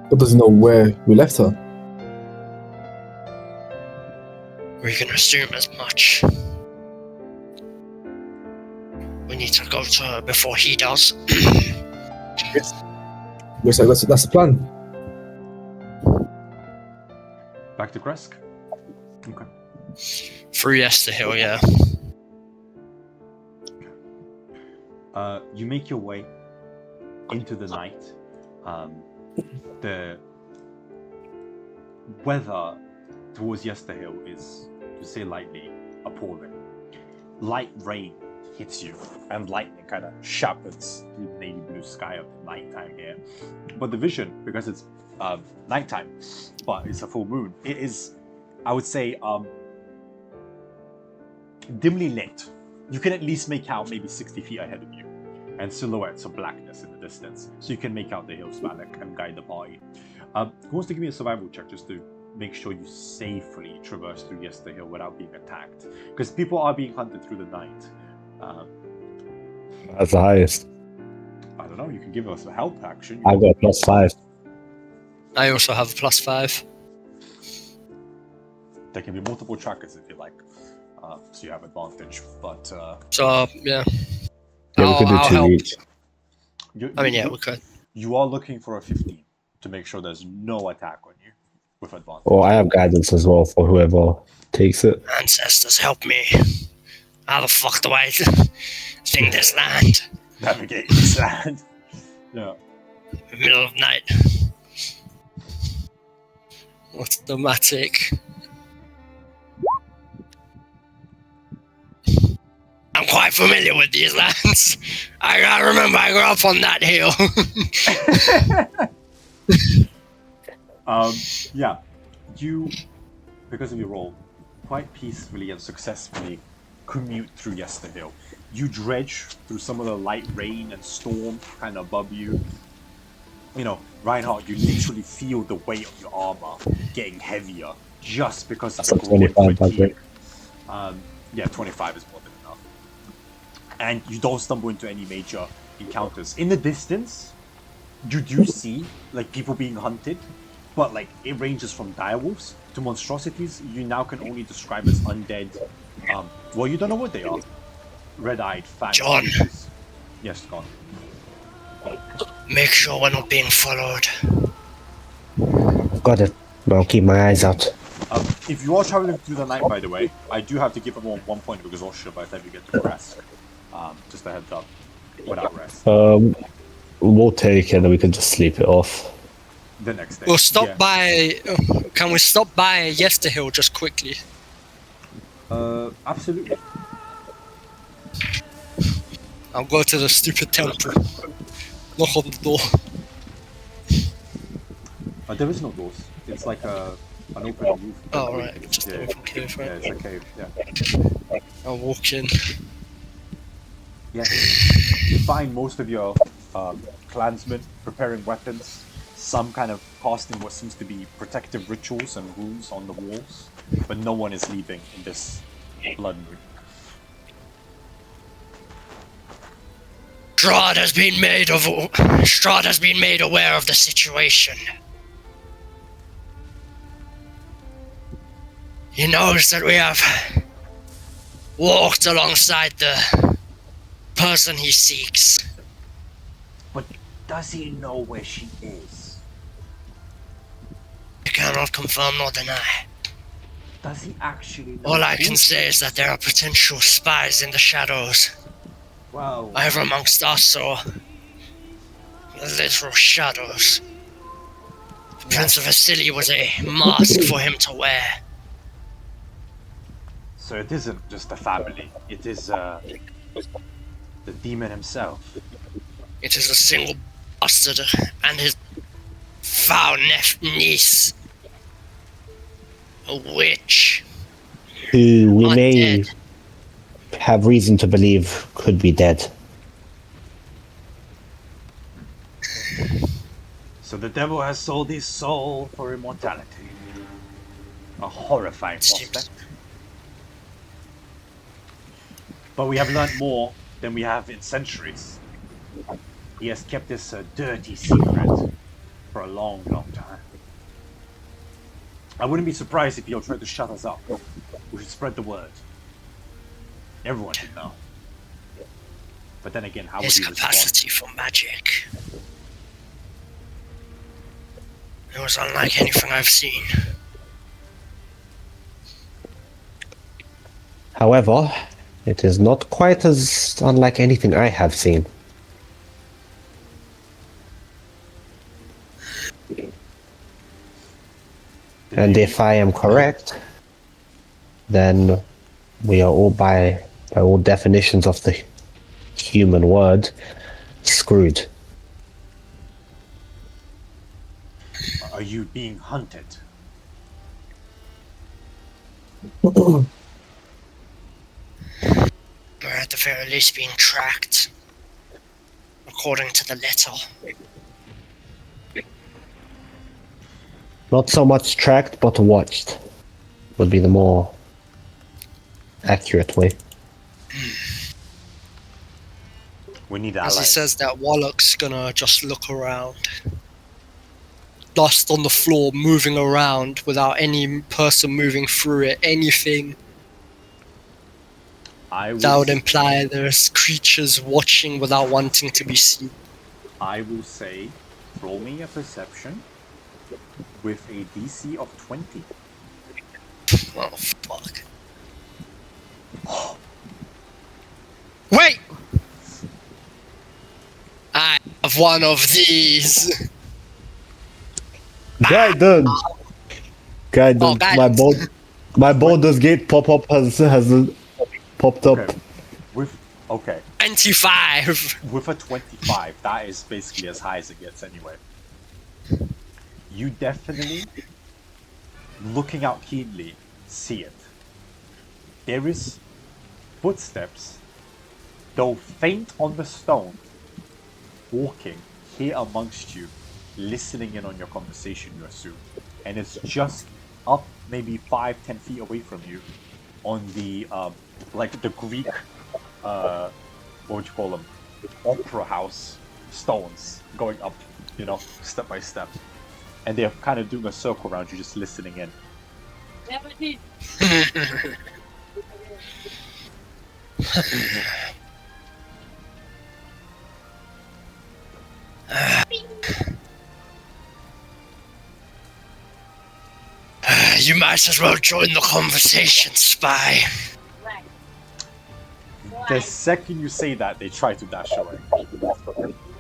But does he know where we left her? We can assume as much. We need to go to her before he does. Yes. Looks like that's the plan. Back to Krezk? Okay. Through Yesterhill, yeah. You make your way into the night. The weather towards Yesterhill is, to say lightly, appalling. Light rain hits you, and lightning kind of shepherds through the navy blue sky of the nighttime here. But the vision, because it's nighttime, but it's a full moon, it is, I would say, dimly lit. You can at least make out maybe 60 feet ahead of you, and silhouettes of blackness in the distance, so you can make out the hills Valak and guide the party. Who wants to give me a survival check just to make sure you safely traverse through Yesterhill without being attacked? Because people are being hunted through the night. That's the highest. I don't know, you can give us a help action. I got +5. I also have a +5. There can be multiple trackers if you like, so you have advantage. But So, yeah. Yeah, we could do I'll 2 help. each. We could. You are looking for a 15 to make sure there's no attack on you with advantage. Or I have guidance as well for whoever takes it. Ancestors, help me. How the fuck do I sing this land? Navigate this land. Yeah. Middle of night. Automatic. I'm quite familiar with these lands. I gotta remember I grew up on that hill. Yeah. You, because of your role, quite peacefully and successfully commute through Yesterhill. You dredge through some of the light rain and storm kind of above you. You know, Reinhardt, you literally feel the weight of your armor getting heavier just because of the That's growing 25, fatigue. Yeah, 25 is more than enough. And you don't stumble into any major encounters. In the distance, you do see like people being hunted, but like it ranges from direwolves to monstrosities you now can only describe as undead. Well, you don't know what they are. Red-eyed, fat John. creatures. Yes, gone. Make sure we're not being followed. Got it. I'll keep my eyes out. If you are traveling through the night, by the way, I do have to give everyone 1 point of exhaustion by the time you get to Krezk. Just a heads up. Without rest. We'll take it and we can just sleep it off. The next day. We'll stop Yeah. by. Can we stop by Yesterhill just quickly? Absolutely. I'll go to the stupid temple. Knock on the door. There is no doors. It's like an open roof. Oh, right. Just Yeah. an open cave, Yeah, right? it's a cave. Yeah. I'll walk in. Yeah. You find most of your clansmen preparing weapons. Some kind of casting what seems to be protective rituals and runes on the walls, but no one is leaving in this blood moon. Strahd has been made aware of the situation. He knows that we have walked alongside the person he seeks. But does he know where she is? I cannot confirm nor deny. Does he actually know? All I who can say is that there are potential spies in the shadows, Well, either amongst us or the literal shadows. The Prince of Vasily was a mask for him to wear. so it isn't just a family. It is the demon himself. It is a single bastard and his foul niece. A witch. Who we Not may dead. have reason to believe could be dead. So the devil has sold his soul for immortality. A horrifying prospect. But we have learned more than we have in centuries. He has kept this dirty secret for a long, long time. I wouldn't be surprised if he'll try to shut us up. We should spread the word. Everyone should know. But then again, how would His he capacity for magic. It was unlike anything I've seen. However, it is not quite as unlike anything I have seen. And if I am correct, then we are all by all definitions of the human word, screwed. Are you being hunted? We're at the very least being tracked. According to the letter. Not so much tracked, but watched would be the more accurate way. We need As he allies. says that, Warlock's gonna just look around. Dust on the floor, moving around without any person moving through it, anything. That would imply there's creatures watching without wanting to be seen. I will say, roll me a perception with a DC of 20. Oh, fuck. Wait! I have one of these. Guidance! Guidance. Oh, guidance. My Baldur's Gate pop-up has popped up. Okay. 25. With a 25, that is basically as high as it gets anyway. You definitely, looking out keenly, see it. There is footsteps, though faint on the stone, walking here amongst you, listening in on your conversation, you assume. And it's just up maybe 5-10 feet away from you on the, like the Greek, what would you call them? Opera house stones going up, you know, step by step. And they're kind of doing a circle around you, just listening in. You might as well join the conversation, spy. The second you say that, they try to dash away.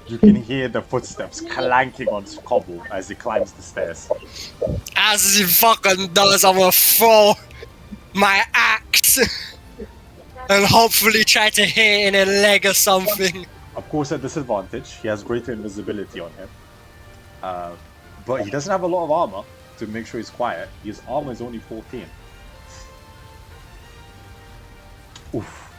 You can hear the footsteps clanking on cobble as he climbs the stairs. As he fucking does, I'm gonna throw my axe and hopefully try to hit in a leg or something. Of course, at disadvantage, he has greater invisibility on him. But he doesn't have a lot of armor to make sure he's quiet. His armor is only 14. Oof.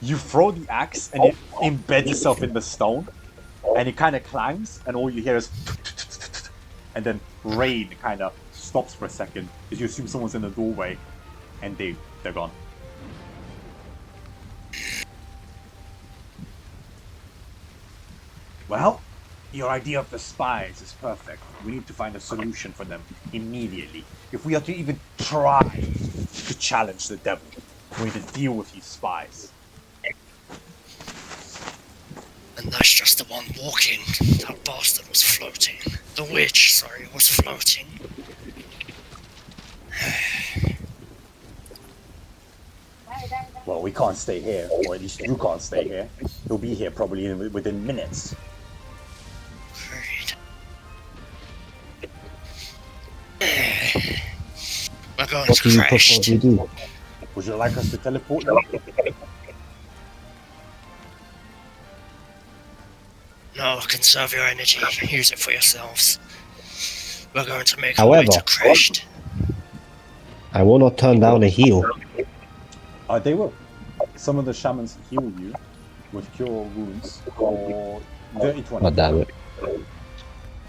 You throw the axe and it embeds itself in the stone, and it kind of clangs, and all you hear is and then rain kind of stops for a second as you assume someone's in the doorway, and they're gone. Well, your idea of the spies is perfect. We need to find a solution for them immediately. If we are to even try to challenge the devil, we need to deal with these spies. And that's just the one walking. That bastard was floating. The witch, sorry, was floating. Well, we can't stay here, or at least you can't stay here. He'll be here probably within minutes. We're going What to do you crash. propose we do? Would you like us to teleport you? No, conserve your energy. Use it for yourselves. We're going to make our way However, to Krezk. I will not turn down a heal. They will. Some of the shamans heal you with cure wounds for dirty 20. Oh, damn it. Oh,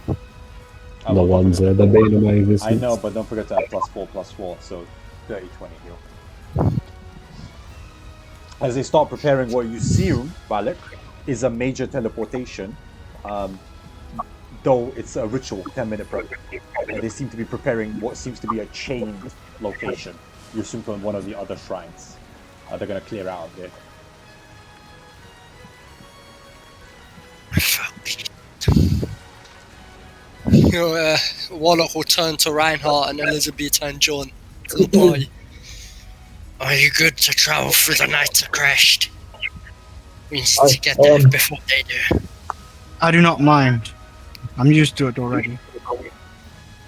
The well, don't ones forget- that the bane of my I existence. know, but don't forget to add +4/+4, so dirty 20 heal. As they start preparing what you assume, Valak, is a major teleportation, though it's a ritual 10-minute probe. And they seem to be preparing what seems to be a chained location. You assume from one of the other shrines. They're going to clear out of there. Warlock will turn to Reinhardt and Elizabeth and John to the party. Are you good to travel through the night to Krezk? We need to get there before they do. I do not mind. I'm used to it already.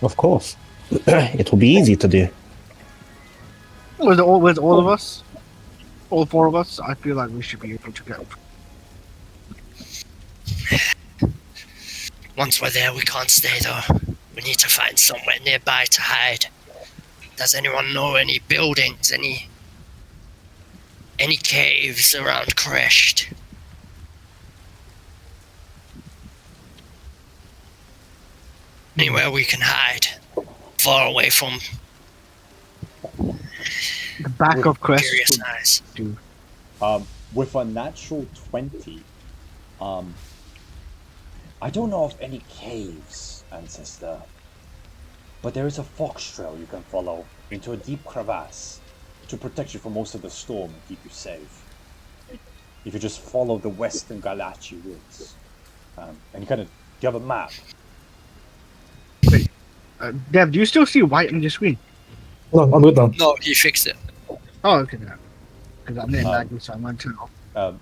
Of course. It will be easy to do. With all of us, all four of us, I feel like we should be able to go. Once we're there, we can't stay though. We need to find somewhere nearby to hide. Does anyone know any buildings, any caves around Krezk? Anywhere we can hide, far away from The back of Krezk. curious eyes. With a natural 20, I don't know of any caves, Ancestor, but there is a fox trail you can follow into a deep crevasse to protect you from most of the storm and keep you safe. If you just follow the western Galachi woods, and do you have a map? Dev, do you still see white on your screen? No, I'm good now. No, he fixed it. Oh, okay, now. Because I'm in laggy, so I'm on turn off.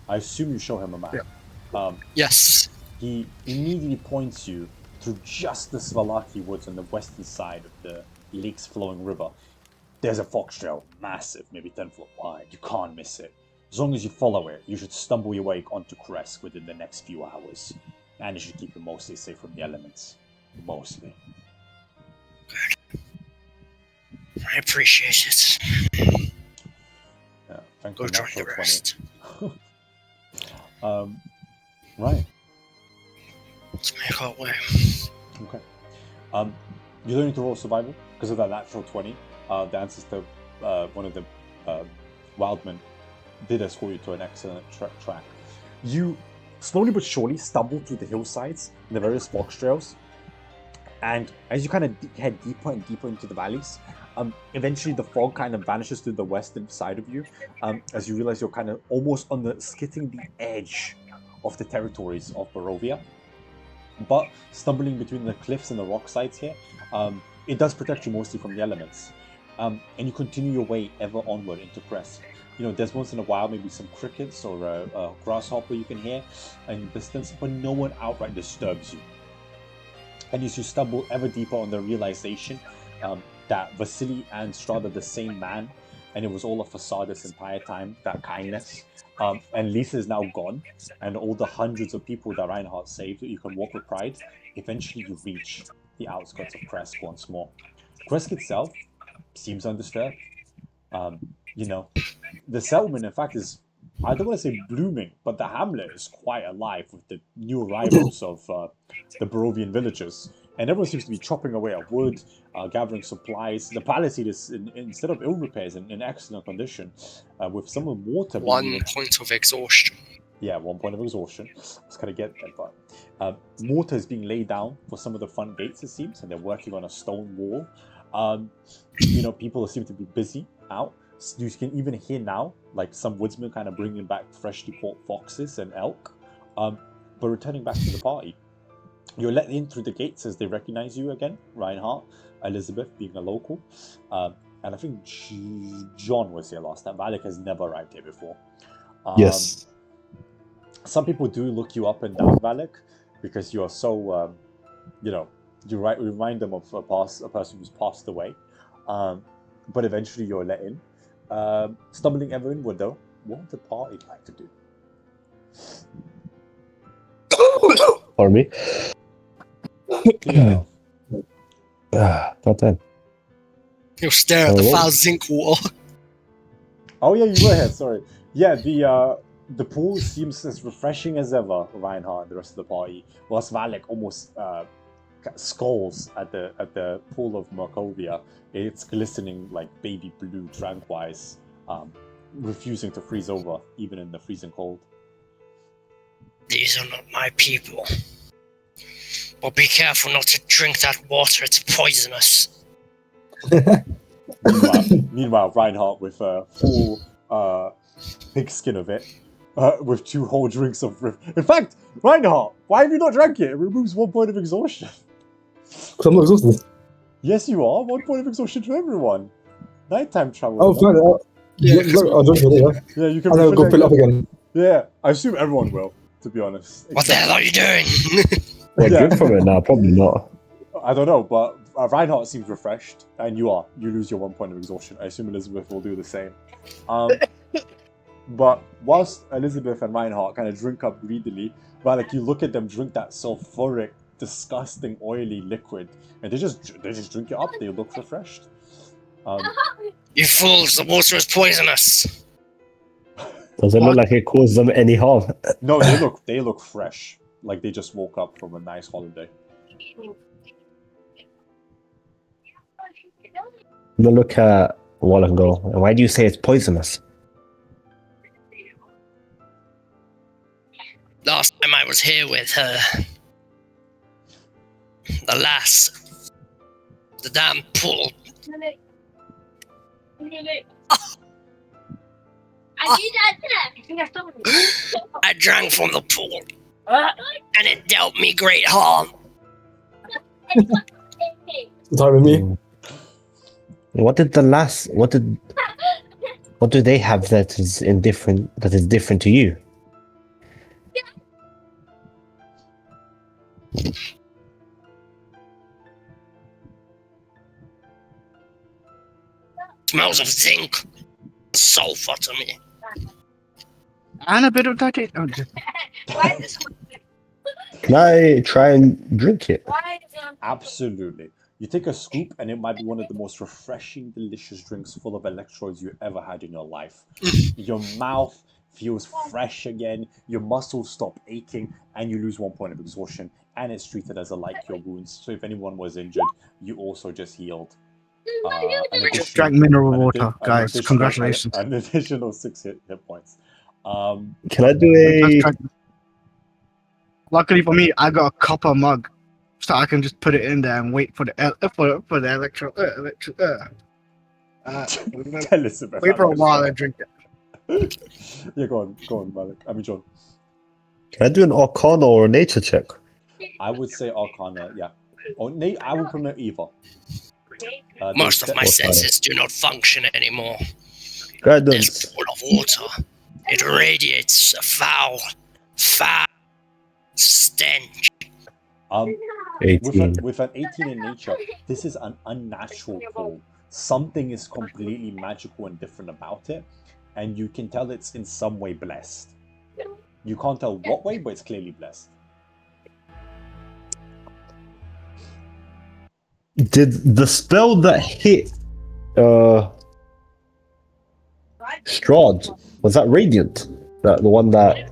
I assume you show him a map. Yeah. Yes. He immediately points you through just the Svalaki woods on the western side of the lake's flowing river. There's a fox trail, massive, maybe 10 foot wide. You can't miss it. As long as you follow it, you should stumble your way onto Krezk within the next few hours. And it should keep you mostly safe from the elements. Mostly. I appreciate it. Yeah, thank Go you. join Natural the 20. rest. Right. Let's make our way. Okay. You don't need to roll survival because of that natural 20. The ancestor, one of the wildmen, did escort you to an excellent track. You slowly but surely stumble through the hillsides and the various fox trails, and as you kind of head deeper and deeper into the valleys, eventually the fog kind of vanishes to the western side of you, as you realize you're kind of almost on the skidding the edge of the territories of Barovia. But stumbling between the cliffs and the rock sides here, it does protect you mostly from the elements. And you continue your way ever onward into Krezk. There's once in a while maybe some crickets or a grasshopper you can hear in the distance, but no one outright disturbs you. And as you stumble ever deeper on the realization that Vasily and Strahd are the same man, and it was all a facade this entire time, that kindness. And Lisa is now gone, and all the hundreds of people that Reinhardt saved, you can walk with pride. Eventually you reach the outskirts of Krezk once more. Krezk itself seems undisturbed. The settlement, in fact, is, I don't want to say blooming, but the hamlet is quite alive with the new arrivals of the Barovian villagers. And everyone seems to be chopping away at wood, gathering supplies. The palisade is, instead of ill repairs, in excellent condition, with some of the mortar being... 1 point of exhaustion. Yeah, 1 point of exhaustion. I was going to get that, but mortar is being laid down for some of the front gates, it seems, and they're working on a stone wall. People seem to be busy out. You can even hear now, like some woodsmen kind of bringing back freshly caught foxes and elk. But returning back to the party, you're let in through the gates as they recognize you again. Reinhardt, Elizabeth being a local, and I think John was here last time. Valak has never arrived here before. Yes. Some people do look you up and down, Valak, because you are so, you remind them of a person who's passed away. But eventually you're let in. Stumbling ever inward though, what would the party like to do? Pardon me. Yeah. God damn. He'll stare at the Oh. foul zinc water. Oh yeah, you were here. Sorry. Yeah, the pool seems as refreshing as ever. Reinhardt and the rest of the party, whilst Valek almost skulls at the pool of Markovia. It's glistening like baby blue, tranquilize, refusing to freeze over even in the freezing cold. These are not my people. But be careful not to drink that water, it's poisonous. Meanwhile, Reinhardt with a full pigskin of it, with 2 whole drinks of. In fact, Reinhardt, why have you not drank it? It removes 1 point of exhaustion. Because I'm not exhausted. Yes, you are. 1 point of exhaustion to everyone. Nighttime travel. Oh, fine. I'll drink it later. Yeah, you can. And then I'll go fill it up again. Yeah, I assume everyone will. To be honest. What the hell are you doing? Well, Yeah. drink from it now, probably not. I don't know, but Reinhardt seems refreshed, and you are. You lose your 1 point of exhaustion. I assume Elizabeth will do the same. But whilst Elizabeth and Reinhardt kind of drink up greedily, like you look at them drink that sulfuric, disgusting, oily liquid, and they just drink it up. They look refreshed. You fools, the water is poisonous. Does it look like it caused them any harm? No, they look fresh, like they just woke up from a nice holiday. I'm gonna look at Wall and go, why do you say it's poisonous? Last time I was here with her, the lass, the damn pool. I drank from the pool, and it dealt me great harm. Sorry with me. What do they have that is different to you? Smells of zinc, sulfur to me. And a bit of that. Can I try and drink it? Absolutely. You take a scoop, and it might be one of the most refreshing, delicious drinks full of electrodes you ever had in your life. Your mouth feels fresh again, your muscles stop aching, and you lose 1 point of exhaustion, and it's treated as a light cure wounds. So if anyone was injured, you also just healed. Just drank mineral water, guys. Congratulations. An additional 6 hit points. Can I do a... Luckily for me, I got a copper mug, so I can just put it in there and wait for the electro. Elizabeth, Wait for a while and drink it. Yeah, go on, Malik. I mean, John. Can I do an Arcana or a Nature check? I would say Arcana, yeah. Or I would promote either. Most of my senses do not function anymore. Guidance. This pool of water, it radiates a foul stench. 18. With an 18 in nature, this is an unnatural pool. Something is completely magical and different about it, and you can tell it's in some way blessed. You can't tell what way, but it's clearly blessed. Did the spell that hit Strahd, was that Radiant? The one that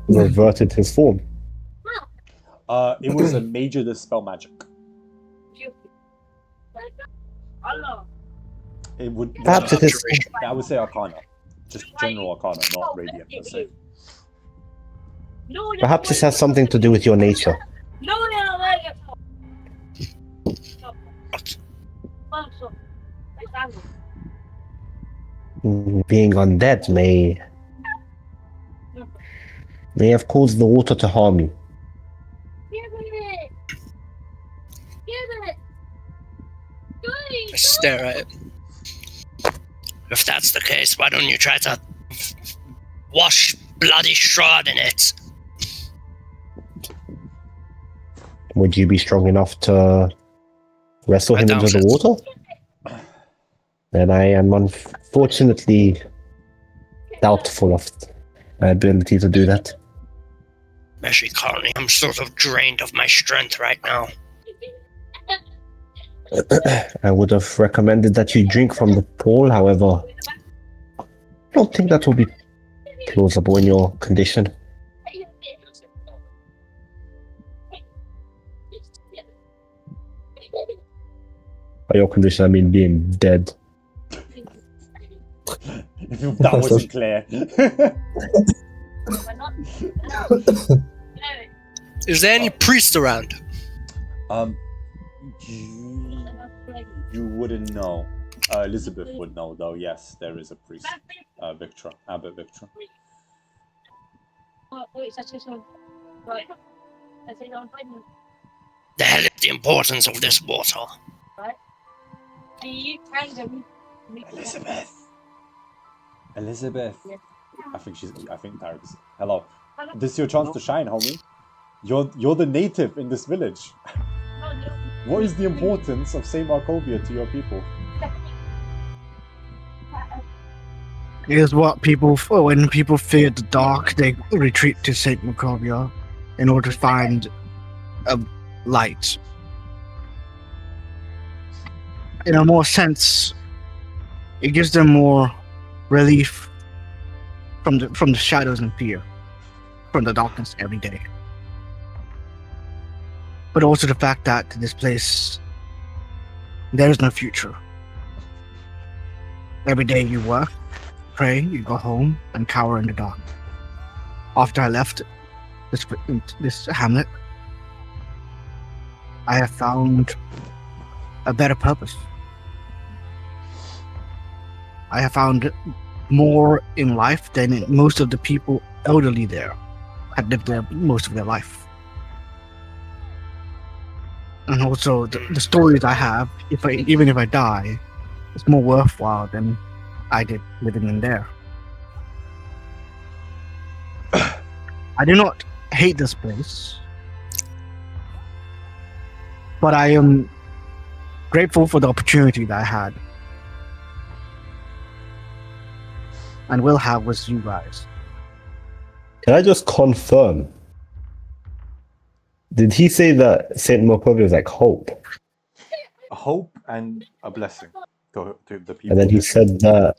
reverted his form? It was a major dispel magic. It would Perhaps it is. I would say Arcana, just general Arcana, not Radiant per se. Perhaps this has something to do with your nature. Being undead may have caused the water to harm you. I stare at it. If that's the case, why don't you try to wash bloody Strahd in it? Would you be strong enough to wrestle him into the water? Then I am unfortunately doubtful of my ability to do that. Actually, currently, I'm sort of drained of my strength right now. I would have recommended that you drink from the pool, however, I don't think that will be plausible in your condition. By your condition, I mean being dead. If that wasn't clear. Is there any priest around? You wouldn't know. Elizabeth would know, though. Yes, there is a priest. Victra, Abbot Victra. The hell is the importance of this water? Elizabeth. Elizabeth. I think Tarek's. Hello. This is your chance to shine, homie. You're the native in this village. What is the importance of Saint Markovia to your people? It is what people, when people fear the dark, they retreat to Saint Markovia in order to find a light. In a more sense, it gives them more relief from the shadows and fear, from the darkness every day. But also the fact that this place, there is no future. Every day you work, pray, you go home, and cower in the dark. After I left this hamlet, I have found a better purpose. I have found more in life than most of the people elderly there had lived there most of their life. And also the stories I have, even if I die, it's more worthwhile than I did living in there. I do not hate this place, but I am grateful for the opportunity that I had and will have with you guys. Can I just confirm? Did he say that Saint Markovia is like hope? A hope and a blessing to the people. And then he said that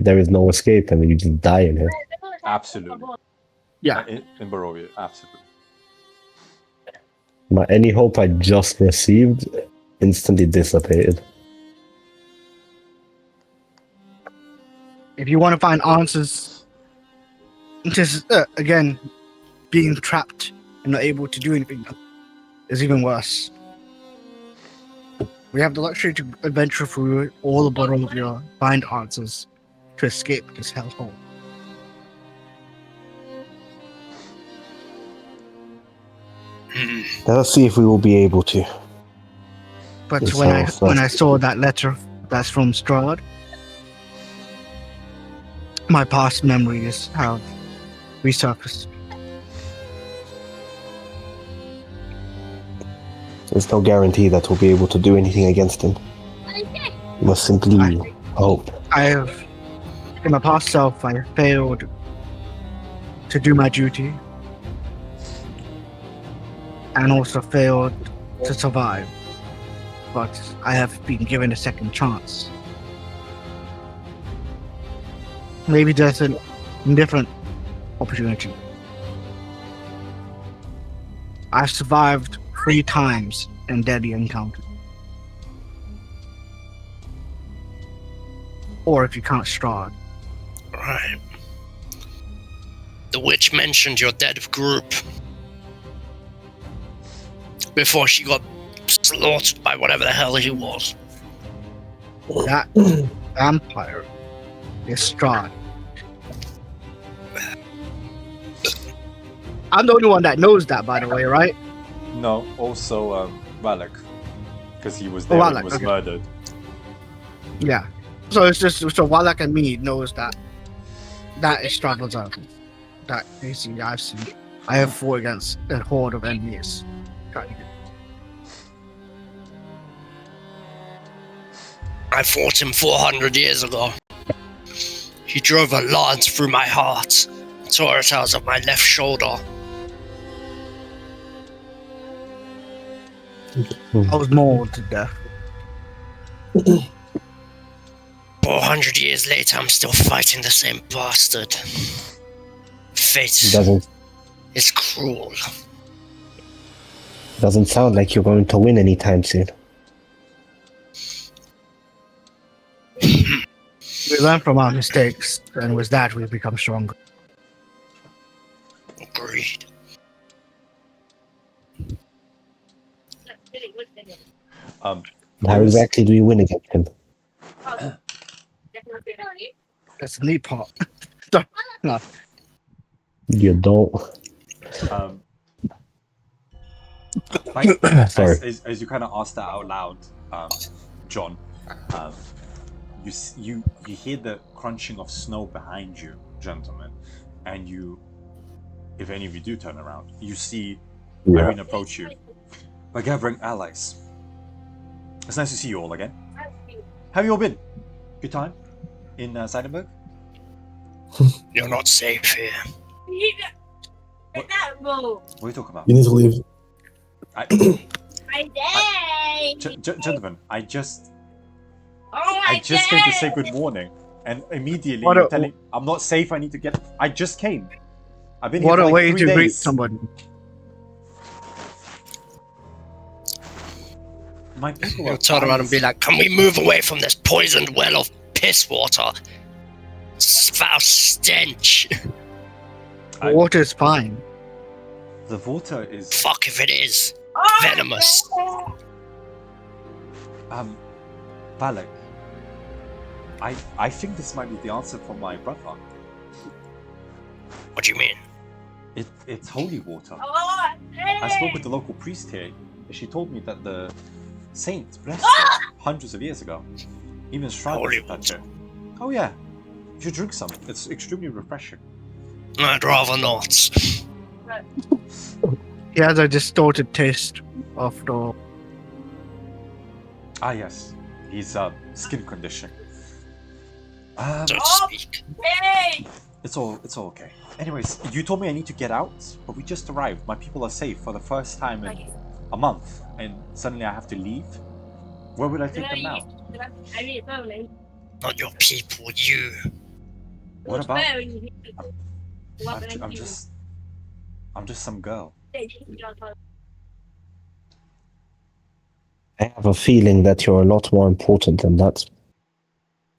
there is no escape and you just die in here. Absolutely. Yeah. In Barovia, absolutely. Any hope I just received instantly dissipated. If you want to find answers, just again, being trapped and not able to do anything is even worse. We have the luxury to adventure through all the Barovia, find answers to escape this hellhole. Let us see if we will be able to. But This when sounds I saw that letter that's from Strahd, my past memories have resurfaced. There's no guarantee that we'll be able to do anything against him. We must simply hope. In my past self, I failed to do my duty and also failed to survive. But I have been given a second chance. Maybe there's a different opportunity. I've survived 3 times in deadly encounter. Or if you count Strahd. Right. The witch mentioned your dead group before she got slaughtered by whatever the hell he was. That vampire is Strahd. I'm the only one that knows that, by the way, right? No, also Valak, because he was there and Valak, was okay. murdered. Yeah. So it's just so Wallach and me knows that is Strahd's army. That basically I've seen. I have fought against a horde of enemies. I fought him 400 years ago. He drove a lance through my heart, tore it out of my left shoulder, I was mauled to death. 400 years later, I'm still fighting the same bastard. Fate is cruel. Doesn't sound like you're going to win anytime soon. We learn from our mistakes, and with that, we become stronger. Agreed. How exactly do we win against him? That's the neat part. No. You don't. Sorry. As you kind of asked that out loud, John, you hear the crunching of snow behind you, gentlemen, and if any of you do turn around, you see Irene approach you. We're gathering allies. It's nice to see you all again. How have you all been? Good time in Zeidenburg? You're not safe here. What are you talking about? You need to leave. Gentlemen, I just came to say good morning, and immediately you're telling I'm not safe. I need to get. I just came. I've been here What for a like way 3 to days. greet somebody. My people He'll are turn around and be like, can we move away from this poisoned well of piss water? Foul stench. The water is fine. The water is Fuck if it is. Venomous. Valak. I think this might be the answer for my brother. What do you mean? It's holy water. I spoke with the local priest here. She told me that the saints blessed it hundreds of years ago. Even Strahd doesn't touch it. Oh yeah, you should drink some. It's extremely refreshing. I'd rather not. He has a distorted taste of the. Ah yes, he's skin condition. So to speak. It's all okay. Anyways, you told me I need to get out, but we just arrived. My people are safe for the first time in a month, and suddenly I have to leave. Where would I take them now? Not your people, you. What about? I'm just some girl. I have a feeling that you're a lot more important than that.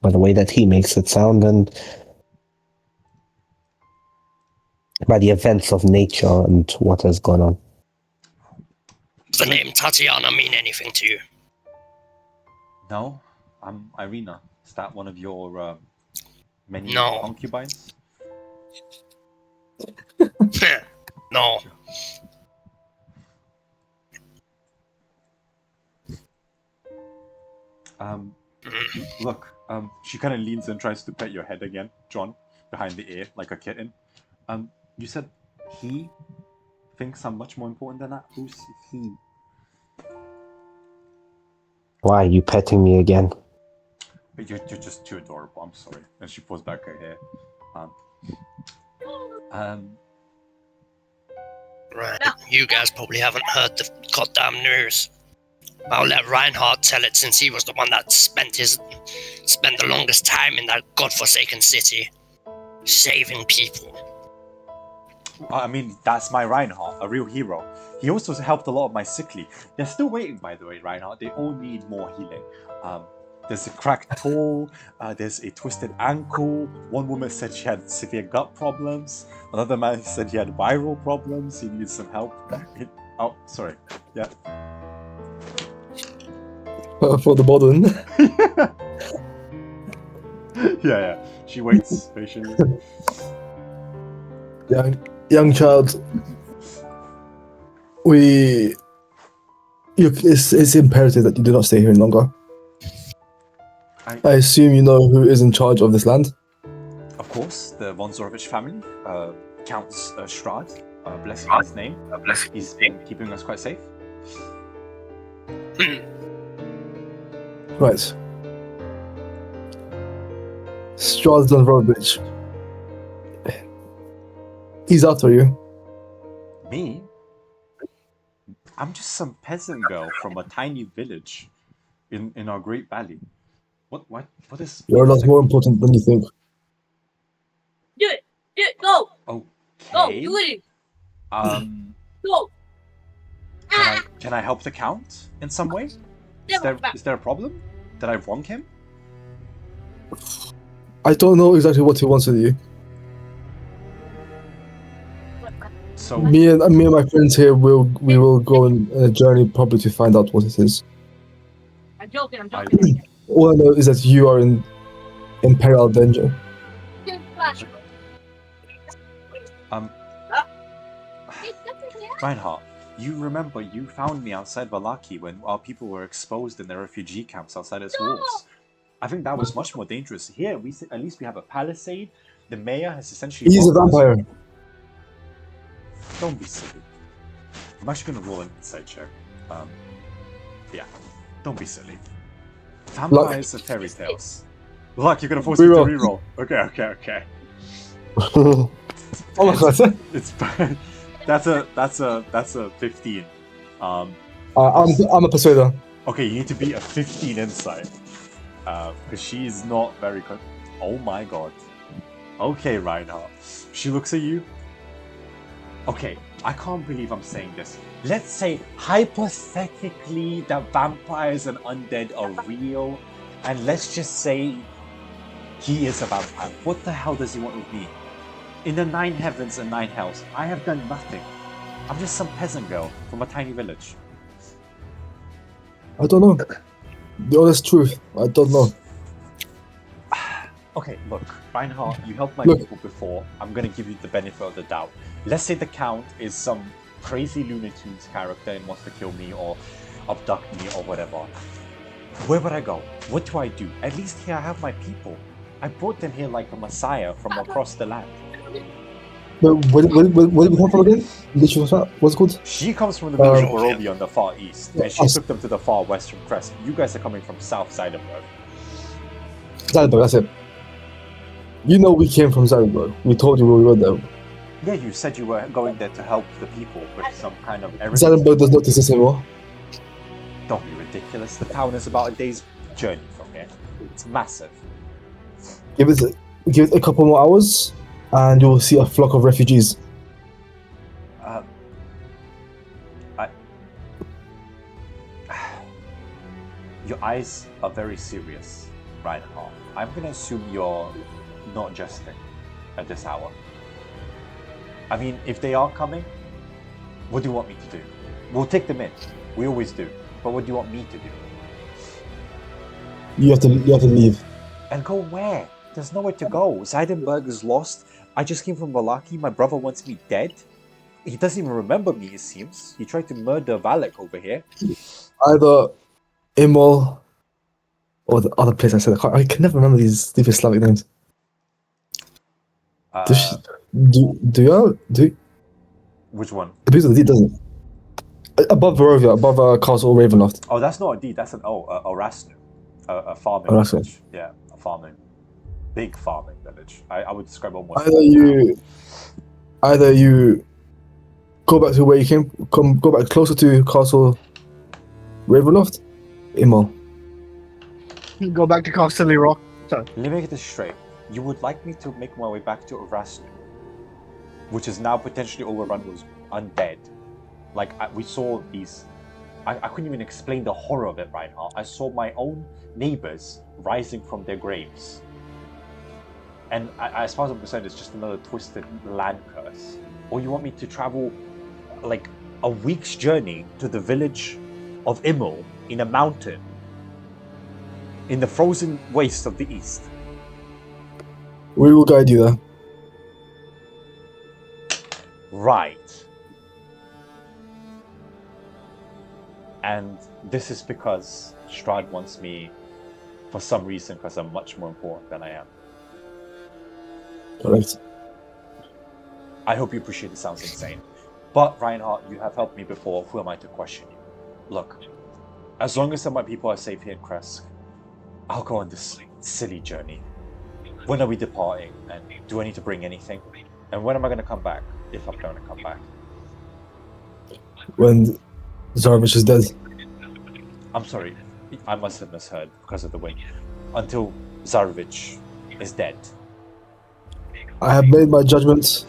By the way that he makes it sound, and by the events of nature and what has gone on. Does the name Tatiana mean anything to you? No, I'm Irina. Is that one of your many No. concubines? No. Look, she kind of leans and tries to pet your head again, John, behind the ear, like a kitten. You said he thinks I'm much more important than that? Who's he? Why are you petting me again? But you're just too adorable, I'm sorry. And she pulls back her hair. Right. You guys probably haven't heard the goddamn news. I'll let Reinhardt tell it since he was the one that spent the longest time in that godforsaken city. Saving people. I mean, that's my Reinhardt, a real hero. He also helped a lot of my sickly. They're still waiting, by the way, Reinhardt. They all need more healing. There's a cracked toe, there's a twisted ankle. One woman said she had severe gut problems. Another man said he had viral problems. He needs some help. Oh, sorry. Yeah. For the bottom. Yeah. She waits patiently. Young child, it's imperative that you do not stay here any longer. I assume you know who is in charge of this land? Of course, the von Zorovich family, Count Strahd, bless his name. He's been keeping us quite safe. Right. Strahd von Zorovich. He's after you. Me? I'm just some peasant girl from a tiny village in our great valley. What is... You're a lot more important than you think. Do it. Do it. Go. Go. Okay. Do it. Go. Can I help the Count in some way? Is there a problem? Did I wrong him? I don't know exactly what he wants with you. So Me and my friends here we will go on a journey probably to find out what it is. I'm joking. I'm joking. All I know is that you are in peril danger. Reinhardt, you remember you found me outside Valaki when our people were exposed in their refugee camps outside its walls. I think that was much more dangerous. Here, at least we have a palisade. The mayor has essentially... He's a vampire. Don't be silly. I'm actually going to roll an insight check. Yeah, don't be silly. Vampires are fairy tales. Luck, you're going to force me to reroll. Okay. Oh my god. It's that's a 15. I'm a persuader. Okay, you need to beat a 15 insight. Because she's not very oh my god. Okay, Reinhardt. She looks at you. Okay, I can't believe I'm saying this. Let's say, hypothetically, that vampires and undead are real, and let's just say he is a vampire. What the hell does he want with me? In the 9 heavens and 9 hells, I have done nothing. I'm just some peasant girl from a tiny village. I don't know. The honest truth, I don't know. Okay, look, Reinhardt, you helped my people before. I'm gonna give you the benefit of the doubt. Let's say the Count is some crazy Looney Tunes character and wants to kill me or abduct me or whatever. Where would I go? What do I do? At least here I have my people. I brought them here like a messiah from across the land. But where did we come from again? What's it called? She comes from the village of Barovia on the far east, and she took them to the far west from Krezk. You guys are coming from South Zeidenburg. Zeidenburg, that's it. You know we came from Zeidenburg. We told you we were there. Yeah, you said you were going there to help the people with some kind of errand. Zeidenburg does not exist anymore. Don't be ridiculous. The town is about a day's journey from here. It's massive. Give it a couple more hours, and you will see a flock of refugees. Your eyes are very serious, Reinhardt. I'm gonna assume you're not jesting at this hour. I mean, if they are coming, what do you want me to do? We'll take them in. We always do. But what do you want me to do? You have to leave. And go where? There's nowhere to go. Zeidenburg is lost. I just came from Valaki. My brother wants me dead. He doesn't even remember me, it seems. He tried to murder Valak over here. Either Imol or the other place I said. I can never remember these stupid Slavic names. Do you? Which one? The piece of the D doesn't. Above Barovia, above Castle Ravenloft. Oh, that's not a D. That's a Rasnu. A farming village. Yeah, a farming. Big farming village. I would describe almost. Either you go back to where you came. Go back closer to Castle Ravenloft. Imol. Go back to Castle Rock. Let me get this straight. You would like me to make my way back to Rasnu, which is now potentially overrun with undead. Like, we saw these... I couldn't even explain the horror of it right now. I saw my own neighbors rising from their graves. And as far as I'm concerned, it's just another twisted land curse. Or you want me to travel, like, a week's journey to the village of Imol in a mountain in the frozen waste of the east? We will guide you there. Right. And this is because Strahd wants me for some reason, because I'm much more important than I am. Correct. I hope you appreciate it. Sounds insane. But Reinhardt, you have helped me before. Who am I to question you? Look, as long as my people are safe here in Krezk, I'll go on this silly journey. When are we departing? And do I need to bring anything? And when am I going to come back? If I'm going to come back. When Zarvich is dead. I'm sorry, I must have misheard because of the wind. Until Zarvich is dead. I have made my judgment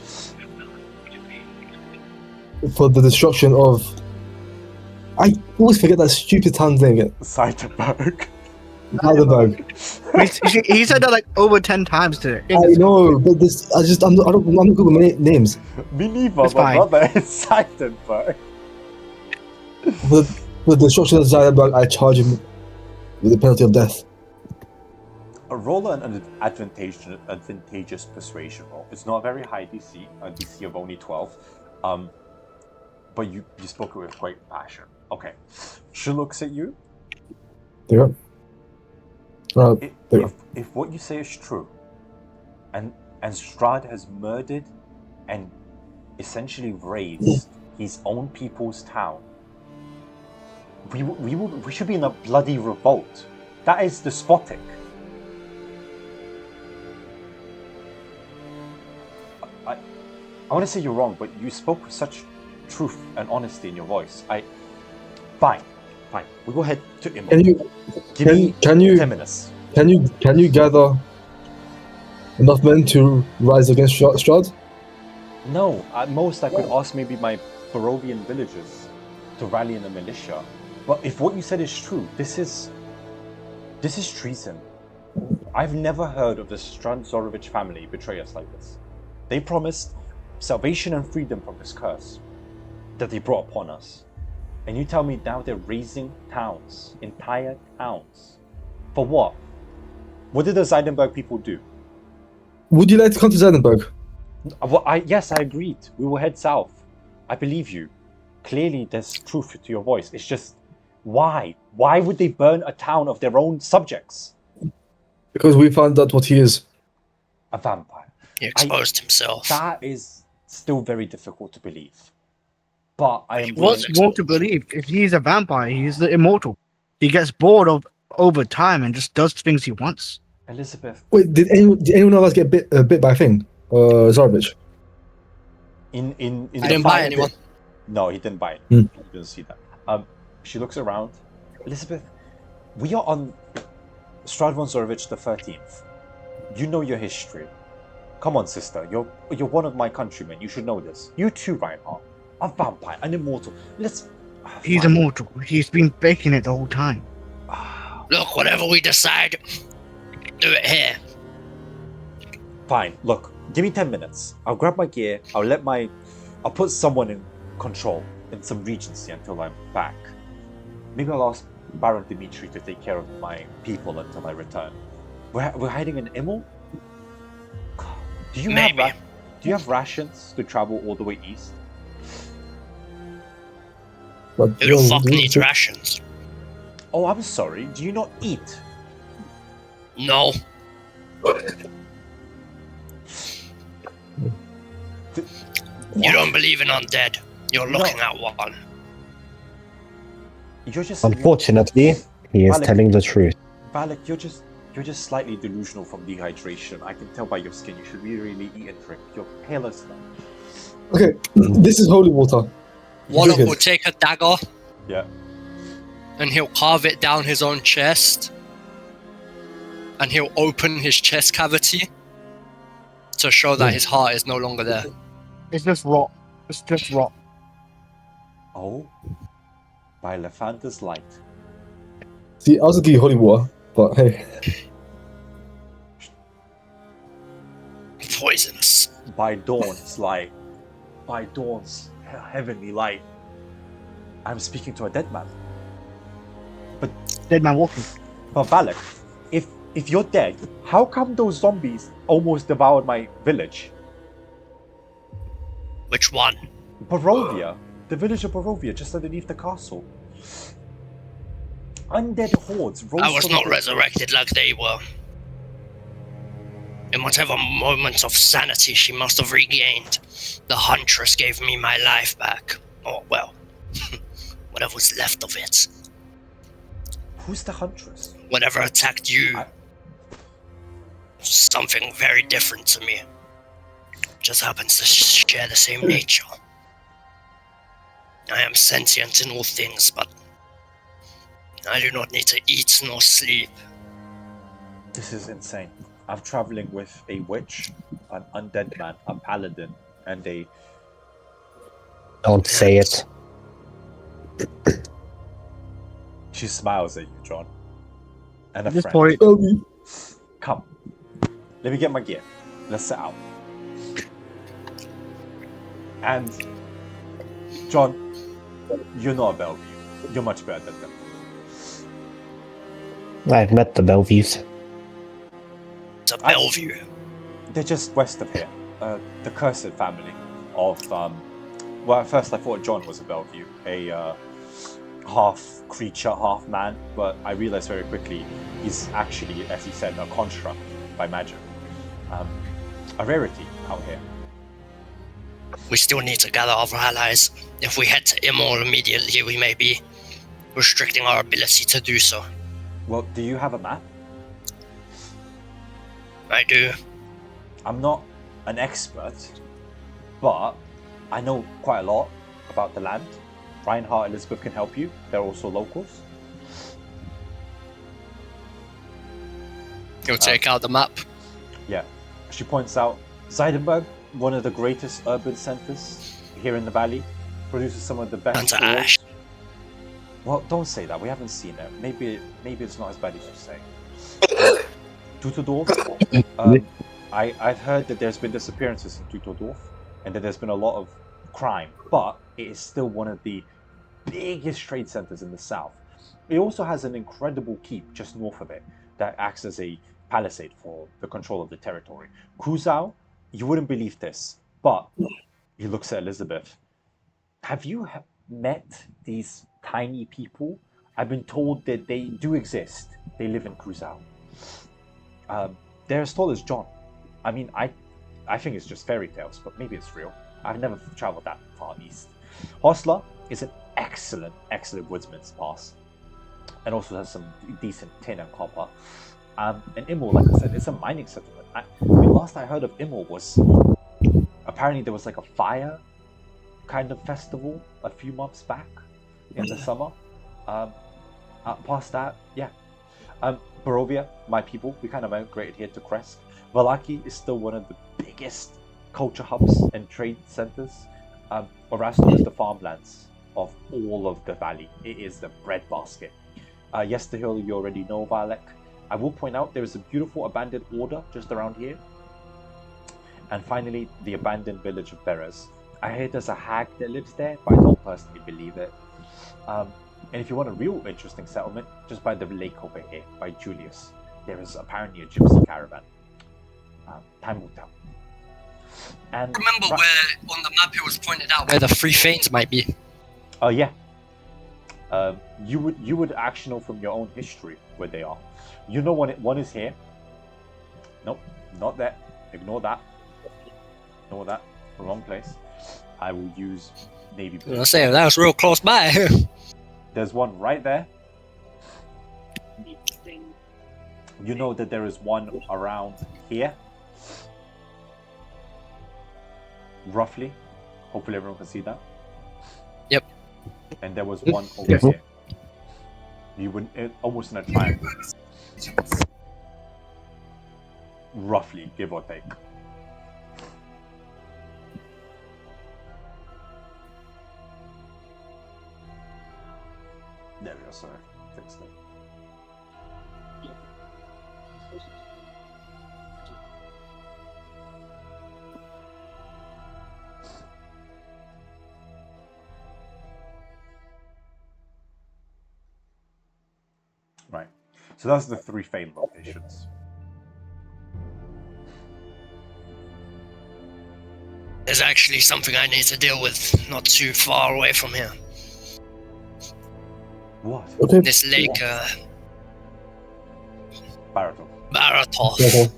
for the destruction of. I always forget that stupid town's name again. Zeidenburg. Heidelberg. He said that like over 10 times today. I know, but this I'm not good with names. Me neither, It's my fine. brother is Zeidenburg. For the destruction of Zeidenburg, I charge him with the penalty of death. Roll an advantageous persuasion roll. It's not a very high DC, a DC of only 12. But you spoke it with great passion. Okay. She looks at you. There you go. If what you say is true, and Strahd has murdered and essentially razed his own people's town, we should be in a bloody revolt. That is despotic. I want to say you're wrong, but you spoke with such truth and honesty in your voice. Fine. We'll go ahead to Immo. Can you 10 minutes. Can you gather enough men to rise against Strahd? No, at most I could ask maybe my Barovian villagers to rally in a militia. But if what you said is true, this is treason. I've never heard of the Strahd Zorovich family betray us like this. They promised salvation and freedom from this curse that they brought upon us. And you tell me now they're razing towns, entire towns. For what? What did the Zeidenburg people do? Would you like to come to Zeidenburg? Well, yes, I agreed. We will head south. I believe you. Clearly there's truth to your voice. It's just, why? Why would they burn a town of their own subjects? Because we found out what he is. A vampire. He exposed himself. That is still very difficult to believe. But I am What's more to believe? If he's a vampire, he's the immortal. He gets bored over time and just does things he wants. Elizabeth. Wait, did anyone of us get bit by a thing? Zarvich? In He didn't buy anyone. No, he didn't buy it. Hmm. He didn't see that. She looks around. Elizabeth, we are on Strahd von Zorovich the 13th. You know your history. Come on, sister. You're one of my countrymen. You should know this. You too, Reinhardt. A vampire, an immortal. He's immortal. He's been faking it the whole time. Look, whatever we decide, do it here. Fine. Look, give me 10 minutes. I'll grab my gear. I'll put someone in control in some regency until I'm back. Maybe I'll ask Baron Dimitri to take care of my people until I return. We're hiding in Immel? Do you have rations to travel all the way east? But Who the fuck needs rations? Oh, I'm sorry. Do you not eat? No. You don't believe in undead. You're looking at one. You're just Unfortunately, he is Valak, telling the truth. Valak, you're just slightly delusional from dehydration. I can tell by your skin. You should really eat and drink. You're pale as snow. Okay, this is holy water. One Drink it. will take a dagger Yeah. and he'll carve it down his own chest. And he'll open his chest cavity to show that his heart is no longer there. It's just rot. It's just rot. Oh. By Lefanta's light. See, I was gonna give you holy water, but hey. Poisonous. By dawn's light. By dawn's heavenly light. I'm speaking to a dead man. Dead man walking. But Valak, if you're dead, how come those zombies almost devoured my village? Which one? Barovia. The village of Barovia, just underneath the castle. Undead hordes rose I was from not the- resurrected like they were. In whatever moments of sanity she must have regained, the Huntress gave me my life back. Or, well, whatever was left of it. Who's the Huntress? Whatever attacked you. Something very different to me. Just happens to share the same nature. I am sentient in all things, but I do not need to eat nor sleep. This is insane. I'm traveling with a witch, an undead man, a paladin, and a... Don't say it. She smiles at you, John. And a At this friend. point, Come. Let me get my gear. Let's set out. And... John, you're not a Bellevue. You're much better than them. I've met the Bellevues. It's a Bellevue. They're just west of here. The Cursed family of... well, at first I thought John was a Bellevue. A half creature, half man. But I realized very quickly he's actually, as he said, a construct by magic. A rarity out here. We still need to gather other allies. If we head to Immol immediately, we may be restricting our ability to do so. Well, do you have a map? I do. I'm not an expert, but I know quite a lot about the land. Reinhardt, Elizabeth can help you. They're also locals. You'll take out the map. Yeah. She points out Zeidenburg, one of the greatest urban centers here in the valley, produces some of the best And stores. ash. Well, don't say that. We haven't seen it. Maybe it's not as bad as you say. Tutordorf. I've heard that there's been disappearances in Tutordorf, and that there's been a lot of crime, but it is still one of the biggest trade centers in the south. It also has an incredible keep just north of it that acts as a palisade for the control of the territory. Kruzau, you wouldn't believe this, but he looks at Elizabeth. Have you met these tiny people? I've been told that they do exist. They live in Kruzau. They're as tall as John. I mean, I think it's just fairy tales, but maybe it's real. I've never traveled that far east. Hostler is an excellent woodsman's pass, and also has some decent tin and copper. And Immol, like I said, it's a mining settlement. I mean, last I heard of Immol was apparently there was like a fire kind of festival a few months back in the summer. Past that, yeah. Barovia, my people, we kind of migrated here to Krezk. Vallaki is still one of the biggest culture hubs and trade centers. Orasto is the farmlands of all of the valley. It is the breadbasket. Yesterhill, you already know Valek. I will point out there is a beautiful abandoned order just around here. And finally, the abandoned village of Beres. I hear there's a hag that lives there, but I don't personally believe it. And if you want a real interesting settlement, just by the lake over here, by Julius, there is apparently a gypsy caravan. Time will tell. And Remember where on the map it was pointed out where the three Fanes might be? Oh yeah. You would actually know from your own history where they are. You know one is here. Nope, not there. Ignore that. Ignore that. Wrong place. I will use navy blue. I say that was real close by. There's one right there. You know that there is one around here. Roughly. Hopefully everyone can see that. Yep. And there was one over here. You would almost in a triangle. Roughly, give or take. There we go, sorry. Fixed it. Right. So that's the three Fane locations. There's actually something I need to deal with not too far away from here. What? Okay. This lake, Baratov. Baratov. Okay.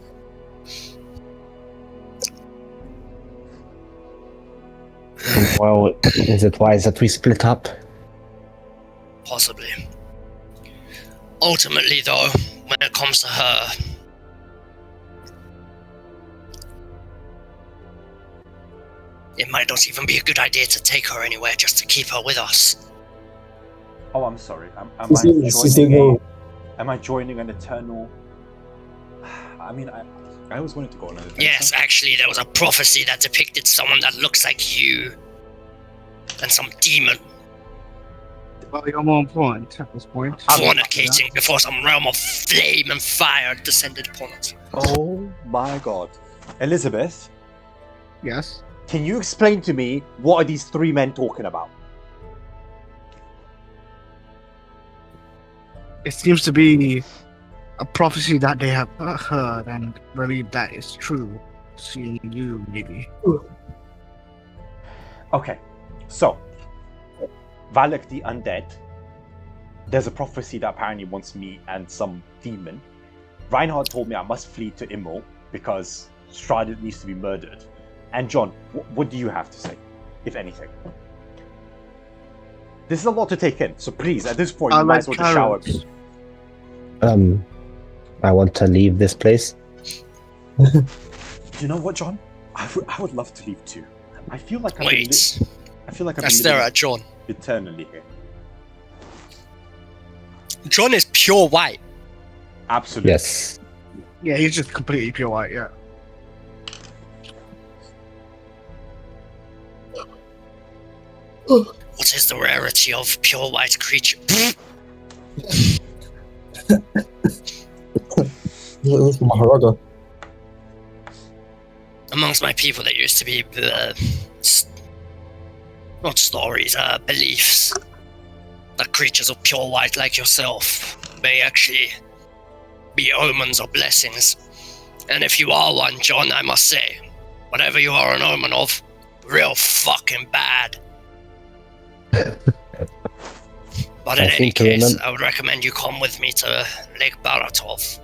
Well, is it wise that we split up? Possibly. Ultimately, though, when it comes to her, It might not even be a good idea to take her anywhere just to keep her with us. Oh, I'm sorry. Am I joining an eternal? I mean, I always wanted to go on an adventure. Yes, actually, there was a prophecy that depicted someone that looks like you. And some demon Well, you're more important at this point. fornicating before some realm of flame and fire descended upon us. Oh my god. Elizabeth, Yes. can you explain to me what are these three men talking about? It seems to be a prophecy that they have heard and believe that is true. Seeing you, maybe. Okay, so Valak the Undead, there's a prophecy that apparently wants me and some demon. Reinhardt told me I must flee to Immol because Strahd needs to be murdered. And John, what do you have to say, if anything? This is a lot to take in, so please, at this point, you might as well just shower me. I want to leave this place. You know what, John? I would love to leave too. I feel like I've Wait. been I stare at John. eternally here. John is pure white. Absolutely. Yes. Yeah, he's just completely pure white, yeah. What is the rarity of pure white creature? That's Maharaga. Amongst my people, there used to be not stories, beliefs that creatures of pure white like yourself may actually be omens or blessings. And if you are one, John, I must say, whatever you are an omen of, real fucking bad. But in any case, I would recommend you come with me to Lake Baratov.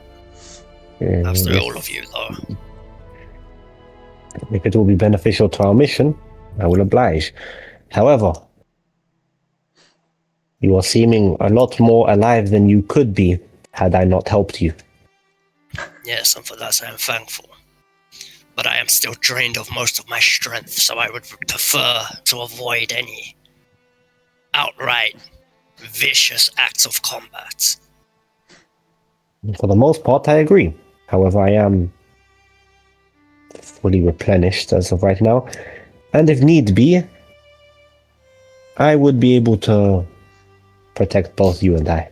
After all of you, though. If it will be beneficial to our mission, I will oblige. However, you are seeming a lot more alive than you could be had I not helped you. Yes, and for that I am thankful. But I am still drained of most of my strength, so I would prefer to avoid any outright vicious acts of combat. For the most part, I agree. However, I am fully replenished as of right now. And if need be, I would be able to protect both you and I.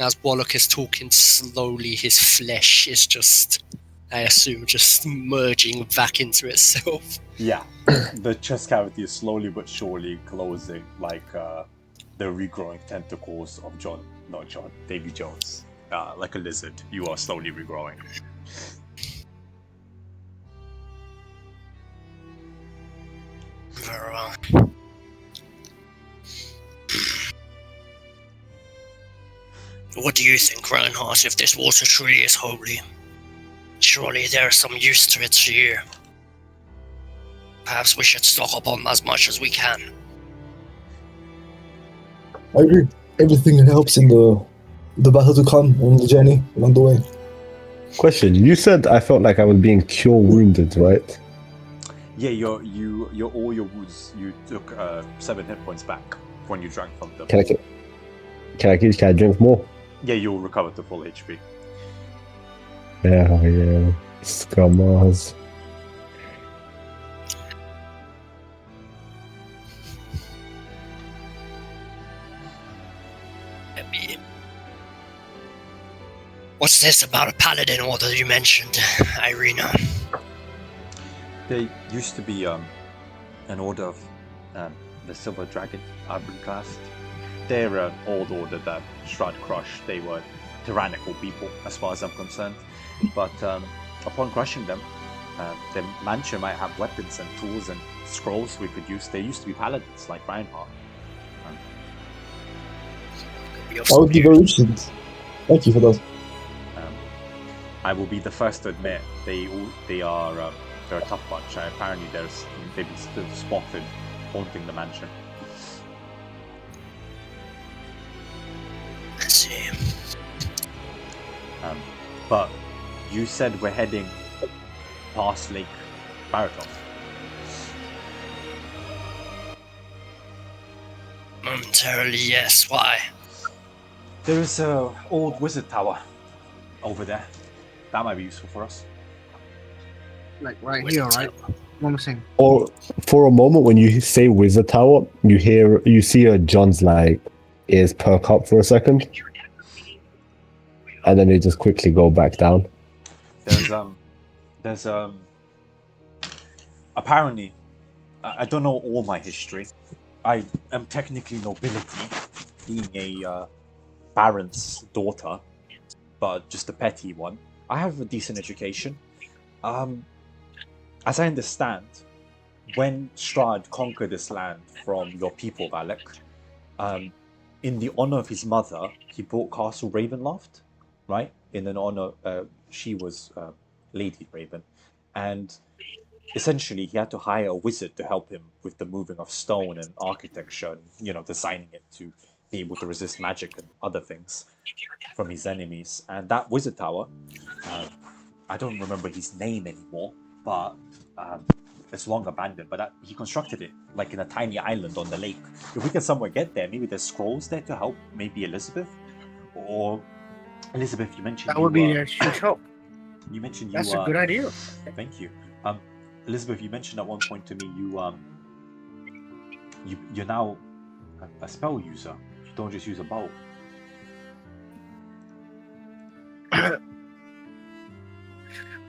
As Warlock is talking slowly, his flesh is just, I assume, just merging back into itself. Yeah, the chest cavity is slowly but surely closing, like the regrowing tentacles of Davy Jones. Like a lizard, you are slowly regrowing. Very well. What do you think, Reinhardt, if this water tree is holy? Surely there is some use to it here. Perhaps we should stock up on as much as we can. I agree. Everything helps in the battle to come and the journey along the way. Question: you said I felt like I was being cure wounded, right? Yeah, your all your wounds. You took 7 hit points back when you drank from them. Can I drink more? Yeah, you'll recover to full HP. Yeah. Scammers. What's this about a paladin order you mentioned, Irina? There used to be an order of the Silver Dragon, Arbor class. They're an old order that Strahd crushed. They were tyrannical people, as far as I'm concerned. But upon crushing them, the mansion might have weapons and tools and scrolls we could use. They used to be paladins, like Reinhardt. I would be very interested. Thank you for that. I will be the first to admit they're a tough bunch. Apparently, they've been still spotted haunting the mansion. Let's see. But you said we're heading past Lake Baratov. Momentarily, yes. Why? There is a old wizard tower over there. That might be useful for us. Like right Wizard here, right? Tower. What am I saying? Or for a moment, when you say Wizard Tower, you see John's like ears perk up for a second, and then they just quickly go back down. There's apparently, I don't know all my history. I am technically nobility, being a baron's daughter, but just a petty one. I have a decent education. As I understand, when Strahd conquered this land from your people, Valak, in the honor of his mother, he bought Castle Ravenloft, right? In an honor, she was Lady Raven, and essentially he had to hire a wizard to help him with the moving of stone and architecture, and designing it to be able to resist magic and other things from his enemies. And that wizard tower, I don't remember his name anymore, but it's long abandoned. But he constructed it like in a tiny island on the lake. If we can somewhere get there, maybe there's scrolls there to help. Maybe Elizabeth, or Elizabeth, you mentioned That would be a huge help. You mentioned That's a good idea. Thank you, Elizabeth. You mentioned at one point to me you're now a spell user. You don't just use a bow.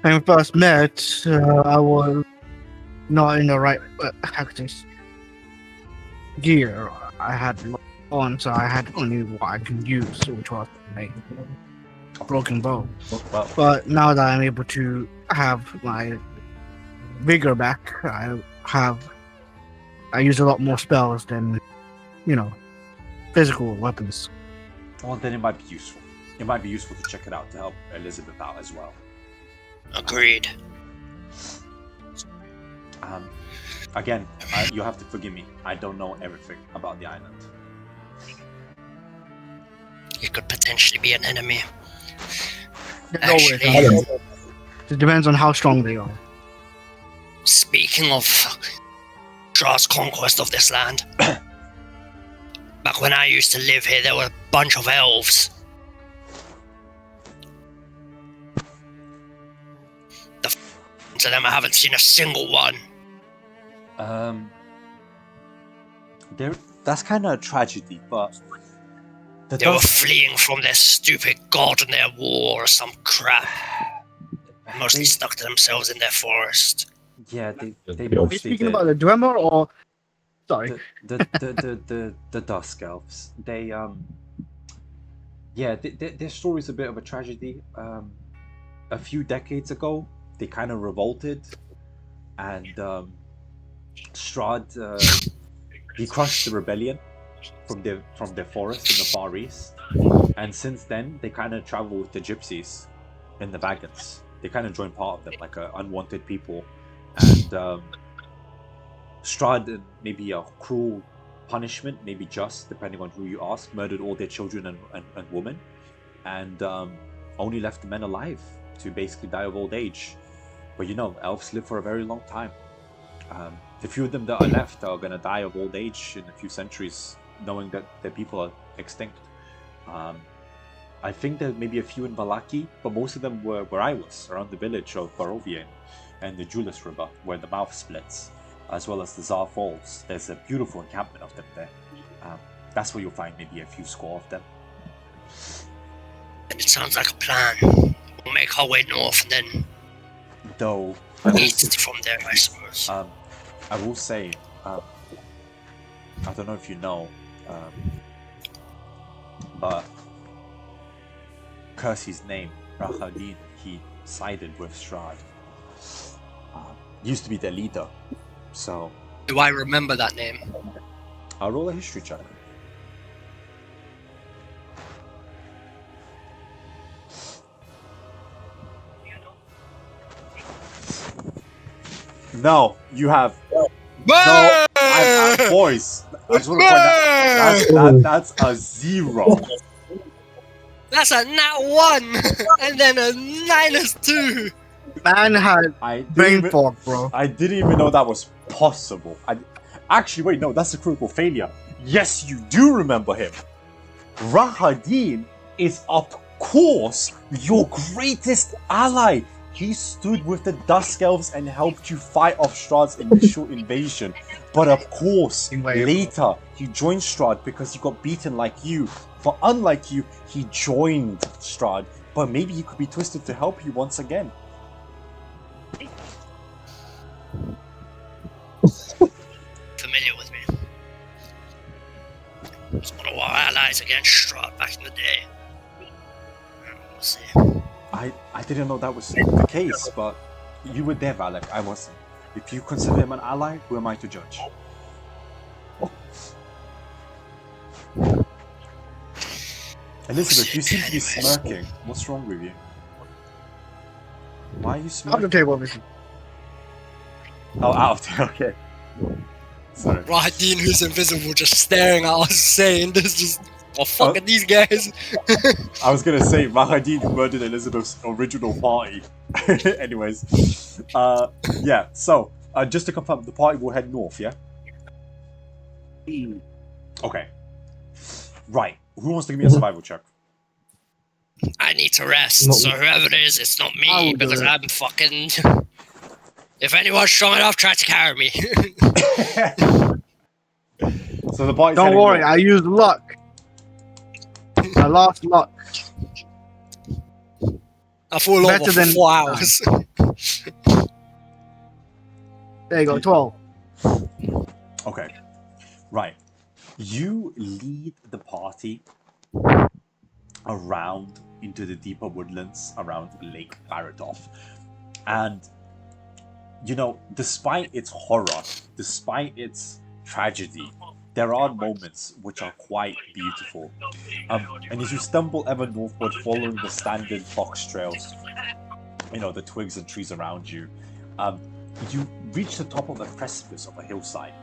When we first met, I was not in the right gear I had on, so I had only what I could use, which was a broken bow. Well, But now that I'm able to have my vigor back, I use a lot more spells than, physical weapons. well, then it might be useful. It might be useful to check it out to help Elizabeth out as well. Agreed. Again, you have to forgive me. I don't know everything about the island. It could potentially be an enemy. Always. Actually, It depends on how strong they are. speaking of Strahd's conquest of this land, back when I used to live here, there were a bunch of elves. To them, I haven't seen a single one. That's kind of a tragedy, but They were fleeing from their stupid god and their war or some crap. Mostly stuck to themselves in their forest. Yeah, they Are we mostly speaking did. about the Dwemer or... Sorry. the Dusk Elves. They their story's a bit of a tragedy. A few decades ago, they kind of revolted, and Strahd he crushed the rebellion from their forest in the Far East, and since then they kind of travel with the gypsies in the wagons. They kind of join part of them, like unwanted people, and Strahd, maybe a cruel punishment, maybe just depending on who you ask, murdered all their children and women, and only left the men alive to basically die of old age. But elves live for a very long time. The few of them that are left are going to die of old age in a few centuries, knowing that their people are extinct. I think there may be a few in Valaki, but most of them were where I was, around the village of Barovia and the Julius River, where the mouth splits, as well as the Tsar Falls. There's a beautiful encampment of them there. That's where you'll find maybe a few score of them. And it sounds like a plan. We'll make our way north and then Though, east from there, I suppose. I will say, I don't know if you know, but Krezk's name, Rahadin, he sided with Strahd. Used to be their leader, so Do I remember that name? I'll roll a history check. No, you have no. Boys, I just want to point out that's a 0. That's a nat 1! And then a -2! Man had brain fog, bro. I didn't even know that was possible. Actually, wait, no, that's a critical failure. Yes, you do remember him. Rahadin is, of course, your greatest ally. He stood with the Dusk Elves and helped you fight off Strahd's initial invasion. But of course, later, he joined Strahd because he got beaten like you. For unlike you, he joined Strahd. But maybe he could be twisted to help you once again. Familiar with me. It's one of our allies against Strahd back in the day. We'll see. I didn't know that was the case, but you were there, Valak. I wasn't. If you consider him an ally, who am I to judge? Elizabeth, you seem to be smirking. What's wrong with you? Why are you smirking? Out of the table, obviously. Oh, out. Okay. Sorry. Rahadin, who's invisible, just staring at us, saying, "This just, oh fuck are these guys?" I was gonna say Rahadin murdered Elizabeth's original party. Anyways, yeah. So, just to confirm, the party will head north. Yeah. Okay. Right. Who wants to give me a survival check? I need to rest, so whoever it is, it's not me, because I'm fucking... If anyone's strong enough, try to carry me. So the party's Don't worry, north. I used luck. I lost luck. I fall over Better for than- 4 hours. There you go, 12. Okay. Right. You lead the party around into the deeper woodlands around Lake Baratov. And, you know, despite its horror, despite its tragedy, there are moments which are quite beautiful. And as you stumble ever northward following the standard fox trails, you know, the twigs and trees around you, you reach the top of the precipice of a hillside.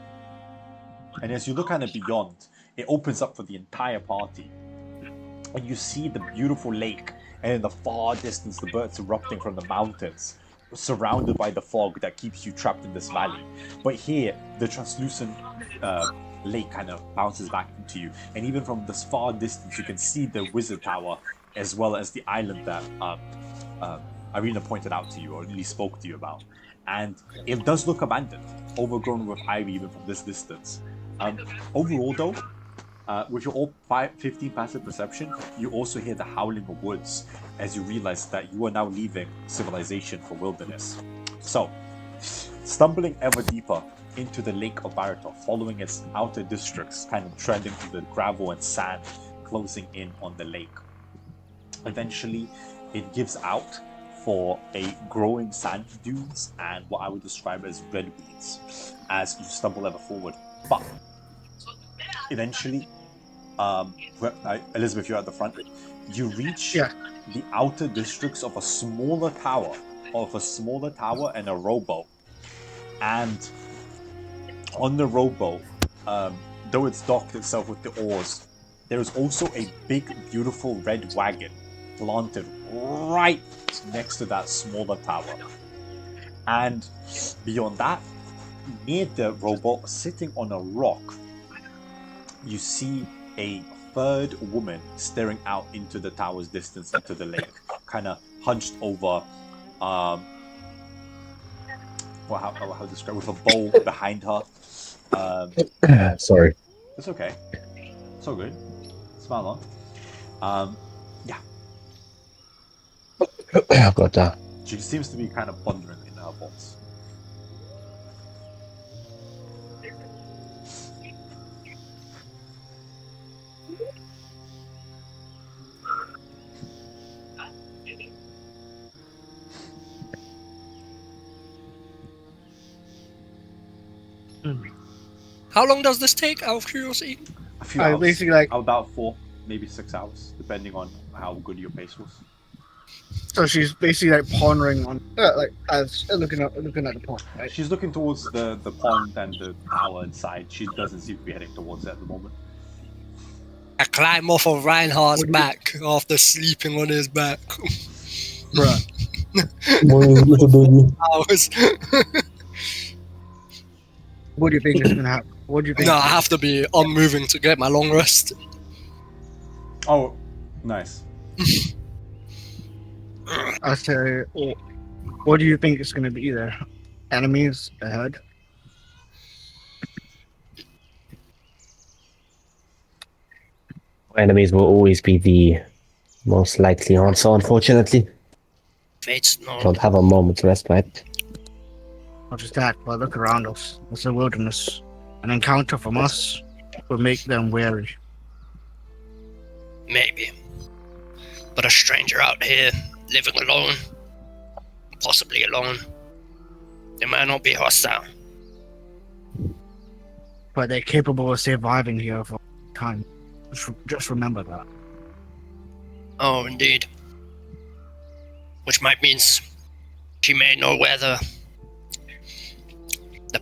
And as you look at it beyond, it opens up for the entire party. And you see the beautiful lake, and in the far distance, the birds erupting from the mountains, surrounded by the fog that keeps you trapped in this valley. But here, the translucent lake kind of bounces back into you. And even from this far distance, you can see the wizard tower, as well as the island that Irina pointed out to you, or at least spoke to you about. And it does look abandoned, overgrown with ivy even from this distance. Overall though, with your all 15 passive perception, you also hear the howling of woods as you realize that you are now leaving civilization for wilderness. So, stumbling ever deeper into the Lake of Baratov, following its outer districts, kind of treading through the gravel and sand, closing in on the lake. Eventually, it gives out for a growing sand dunes and what I would describe as red weeds as you stumble ever forward. But eventually, Elizabeth, you're at the front. You reach the outer districts of a smaller tower, and a rowboat. And on the rowboat, though it's docked itself with the oars, there is also a big, beautiful red wagon planted right next to that smaller tower. And beyond that, near the rowboat, sitting on a rock, you see a third woman staring out into the tower's distance into the lake, kind of hunched over, how to describe, with a bowl behind her. Sorry. It's okay. It's all good. Smile on. Yeah. I've got that. She seems to be kind of pondering in her thoughts. How long does this take, out of curiosity? A few hours. Basically, like, about 4, maybe 6 hours, depending on how good your pace was. so she's basically like pondering on, like, as looking at the pond, right? She's looking towards the pond and the tower inside. She doesn't seem to be heading towards it at the moment. I climb off of Reinhardt's back after sleeping on his back. Bruh. Hours. What do you think is gonna happen? What do you think? No, I have to be unmoving to get my long rest. Oh, nice. I say, what do you think is going to be there? Enemies ahead? Enemies will always be the most likely answer, unfortunately. Fate's no. Don't have a moment's respite. Not just that, but look around us. It's a wilderness. An encounter from us will make them wary. Maybe. But a stranger out here, living alone, possibly alone, they might not be hostile. But they're capable of surviving here for time. Just remember that. Oh, indeed. Which might mean she may know where the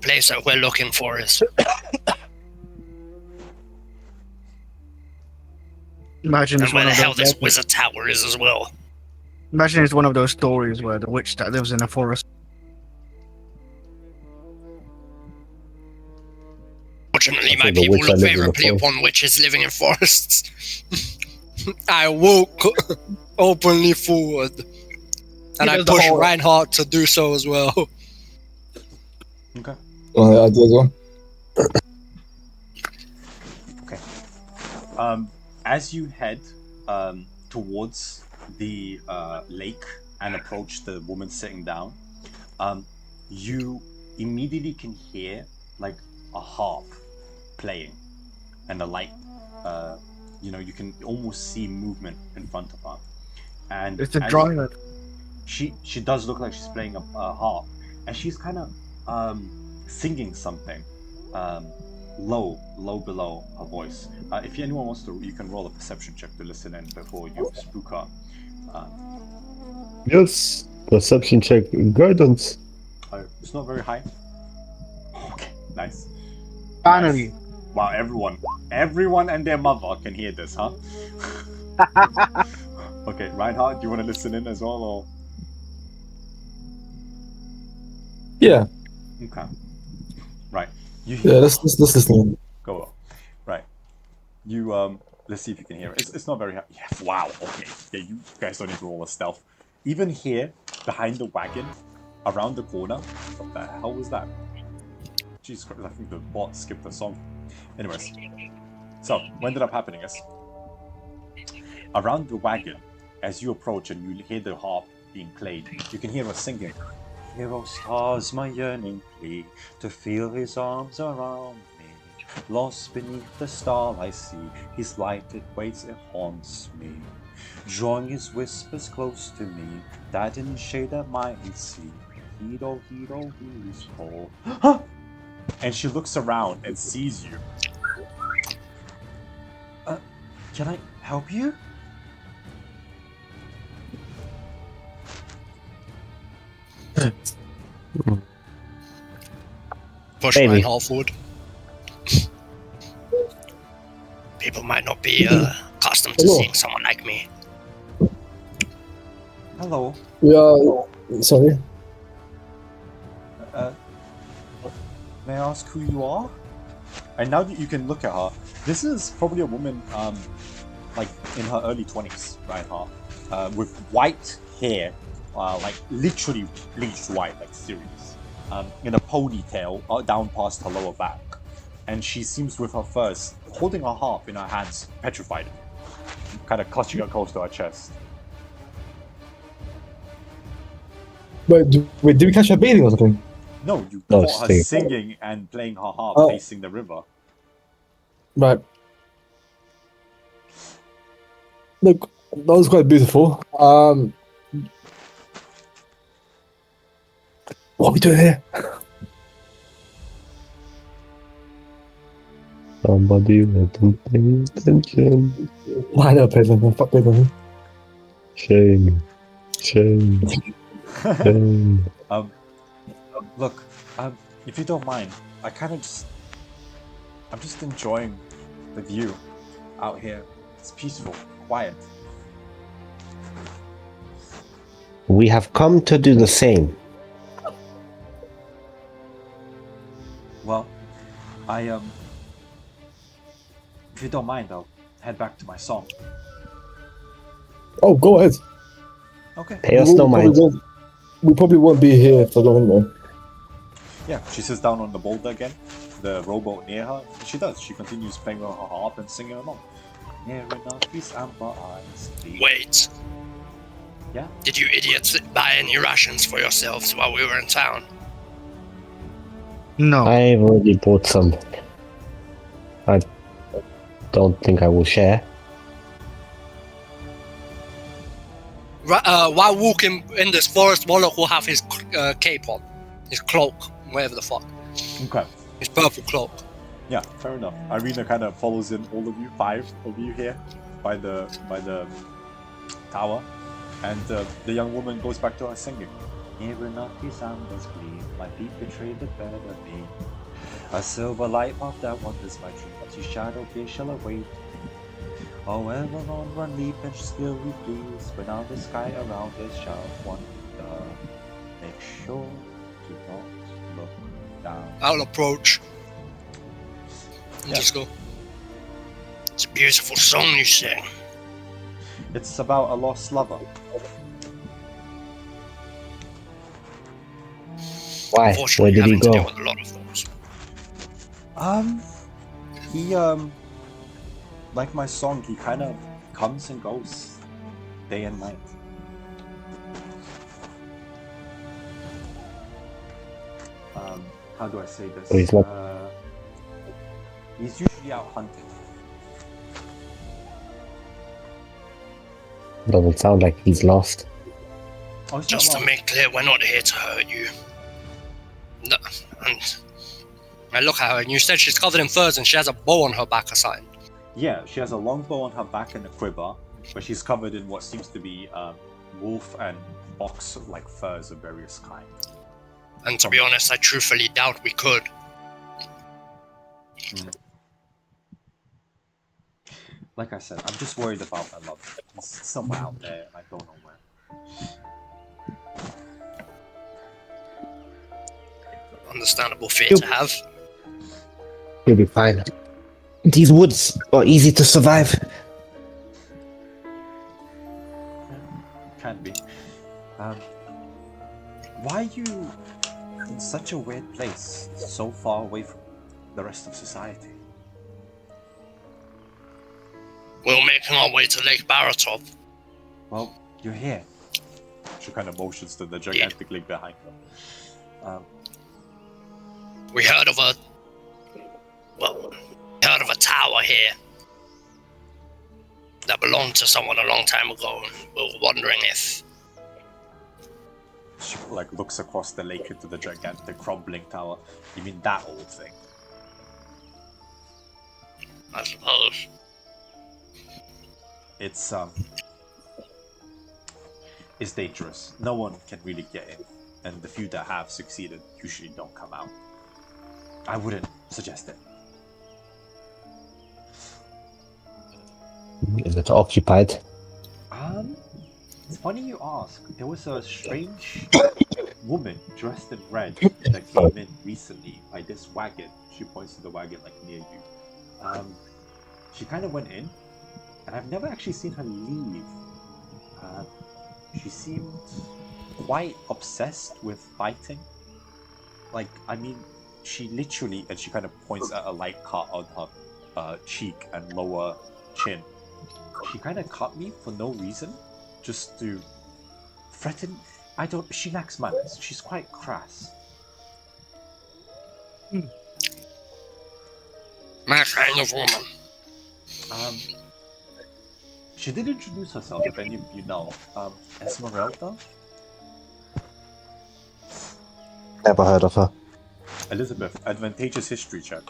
place that we're looking for is. Imagine And it's where one the of hell those. this wizard tower is as well. Imagine it's one of those stories where the witch that lives in a forest. Fortunately, I my think the people witch look that lives in the favorably forest. upon witches living in forests. I walk openly forward. And I does the push whole- Reinhardt to do so as well. Okay. I do as well. Okay. As you head towards the lake and approach the woman sitting down, you immediately can hear like a harp playing and a light. You can almost see movement in front of her. And It's a as- drawing. She does look like she's playing a harp, and she's kind of singing something low below her voice. If anyone wants to, you can roll a perception check to listen in before you spook her. Yes. Perception check. Guidance. It's not very high. Okay, nice. Finally. Nice. Wow, everyone and their mother can hear this, huh? Okay, Reinhardt, do you want to listen in as well, or? Yeah. Okay. Right. You hear? Yeah, let's listen. Go on. Right. You let's see if you can hear it. It's not very high. Yeah. Wow. Okay. Yeah. You guys don't need to roll a stealth. Even here, behind the wagon, around the corner. What the hell was that? Jesus Christ! I think the bot skipped the song. Anyways. So what ended up happening is, around the wagon, as you approach and you hear the harp being played, you can hear her singing. Hear, oh stars, my yearning plea, to feel his arms around me. Lost beneath the star I see, his light it waits, it haunts me. Drawing his whispers close to me, that in shade I might see. Heed, oh, who's call. Huh! And she looks around and sees you. Can I help you? Push Maybe. Reinhardt forward. People might not be accustomed to Hello. seeing someone like me. Hello. Yeah. Sorry. May I ask who you are? And now that you can look at her, this is probably a woman, like in her early 20s, Reinhardt, with white hair, like literally bleached white, like serious, in a ponytail down past her lower back, and she seems with her furs, holding her harp in her hands, petrified, kind of clutching her close to her chest. Wait, did we catch her bathing or something? No, you No, caught her singing. singing and playing her harp, Oh. facing the river. Right. Look, that was quite beautiful. What are we doing here? Somebody let them pay attention. I never played them. Fuck played them. Shame. Shame. Shame. Look, if you don't mind, I'm just enjoying the view out here. It's peaceful, quiet. We have come to do the same. Well, If you don't mind, I'll head back to my song. Oh, go ahead. Okay. Pay us no mind. We probably won't be here for long though. Yeah, she sits down on the boulder again, the rowboat near her. She does. She continues playing with her harp and singing along. Near enough, these amber eyes. Wait. Yeah? Did you idiots buy any rations for yourselves while we were in town? No. I've already bought some. I don't think I will share. While walking in this forest, Warlock will have his cape on. His cloak, whatever the fuck. Okay. His purple cloak. Yeah, fair enough. Irina kind of follows in all of you, 5 of you here, by the tower, and the young woman goes back to her singing. Near enough, these ambers gleam, my feet betray the better me. A silver light path that wanders my dream, but your shadow here shall await. However on one leap and still we please, when all the sky around us shall wonder. Make sure to not look down. I'll approach. And Yeah. just go. It's a beautiful song you sing. It's about a lost lover. Why? Where Unfortunately, did he having to deal go? with a lot of those. He like my song, he kind of comes and goes, day and night. How do I say this? So he's not- He's usually out hunting. Doesn't sound like he's lost. Oh, he's not Just to lost. make clear, we're not here to hurt you. No, and I look at her, and you said she's covered in furs and she has a bow on her back or something. Yeah, she has a long bow on her back and a quiver, but she's covered in what seems to be wolf and fox-like furs of various kinds. And to be honest, I truthfully doubt we could. Like I said, I'm just worried about my love. He's somewhere out there, and I don't know where. Understandable fear to have. He'll be fine. These woods are easy to survive. Can be. Why are you in such a weird place, so far away from the rest of society? We're making our way to Lake Baratov. Well, you're here. She kind of motions to the gigantic lake behind her. We heard of a tower here that belonged to someone a long time ago. We were wondering if She looks across the lake into the gigantic crumbling tower. You mean that old thing? I suppose. It's dangerous. No one can really get in, and the few that have succeeded usually don't come out. I wouldn't suggest it. Is it occupied? It's funny you ask. There was a strange woman dressed in red that came in recently by this wagon. She points to the wagon near you. She kind of went in, and I've never actually seen her leave. She seemed quite obsessed with fighting. She literally, and she kind of points at a light cut on her cheek and lower chin. She kind of cut me for no reason, just to threaten. She lacks manners. She's quite crass. My kind of woman. She did introduce herself, if any of you know. Esmeralda? Never heard of her. Elizabeth, advantageous history check.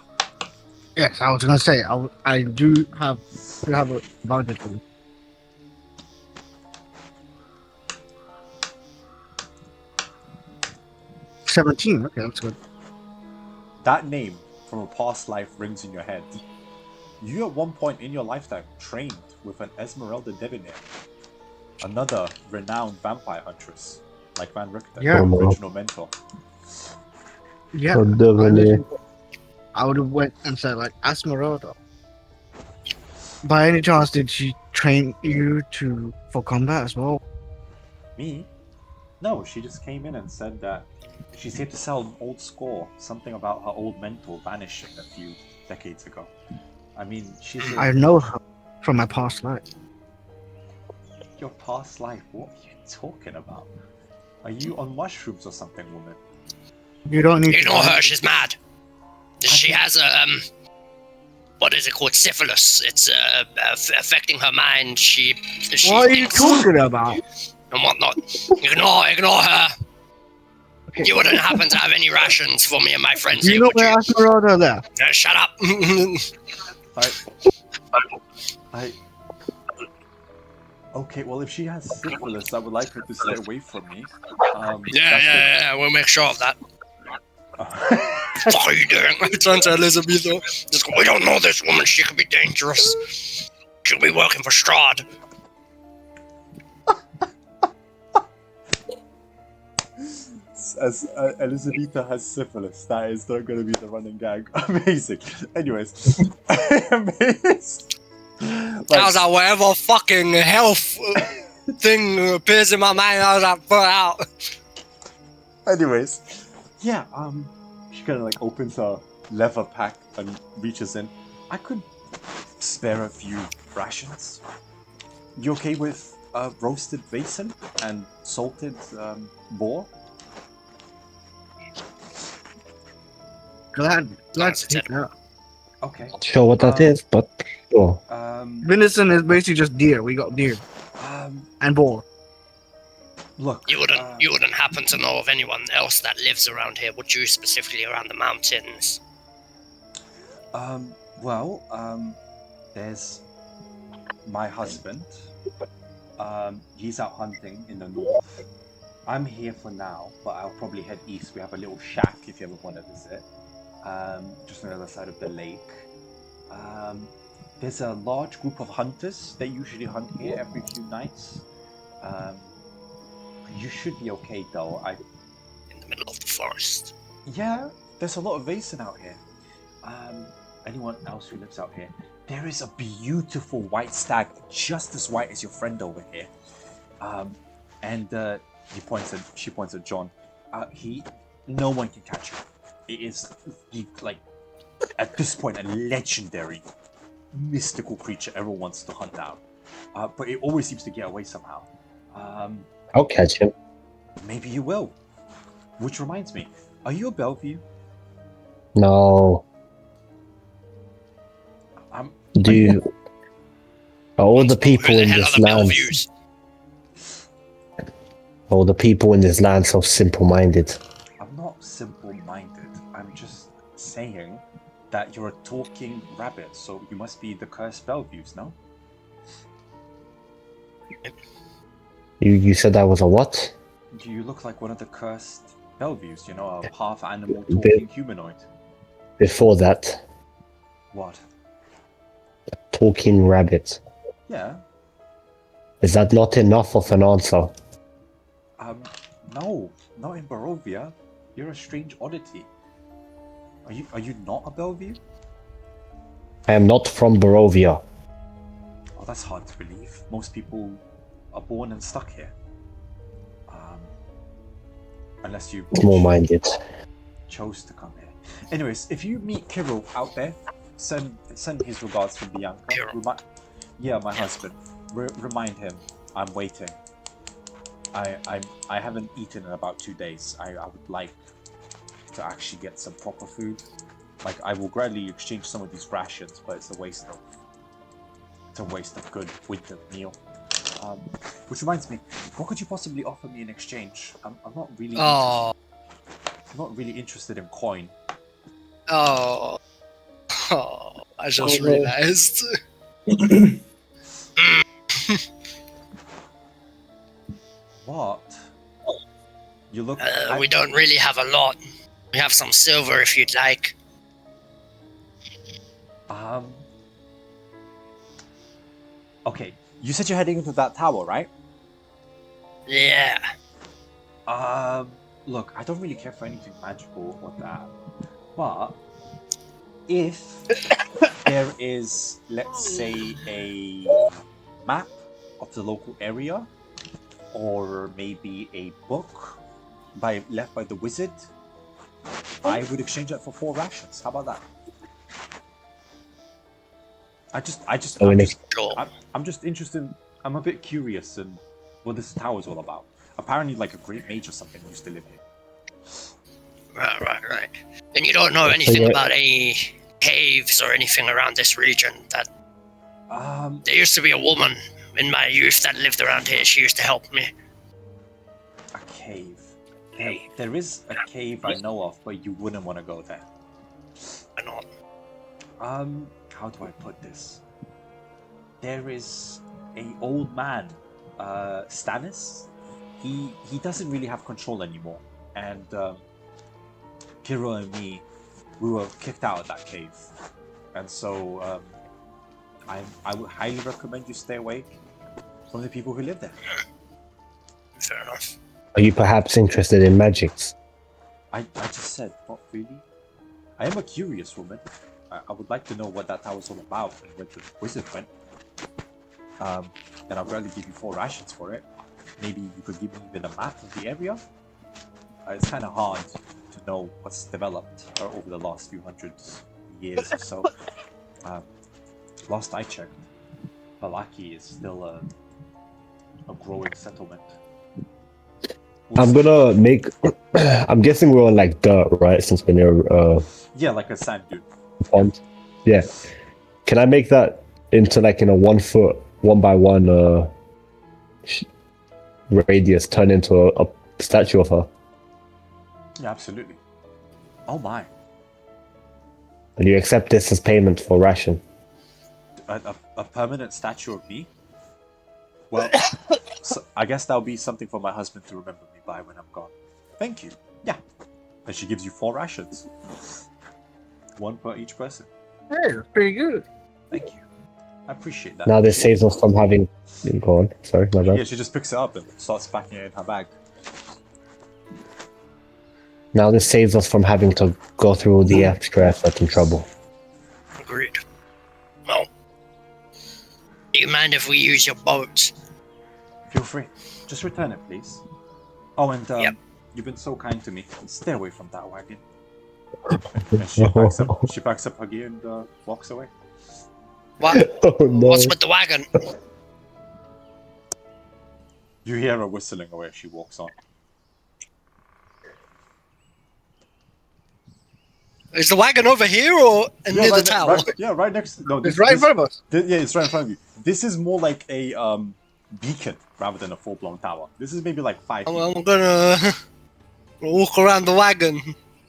Yes, I was gonna say I do have a advantage. 17. Okay, that's good. That name from a past life rings in your head. You at one point in your lifetime trained with an Esmeralda Debonair, another renowned vampire huntress, like Van Richter, Yeah. your original mentor. Yeah. Oh, Debonair. I would have went and said like, Esmeralda, by any chance did she train you for combat as well? Me? No, she just came in and said that she's here to sell an old score, something about her old mentor vanishing a few decades ago. I mean, I know her from my past life. Your past life? What are you talking about? Are you on mushrooms or something, woman? You don't need Ignore to her, she's mad. She has what is it called? Syphilis. It's affecting her mind. She What are you thinks talking about? and whatnot. Ignore her. Okay. You wouldn't happen to have any rations for me and my friends Do you here, know would where you? Esmeralda left? Shut up. Okay, well, if she has syphilis, I would like her to stay away from me. Yeah, we'll make sure of that. What the fuck are you doing? I turned to Elizabeth. Just go, we don't know this woman. She could be dangerous. She'll be working for Strahd. As Elizabetha has syphilis, that is not going to be the running gag. Amazing. Anyways. Amazing. I was like, whatever fucking health thing appears in my mind, I was like, put out. Anyways, yeah, she kind of like opens her leather pack and reaches in. I could spare a few rations. You okay with roasted venison and salted boar? Glad to take that. Okay. Sure what that is, but sure. Venison is basically just deer. We got deer and boar. Look, You wouldn't happen to know of anyone else that lives around here, would you? Specifically around the mountains. There's my husband. He's out hunting in the north. I'm here for now, but I'll probably head east. We have a little shack if you ever want to visit. Just on the other side of the lake. There's a large group of hunters. They usually hunt here every few nights. You should be okay though. In the middle of the forest. Yeah, there's a lot of venison out here. Anyone else who lives out here? There is a beautiful white stag, just as white as your friend over here. She points at John. No one can catch him. It is at this point a legendary, mystical creature everyone wants to hunt down. But it always seems to get away somehow. I'll catch him. Maybe you will. Which reminds me, are you a Bellevue? No. All the people in this land. All the people in this land so simple-minded. I'm not simple-minded. I'm just saying that you're a talking rabbit, so you must be the cursed Bellevues, no? You said I was a what? You look like one of the cursed Bellevues, a half-animal talking humanoid. Before that. What? Talking rabbit. Yeah. Is that not enough of an answer? No, not in Barovia. You're a strange oddity. Are you not a Bellevue? I am not from Barovia. Oh, that's hard to believe. Most people are born and stuck here. Unless you Small-minded. chose to come here. Anyways, if you meet Kirill out there, send his regards from Bianca. My husband. Remind him I'm waiting. I haven't eaten in about 2 days. I would like to actually get some proper food. Like, I will gladly exchange some of these rations, but it's a waste of good winter meal. Which reminds me, what could you possibly offer me in exchange? I'm not really. I'm not really interested in coin. I just realized. What? You look. We don't really have a lot. We have some silver if you'd like. Okay, you said you're heading into that tower, right? Yeah. Look, I don't really care for anything magical or that, but if there is, let's say, a map of the local area, or maybe a book left by the wizard, I would exchange that for 4 rations. How about that? I'm just interested. I'm a bit curious in what this tower's all about. Apparently, like a great mage or something used to live here. Right. And you don't know anything about any caves or anything around this region? That there used to be a woman in my youth that lived around here. She used to help me. A cave. There is a cave I know of, but you wouldn't want to go there. Why not? How do I put this? There is a old man, Stannis. He doesn't really have control anymore, and Kiro and me, we were kicked out of that cave, and so I would highly recommend you stay away from the people who live there. Fair enough. Are you perhaps interested in magics? I just said, not really. I am a curious woman. I would like to know what that tower's all about and where the wizard went. And I'll gladly give you 4 rations for it. Maybe you could give me even a map of the area. It's kind of hard to know what's developed over the last few hundred years or so. Last I checked, Balaki is still a growing settlement. I'm gonna make. I'm guessing we're on like dirt, right? Since we're near. Yeah, like a sand dune. Pond. Yeah. Can I make that into like in a 1 foot, 1x1 radius, turn into a statue of her? Yeah, absolutely. Oh my. And you accept this as payment for ration? A permanent statue of me? Well, so I guess that'll be something for my husband to remember me by when I'm gone. Thank you. Yeah. And she gives you 4 rations. 1 per each person. Hey, that's pretty good. Thank you. I appreciate that. Now this saves us from having... Go on. Sorry, my bad. Yeah, she just picks it up and starts packing it in her bag. Now this saves us from having to go through the extra effort and trouble. Agreed. Well, do you mind if we use your boat? Feel free. Just return it, please. Oh, and Yep. You've been so kind to me. Stay away from that wagon. And she packs up her gear and walks away. What? Oh, no. What's with the wagon? You hear her whistling away as she walks on. Is the wagon over here or near the tower? Right next. No, It's right in front of us. Yeah, it's right in front of you. This is more like a beacon rather than a full-blown tower. This is maybe like 5 feet. I'm gonna walk around the wagon.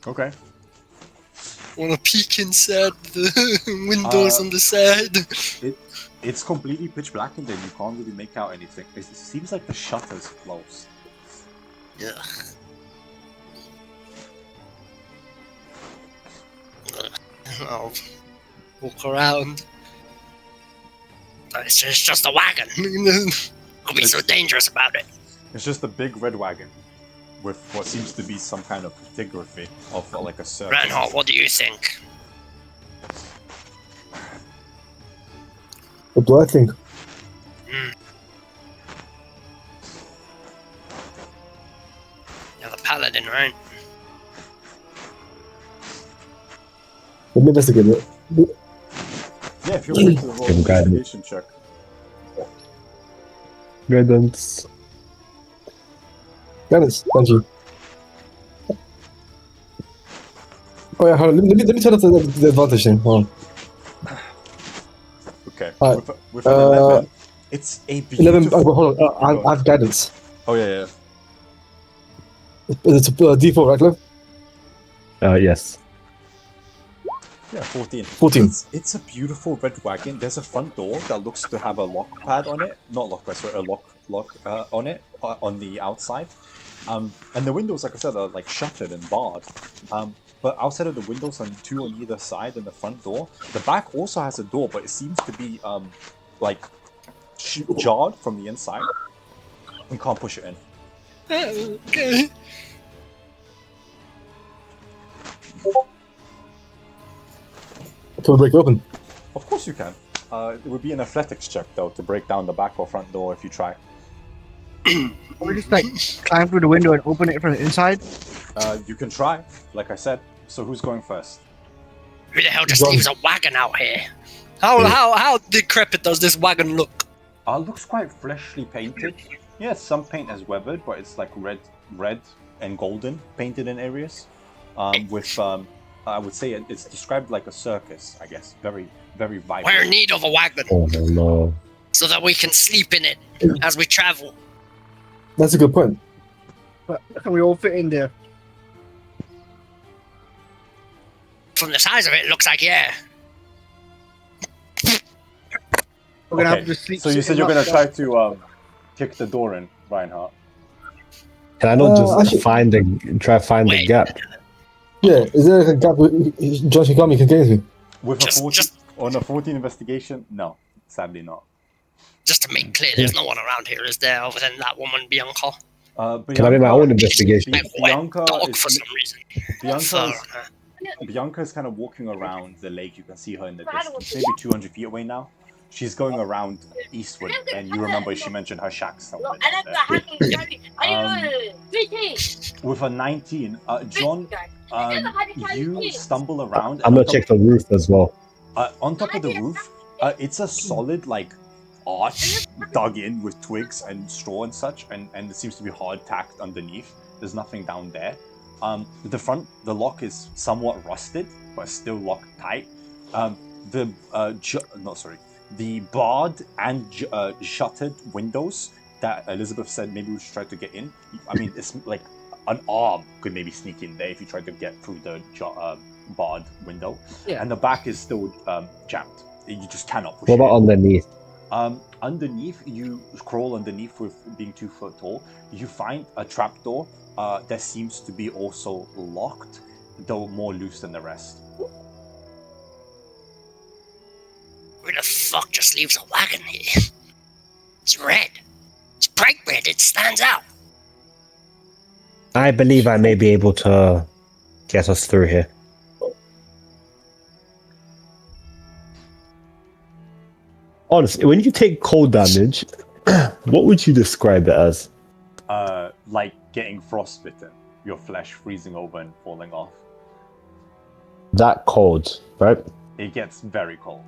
Okay. I wanna peek inside the windows on the side. It's completely pitch black in there. You can't really make out anything. It seems like the shutter's closed. Yeah. I'll walk around. It's just a wagon. Don't be so dangerous about it. It's just a big red wagon with what seems to be some kind of pictography of like a circle. Reinhardt, what do you think? What do I think? You're the paladin, right? Let me investigate it. Yeah, feel free to roll an investigation check. Guidance. Guidance, thank you. Oh yeah, hold on. Let me turn off the advantage thing. Hold on. Okay. Alright. With an 11, it's a beautiful... 11. Oh, hold on. I have guidance. Oh yeah. It's a D4, right, Cliff? Yes. Yeah, 14. 14. It's a beautiful red wagon. There's a front door that looks to have a lock pad on it. Not lock pad, sorry, a lock on it, on the outside. And the windows, like I said, are like shuttered and barred. But outside of the windows and 2 on either side and the front door, the back also has a door, but it seems to be like jarred from the inside. We can't push it in. Okay. we break it open? Of course you can. It would be an athletics check though to break down the back or front door if you try. Or just like climb through the window and open it from the inside. You can try, like I said. So who's going first? Who the hell just leaves a wagon out here? How decrepit does this wagon look? Looks quite freshly painted. Yeah, some paint has weathered, but it's like red and golden painted in areas. With I would say it's described like a circus, I guess. Very, very vibrant. We're in need of a wagon. Oh no. So that we can sleep in it as we travel. That's a good point. But can we all fit in there? From the size of it, it looks like, yeah. We're gonna Okay, have to sleep. so you said you're gonna try to kick the door in, Reinhardt. Can I not just actually- find the Wait. gap? Yeah, is there like a gap Josh Ikami can get into? With Just- a 14, just- on a 14 investigation? No, sadly not. Just to make clear, there's no one around here, is there, other than that woman, Bianca? Can I make my own investigation? Like wet Bianca dog is- for some reason. Bianca's, Fur. Bianca's kind of walking around the lake. You can see her in the distance, maybe 200 feet away now. She's going around eastward, and you remember she mentioned her shack somewhere with a 19. John, you stumble around. I'm and gonna check the roof as well. on top of the roof, it's a solid like arch dug in with twigs and straw and such, and it seems to be hard tacked underneath. There's nothing down there. The lock is somewhat rusted, but still locked tight. The barred and shuttered windows that Elizabeth said maybe we should try to get in. I mean, it's like an arm could maybe sneak in there if you tried to get through the barred window. Yeah. And the back is still jammed. You just cannot push What it about in. underneath? Underneath, you crawl underneath with being 2 foot tall. You find a trapdoor that seems to be also locked, though more loose than the rest. Who the fuck just leaves a wagon here? It's red. It's bright red. It stands out. I believe I may be able to get us through here. Honestly, when you take cold damage, what would you describe it as? Like getting frostbitten, your flesh freezing over and falling off. That cold, right? It gets very cold.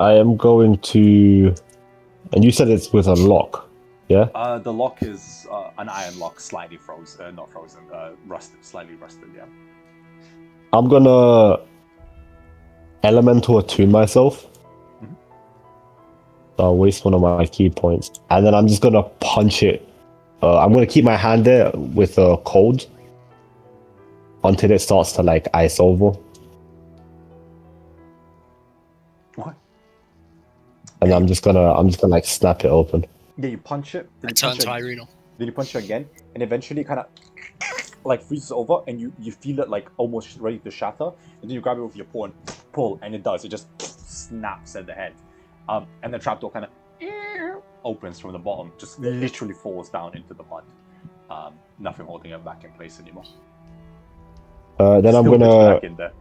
I am going to... And you said it's with a lock, yeah? The lock is an iron lock, slightly frozen, not frozen, rusted, slightly rusted, yeah. I'm gonna elemental attune myself. Mhm. So I'll waste one of my key points. And then I'm just gonna punch it. I'm gonna keep my hand there with a cold until it starts to like ice over. What? And I'm just gonna like snap it open. Yeah, you punch it, then I you turn punch to it, Irina. then you punch it again, and eventually kind of like freezes over, and you feel it like almost ready to shatter, and then you grab it with your paw and pull, and it does. It just snaps at the head, and the trapdoor kind of opens from the bottom, just literally falls down into the mud. Nothing holding it back in place anymore. Then I'm Still pitch gonna black in there.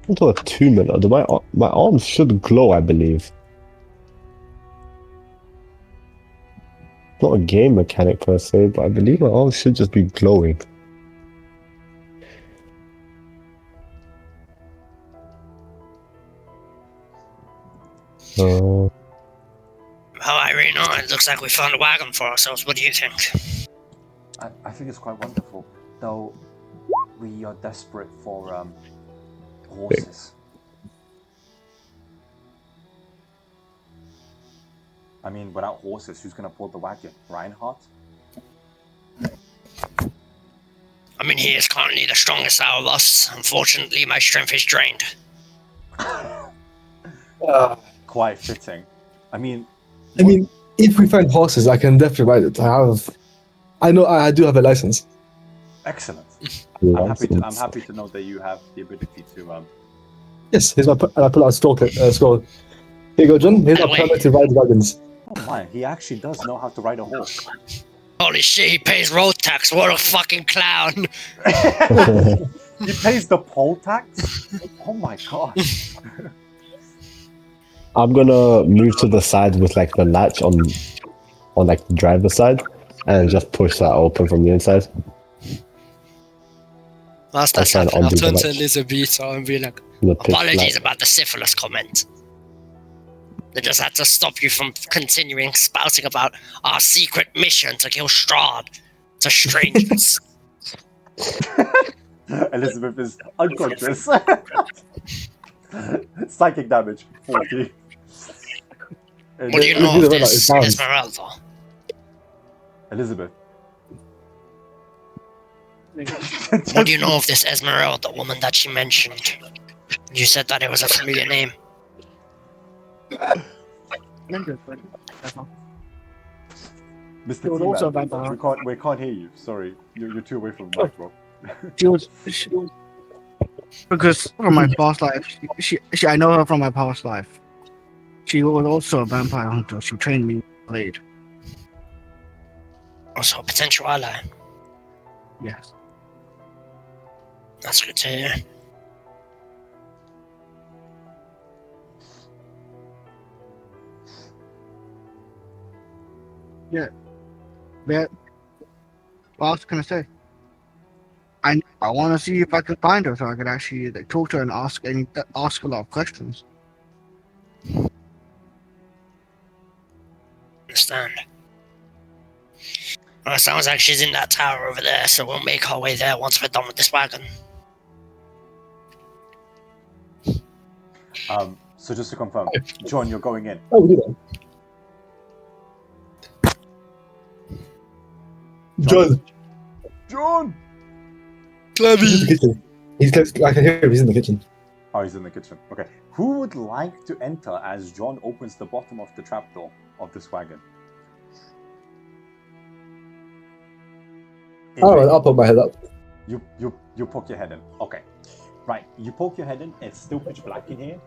into attunement. My arms should glow, I believe. Not a game mechanic per se, but I believe my arms should just be glowing. Well, Irina, it looks like we found a wagon for ourselves. What do you think? I think it's quite wonderful, though we are desperate for horses. I mean, without horses, who's gonna pull the wagon? Reinhardt? I mean, he is currently the strongest out of us. Unfortunately, my strength is drained. Quite fitting. I mean, If we find horses, I can definitely ride it. I know I do have a license. excellent. Yeah, I'm happy to know that you have the ability to. Yes, here's my. I pull out a scroll. Here you go, John. Here's my Wait. permit to ride wagons. Oh my, he actually does know how to ride a horse. Holy shit, he pays road tax. What a fucking clown. He pays the poll tax? Oh my god. I'm gonna move to the side with like the latch on like the driver's side and just push that open from the inside. Whilst I'll that's try and happening, I'll undo the turn to latch. Elizabeth and be like, The pitch apologies black. about the syphilis comment. They just had to stop you from continuing spouting about our secret mission to kill Strahd to strangers. Elizabeth is unconscious. Psychic damage, 40. What do you know of this, Esmeralda? Elizabeth. What do you know of this Esmeralda woman that she mentioned? You said that it was a familiar name. Mr. She was also a T-Man, vampire. we can't hear you. Sorry, you're too away from the mic, bro. She was because from my past life, she I know her from my past life. She was also a vampire hunter. She trained me blade. Also a potential ally. Yes. That's good to hear. Yeah. But what else can I say? I want to see if I can find her so I could actually like, talk to her and ask a lot of questions. Understand. Well, it sounds like she's in that tower over there, so we'll make our way there once we're done with this wagon. So just to confirm, John, you're going in. Oh, we do that. John. John! He's in the kitchen. He's close. I can hear him. He's in the kitchen. Oh, he's in the kitchen. Okay. Who would like to enter as John opens the bottom of the trapdoor of this wagon? Alright, I'll put my head up. You poke your head in. Okay. Right. You poke your head in. It's still pitch black in here,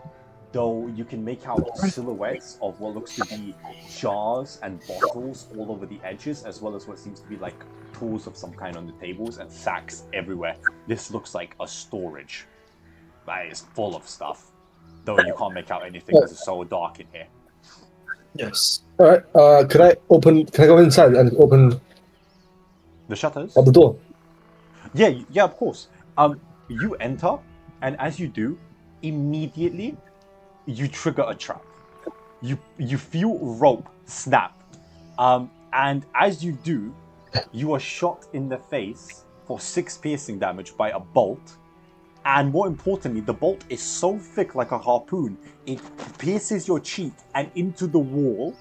though you can make out silhouettes of what looks to be jars and bottles all over the edges, as well as what seems to be like tools of some kind on the tables and sacks everywhere. This looks like a storage. That is full of stuff, though you can't make out anything because it's so dark in here. Yes. Alright, can I go inside and open The shutters? the door? Yeah, of course. You enter, and as you do, immediately you trigger a trap. You feel rope snap, and as you do, you are shot in the face for 6 piercing damage by a bolt. And more importantly, the bolt is so thick like a harpoon, it pierces your cheek and into the wall.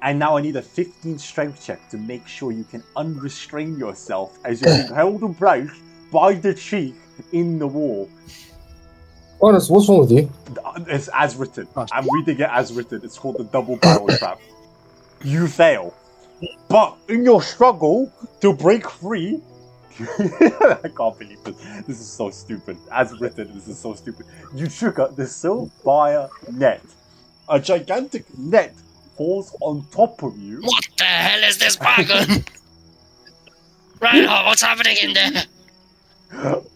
And now I need a 15 strength check to make sure you can unrestrain yourself as you're being held in place by the cheek in the wall. Honest, what's wrong with you? It's as written. I'm reading it as written. It's called the double barrel trap. You fail. But in your struggle to break free, I can't believe this. This is so stupid. As written, this is so stupid. You trigger the silver net. A gigantic net falls on top of you. What the hell is this wagon? Reinhardt, what's happening in there?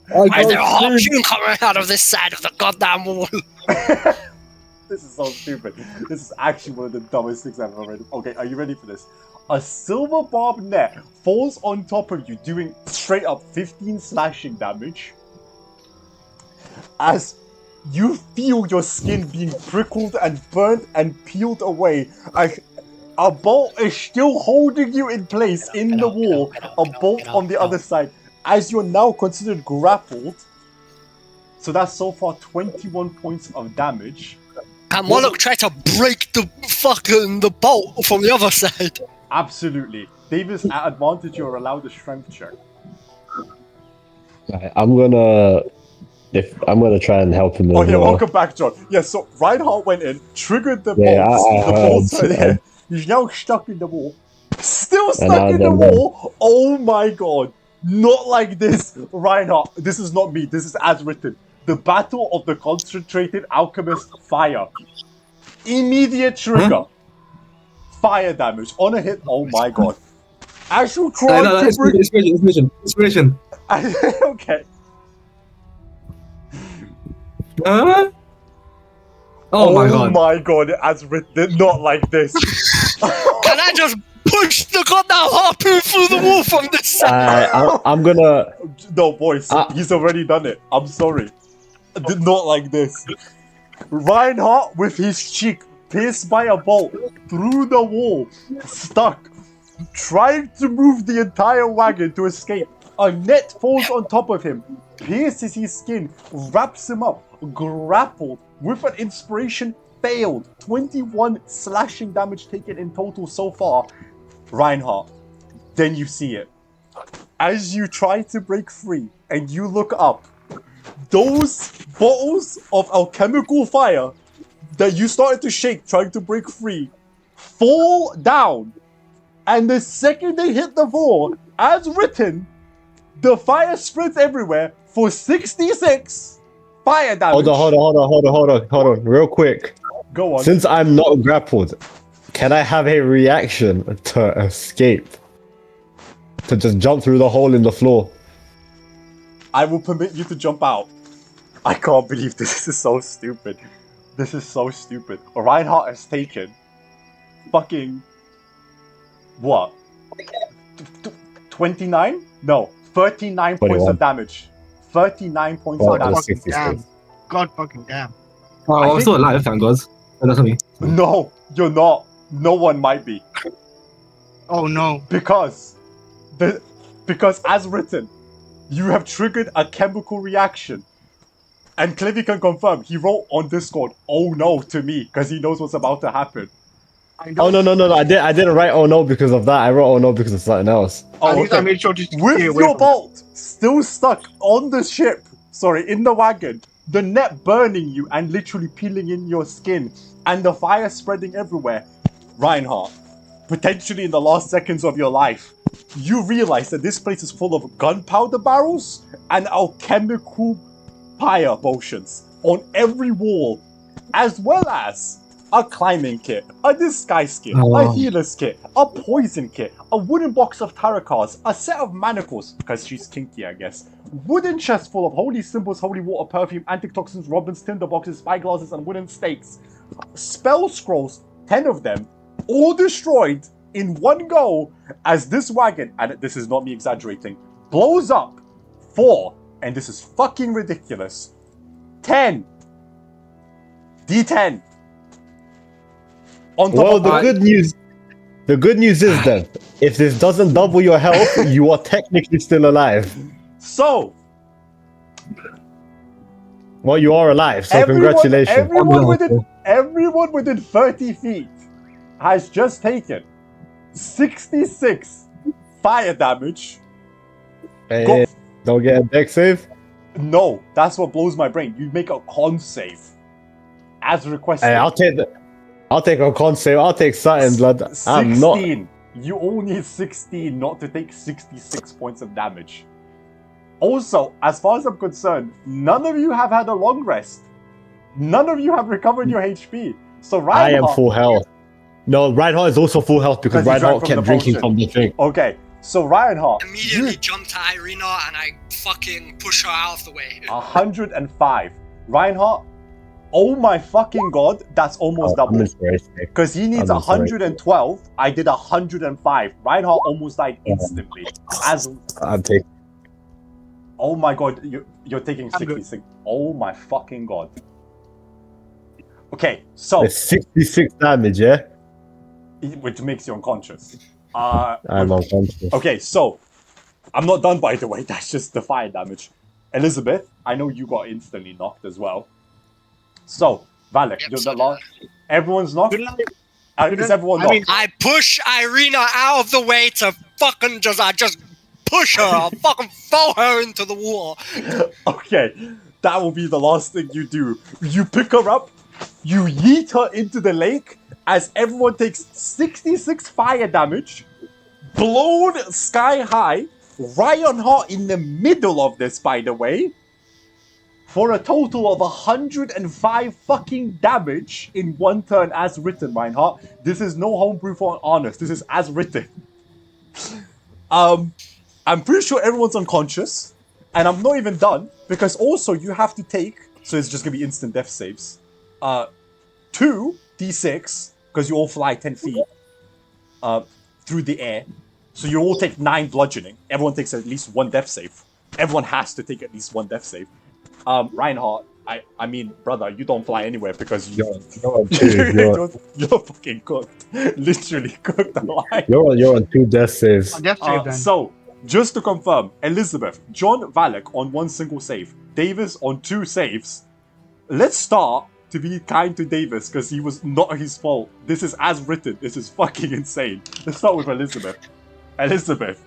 Why is there a harpoon coming out of this side of the goddamn wall? This is so stupid. This is actually one of the dumbest things I've ever read. Okay, are you ready for this? A silver barb net falls on top of you, doing straight up 15 slashing damage. As you feel your skin being prickled and burnt and peeled away. A bolt is still holding you in place in the wall. A bolt on the other side. As you're now considered grappled. So that's so far 21 points of damage. And Moloch tried to break the bolt from the other side. Absolutely. Davis, at advantage, you're allowed a strength check. Right, I'm gonna try and help him. Oh yeah, welcome back, John. Yeah, so Reinhardt went in, triggered the bolts. The bolts are there. He's now stuck in the wall. Still stuck in the wall. Oh my god. Not like this, Reinhardt. This is not me. This is as written. The battle of the concentrated alchemist fire. Immediate trigger. fire damage on a hit. Oh my god. As you No, try to bring... inspiration. Okay. Huh? Oh my god. Oh my god, as written, not like this. Can I just push the goddamn harpoon through the wall from this side? I'm gonna. No, boys, he's already done it. I'm sorry. Not like this. Reinhardt with his cheek pierced by a bolt through the wall, stuck, trying to move the entire wagon to escape. A net falls on top of him, pierces his skin, wraps him up, grappled with an inspiration, failed. 21 slashing damage taken in total so far. Reinhardt, then you see it. As you try to break free and you look up, those bottles of alchemical fire that you started to shake trying to break free fall down. And the second they hit the floor, as written, the fire spreads everywhere for 66 fire damage. Hold on, real quick. Go on. Since I'm not grappled, can I have a reaction to escape? To just jump through the hole in the floor? I will permit you to jump out. I can't believe this is so stupid. This is so stupid. Reinhardt has taken fucking what? 29? No, 39 points of damage. 39 points of damage. God fucking damn. Oh, I'm still alive, thank God. Oh, that's not me. No, you're not. No one might be. Oh no. Because as written, you have triggered a chemical reaction. And Clivy can confirm, he wrote on Discord, "Oh no" to me, because he knows what's about to happen. Oh no! I didn't write "oh no" because of that. I wrote "oh no" because of something else. Oh, okay. I made sure to with your bolt still stuck on the ship, in the wagon, the net burning you and literally peeling in your skin, and the fire spreading everywhere. Reinhardt, potentially in the last seconds of your life, you realize that this place is full of gunpowder barrels and alchemical fire potions on every wall, as well as a climbing kit, a disguise kit, a healer's kit, a poison kit, a wooden box of tarot cards, a set of manacles, because she's kinky, I guess, wooden chest full of holy symbols, holy water, perfume, anti-toxins, robins, tinder boxes, spyglasses, and wooden stakes, spell scrolls, 10 of them, all destroyed in one go as this wagon, and this is not me exaggerating, blows up for, and this is fucking ridiculous, 10 D10. Well, the good news is then, if this doesn't double your health, you are technically still alive. So, well, you are alive, so congratulations. Everyone within 30 feet has just taken 66 fire damage. Hey, don't get a deck save? No, that's what blows my brain. You make a con save, as requested. Hey, I'll take a con save. I'll take something, blood. 16. You only need 16 not to take 66 points of damage. Also, as far as I'm concerned, none of you have had a long rest. None of you have recovered your HP. So Reinhardt... I am full health. No, Reinhardt is also full health because Reinhardt kept drinking from the thing. Okay, so Reinhardt... Immediately jumped to Irina and I fucking push her out of the way. 105. Reinhardt, oh my fucking god, that's almost double. Because he needs 112. I did 105. Reinhardt almost died instantly. I'm taking... Oh my god, you're taking 66. Oh my fucking god. Okay, so... It's 66 damage, yeah? Which makes you unconscious. I'm unconscious. Okay, so... I'm not done, by the way. That's just the fire damage. Elizabeth, I know you got instantly knocked as well. So, Valek, you're the last... Everyone's knocked? Is everyone knocked? I push Irina out of the way to fucking just push her. I'll fucking throw her into the water. Okay, that will be the last thing you do. You pick her up, you yeet her into the lake as everyone takes 66 fire damage, blown sky high, Reinhardt in the middle of this, by the way. for a total of 105 fucking damage in one turn as written, Reinhardt. This is no homebrew for honest. This is as written. I'm pretty sure everyone's unconscious, and I'm not even done because also you have to take. So it's just gonna be instant death saves. 2d6 because you all fly 10 feet through the air. So you all take 9 bludgeoning. Everyone takes at least 1 death save. Everyone has to take at least 1 death save. Reinhardt, I mean, brother, you don't fly anywhere because you're fucking cooked. Literally cooked alive. You're on 2 death saves. Death save then. So, just to confirm, Elizabeth, John Valek on 1 single save, Davis on 2 saves. Let's start to be kind to Davis because he was not his fault. This is as written. This is fucking insane. Let's start with Elizabeth. Elizabeth,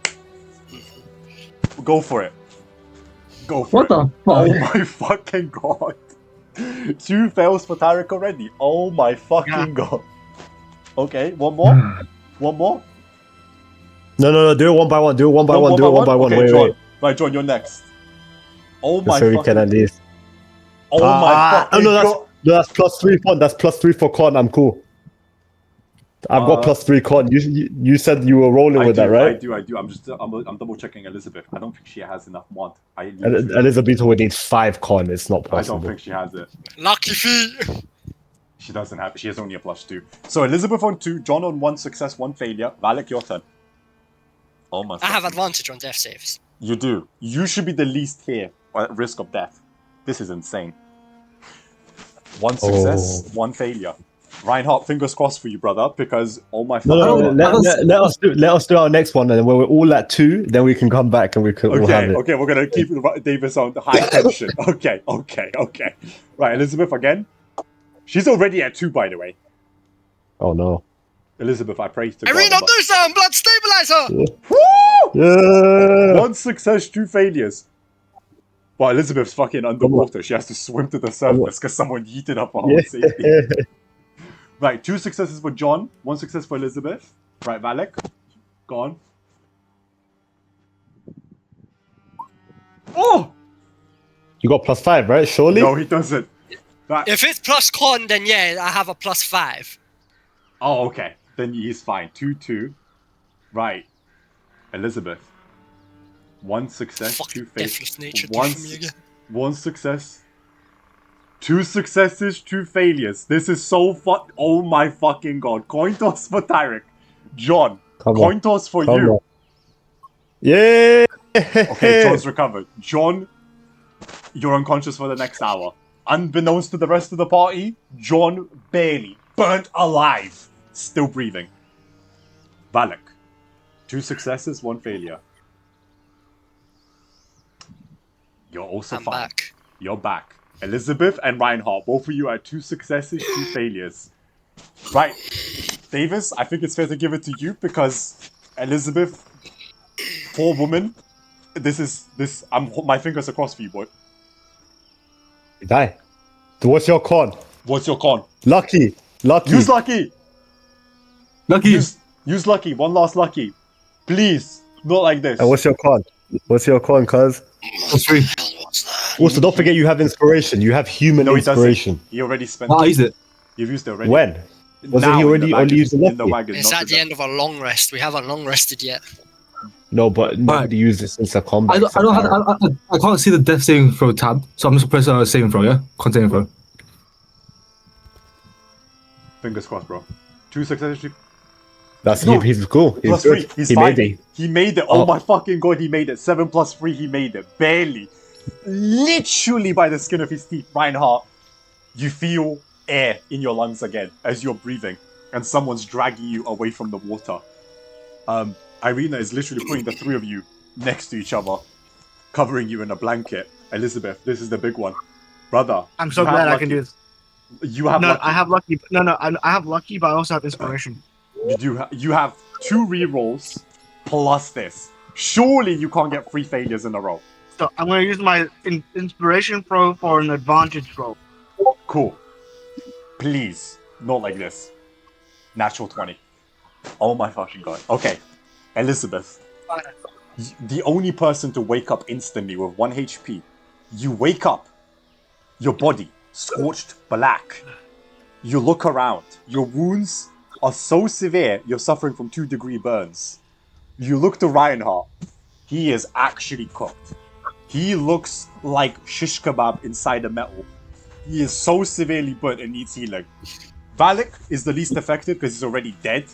go for it. Go for it. What the fuck? Oh my fucking god. 2 fails for Tarek already. Oh my fucking god. Okay, one more. One more. No, do it one by one. Do it one by one. Do it one by one. Okay, Wait, John. wait. Right, John, you're next. Oh my So we fucking can at least. Oh my fucking god. That's +3 con. That's +3 for con. I'm cool. I've got +3 con. You said you were rolling with that, right? I do. I'm double checking Elizabeth. I don't think she has enough mod. Elizabeth would need 5 con. It's not I possible. don't think she has it. Lucky feet. She doesn't have it. She has only a +2. So Elizabeth on 2, John on 1 success, 1 failure. Valek, your turn. Oh my. I have advantage on death saves. You do. You should be the least here at risk of death. This is insane. 1 success, 1 failure. Reinhardt, fingers crossed for you, brother, because oh my No, let us do our next one, and when we're all at 2, then we can come back and we can all have it. Okay, we're gonna keep Davis on high tension. Okay. Right, Elizabeth again. She's already at 2, by the way. Oh no. Elizabeth, I pray to God. Irina, do some blood stabilizer. Woo! Yeah. 1 success, 2 failures. Well, Elizabeth's fucking underwater. She has to swim to the surface because someone yeeted up for her safety. Right, 2 successes for John, 1 success for Elizabeth. Right, Valek, gone. Oh! You got +5, right? Surely? No, he doesn't. Right. If it's plus con, then yeah, I have a +5. Oh, okay. Then he's fine. 2-2. Right. Elizabeth. 1 success, Fucking 2 failures. deathless nature. 1 success. 2 successes, 2 failures. This is so fun. Oh my fucking god. Coin toss for Tarek. John. Coin toss for you. On. Yeah. Okay, John's recovered. John, you're unconscious for the next hour. Unbeknownst to the rest of the party, John barely burnt alive. Still breathing. Valek. 2 successes, 1 failure. You're also I'm fine. back. You're back. Elizabeth and Reinhardt, both of you are 2 successes, 2 failures. Right. Davis, I think it's fair to give it to you because Elizabeth, poor woman, my fingers are crossed for you, boy. Die. What's your con? What's your con? Lucky. Use lucky. Lucky. Use lucky. 1 last lucky. Please. Not like this. And what's your con? Cuz? +3. Also, don't forget you have inspiration. You have human inspiration. He already spent I used it. You've used it already. When? Wasn't he already only used the in the lucky? wagon? It's not at the end of a long rest. We haven't long rested yet. No, but nobody used it since the combat. I can't see the death saving throw tab, so I'm just pressing on a saving throw, yeah? Con saving throw. Fingers crossed, bro. 2 successes. He's cool. He's Plus good. 3. He's He fine. made it. He made it. Oh my fucking god, he made it. 7 plus 3, he made it. Barely. Literally by the skin of his teeth. Reinhardt, you feel air in your lungs again as you're breathing, and someone's dragging you away from the water. Irina is literally putting the 3 of you next to each other, covering you in a blanket. Elizabeth, this is the big one. Brother. I'm so glad I can do this. You have lucky. I have lucky. I have lucky, but I also have inspiration. You have 2 rerolls plus this. Surely you can't get 3 failures in a row. So I'm going to use my inspiration throw for an advantage roll. Cool. Please, not like this. Natural 20. Oh my fucking god. Okay. Elizabeth. The only person to wake up instantly with 1 HP. You wake up Your body scorched black. You look around. Your wounds are so severe, you're suffering from 2-degree burns. You look to Reinhardt. He is actually cooked. He looks like shish kebab inside a metal. He is so severely burnt and needs healing. Valak is the least affected because he's already dead.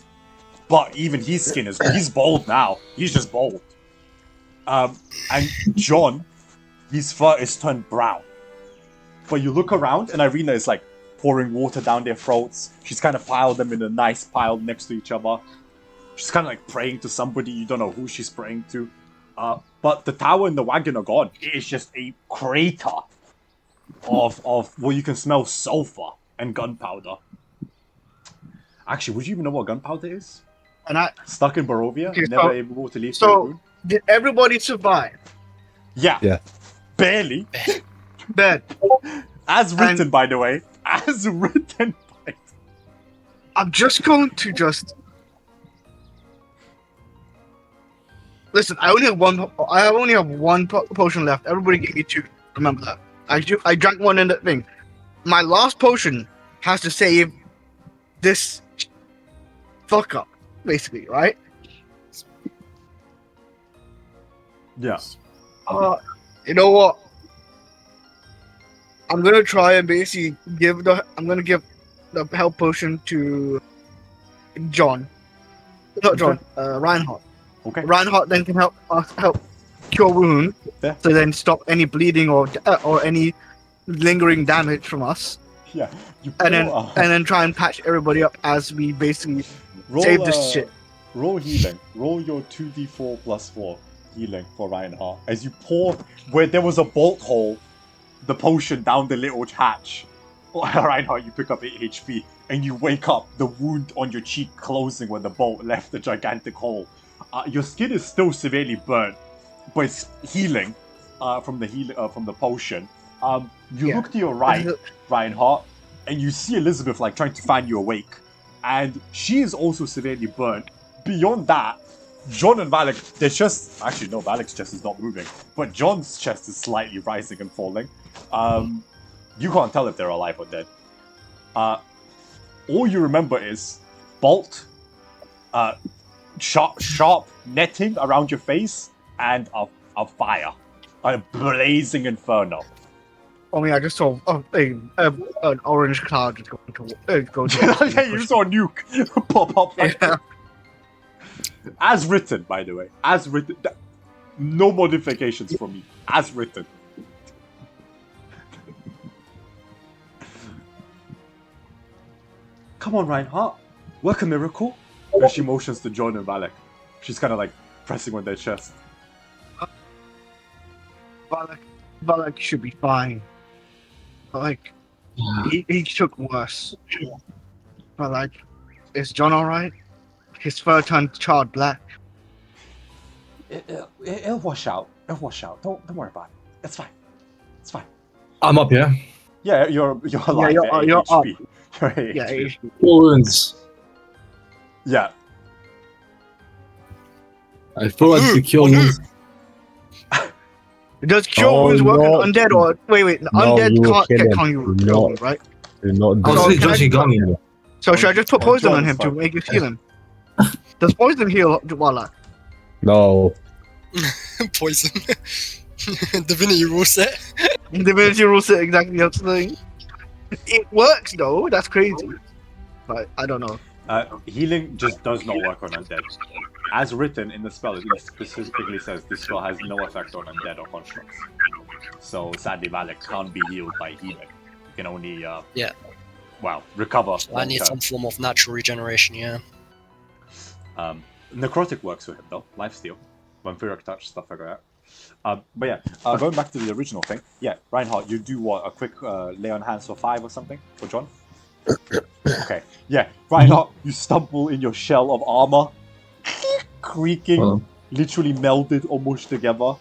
But even his skin he's bald now. He's just bald. And John, his fur is turned brown. But you look around and Irina is like pouring water down their throats. She's kind of piled them in a nice pile next to each other. She's kind of like praying to somebody. You don't know who she's praying to. But the tower and the wagon are gone. It is just a crater of where you can smell sulfur and gunpowder. Actually, would you even know what gunpowder is? And Stuck in Barovia, Okay, never so- able to leave. So, did everybody survive? Yeah. Yeah. Barely. Dead. As written, by the way. As written. I'm just going to listen. I only have one potion left. Everybody gave me 2. Remember that. I drank one in the thing. My last potion has to save this fuck up, basically, right? Yeah. You know what? I'm gonna try and basically give the health potion to John. Not John. Reinhardt. Okay. Reinhardt then can help cure wound, Yeah. so then stop any bleeding or any lingering damage from us, Yeah. You and pour, then try and patch everybody up as we basically save this shit. Roll healing. Roll your 2d4 plus 4 healing for Reinhardt. As you pour where there was a bolt hole, the potion down the little hatch. Reinhardt, you pick up 8 HP and you wake up, the wound on your cheek closing where the bolt left the gigantic hole. Your skin is still severely burnt, but it's healing from the potion. You look to your right, Reinhardt, and you see Elizabeth like trying to fan you awake, and she is also severely burnt. Beyond that, John and Valak, their chest, actually no, Valak's chest is not moving, but John's chest is slightly rising and falling. You can't tell if they're alive or dead. All you remember is bolt, sharp netting around your face, and a fire, a blazing inferno. I mean, I just saw an orange cloud just go to Yeah, you saw a nuke pop up. Yeah. As written, by the way. As written. No modifications from me. As written. Come on, Reinhardt. Work a miracle. And she motions to John and Valak. She's kind of like pressing on their chest. Valak should be fine. But like, he took worse. But like, is John alright? His fur turned charred black. It'll wash out. It'll wash out. Don't worry about it. It's fine. It's fine. I'm up here. Yeah, you're alive. you're at up. HP. You're at Yeah, HP. 4 wounds. Yeah. I thought I'd cure wounds. Does cure Oh, wounds work no. on undead or wait? No, Undead you will can't kill get him. cure Do not. wounds, right? Do not I do was So thinking can I- Johnny got me. So should I just put Oh, poison on John's him to fine. make it heal him? Does poison heal Valak? No. Poison. Divinity rule set. Divinity rules it exactly the thing. It works though. That's crazy. But I don't know. Healing just does not work on undead. As written in the spell, it specifically says this spell has no effect on undead or constructs. So sadly, Valak can't be healed by healing. You can only, recover. I need some form of natural regeneration, yeah. Necrotic works for him though. Lifesteal, vampiric touch, stuff like that. But yeah, going back to the original thing. Yeah, Reinhardt, you do what? A quick lay on hands for 5 or something for John. Okay. Yeah, Reinhardt, you stumble in your shell of armor, creaking, literally melded almost together.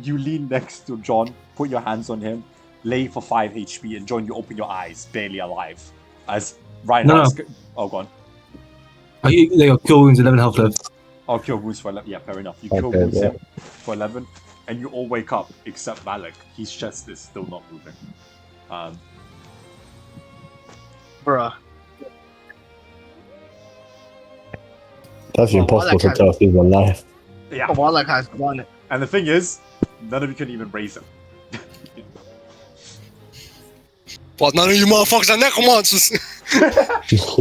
You lean next to John, put your hands on him, lay for 5 HP, and John, you open your eyes, barely alive. As Reinhardt, oh, go on. They got cure wounds, 11 health left. Oh, cure wounds for 11. Yeah, fair enough. You Okay, cure wounds yeah. him for 11, and you all wake up except Valak. His chest is still not moving. Bruh. That's Well, impossible to Wallach tell if he's alive. Yeah. Oh, Wallach has won it. And the thing is, none of you can even raise him. But none of you motherfuckers are necromancers.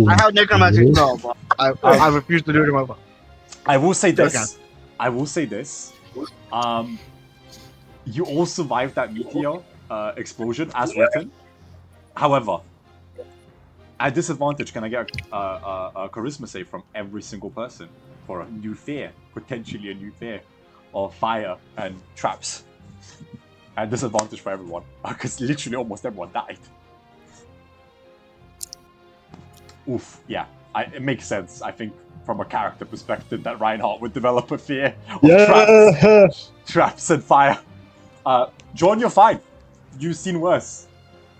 I have necromancy spell, but I refuse to do it in my book. I will say Okay. this. I will say this. You all survived that meteor explosion as written. However, at disadvantage, can I get a charisma save from every single person for a new fear, potentially a new fear, of fire and traps? At disadvantage for everyone, because literally almost everyone died. Oof, yeah, it makes sense. I think from a character perspective that Reinhardt would develop a fear of traps and fire. John, you're fine. You've seen worse.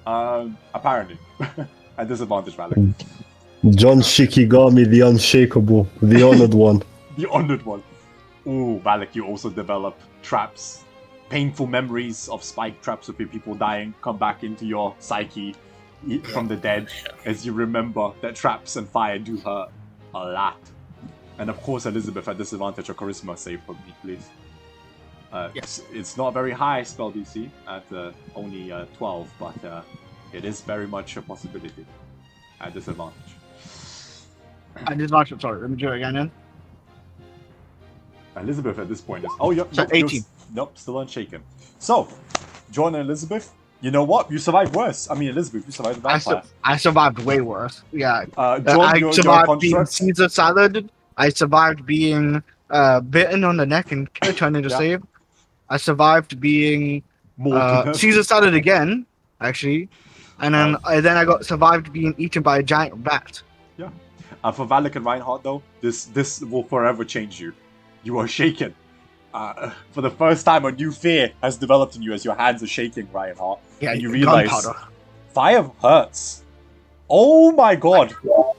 Apparently. At disadvantage, Malik. John Shikigami, the unshakable, the honored one. The honored one. Ooh, Malik, you also develop traps. Painful memories of spike traps of people dying come back into your psyche from the dead as you remember that traps and fire do hurt a lot. And of course, Elizabeth, at disadvantage, a charisma save for me, please. Yes. It's not very high spell DC at only 12, but it is very much a possibility at disadvantage. I did not. Sorry, let me do it again then. Elizabeth at this point is... Oh, So 18. Nope, still unshaken. So, John and Elizabeth, you know what? You survived worse. I mean, Elizabeth, you survived the vampire. I survived way worse. Yeah. John, I survived being construct. Caesar salad. I survived being bitten on the neck and turned into Yeah. save. I survived being Caesar salad again, actually. And then I got survived being eaten by a giant rat. For Valak and Reinhardt, though, this will forever change you. You are shaken. For the first time, a new fear has developed in you as your hands are shaking, Reinhardt. Yeah, and you realize gunpowder. fire hurts. Oh my god,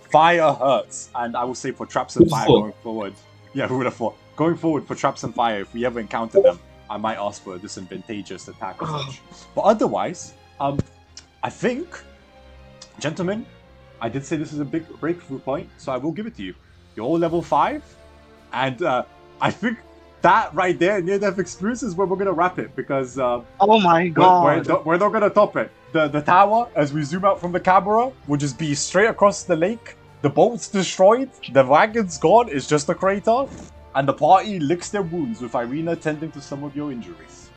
fire hurts. And I will say for traps and fire going forward. Yeah, who would have thought? Going forward for traps and fire, if we ever encounter them, I might ask for a disadvantageous attack or such. But otherwise, I think, gentlemen, I did say this is a big breakthrough point, so I will give it to you. You're all level 5, and I think that right there, near-death experience, is where we're gonna wrap it, because Oh my god. we're not gonna top it. The tower, as we zoom out from the camera, will just be straight across the lake. The boat's destroyed, the wagons gone, it's just a crater, and the party licks their wounds with Irina tending to some of your injuries.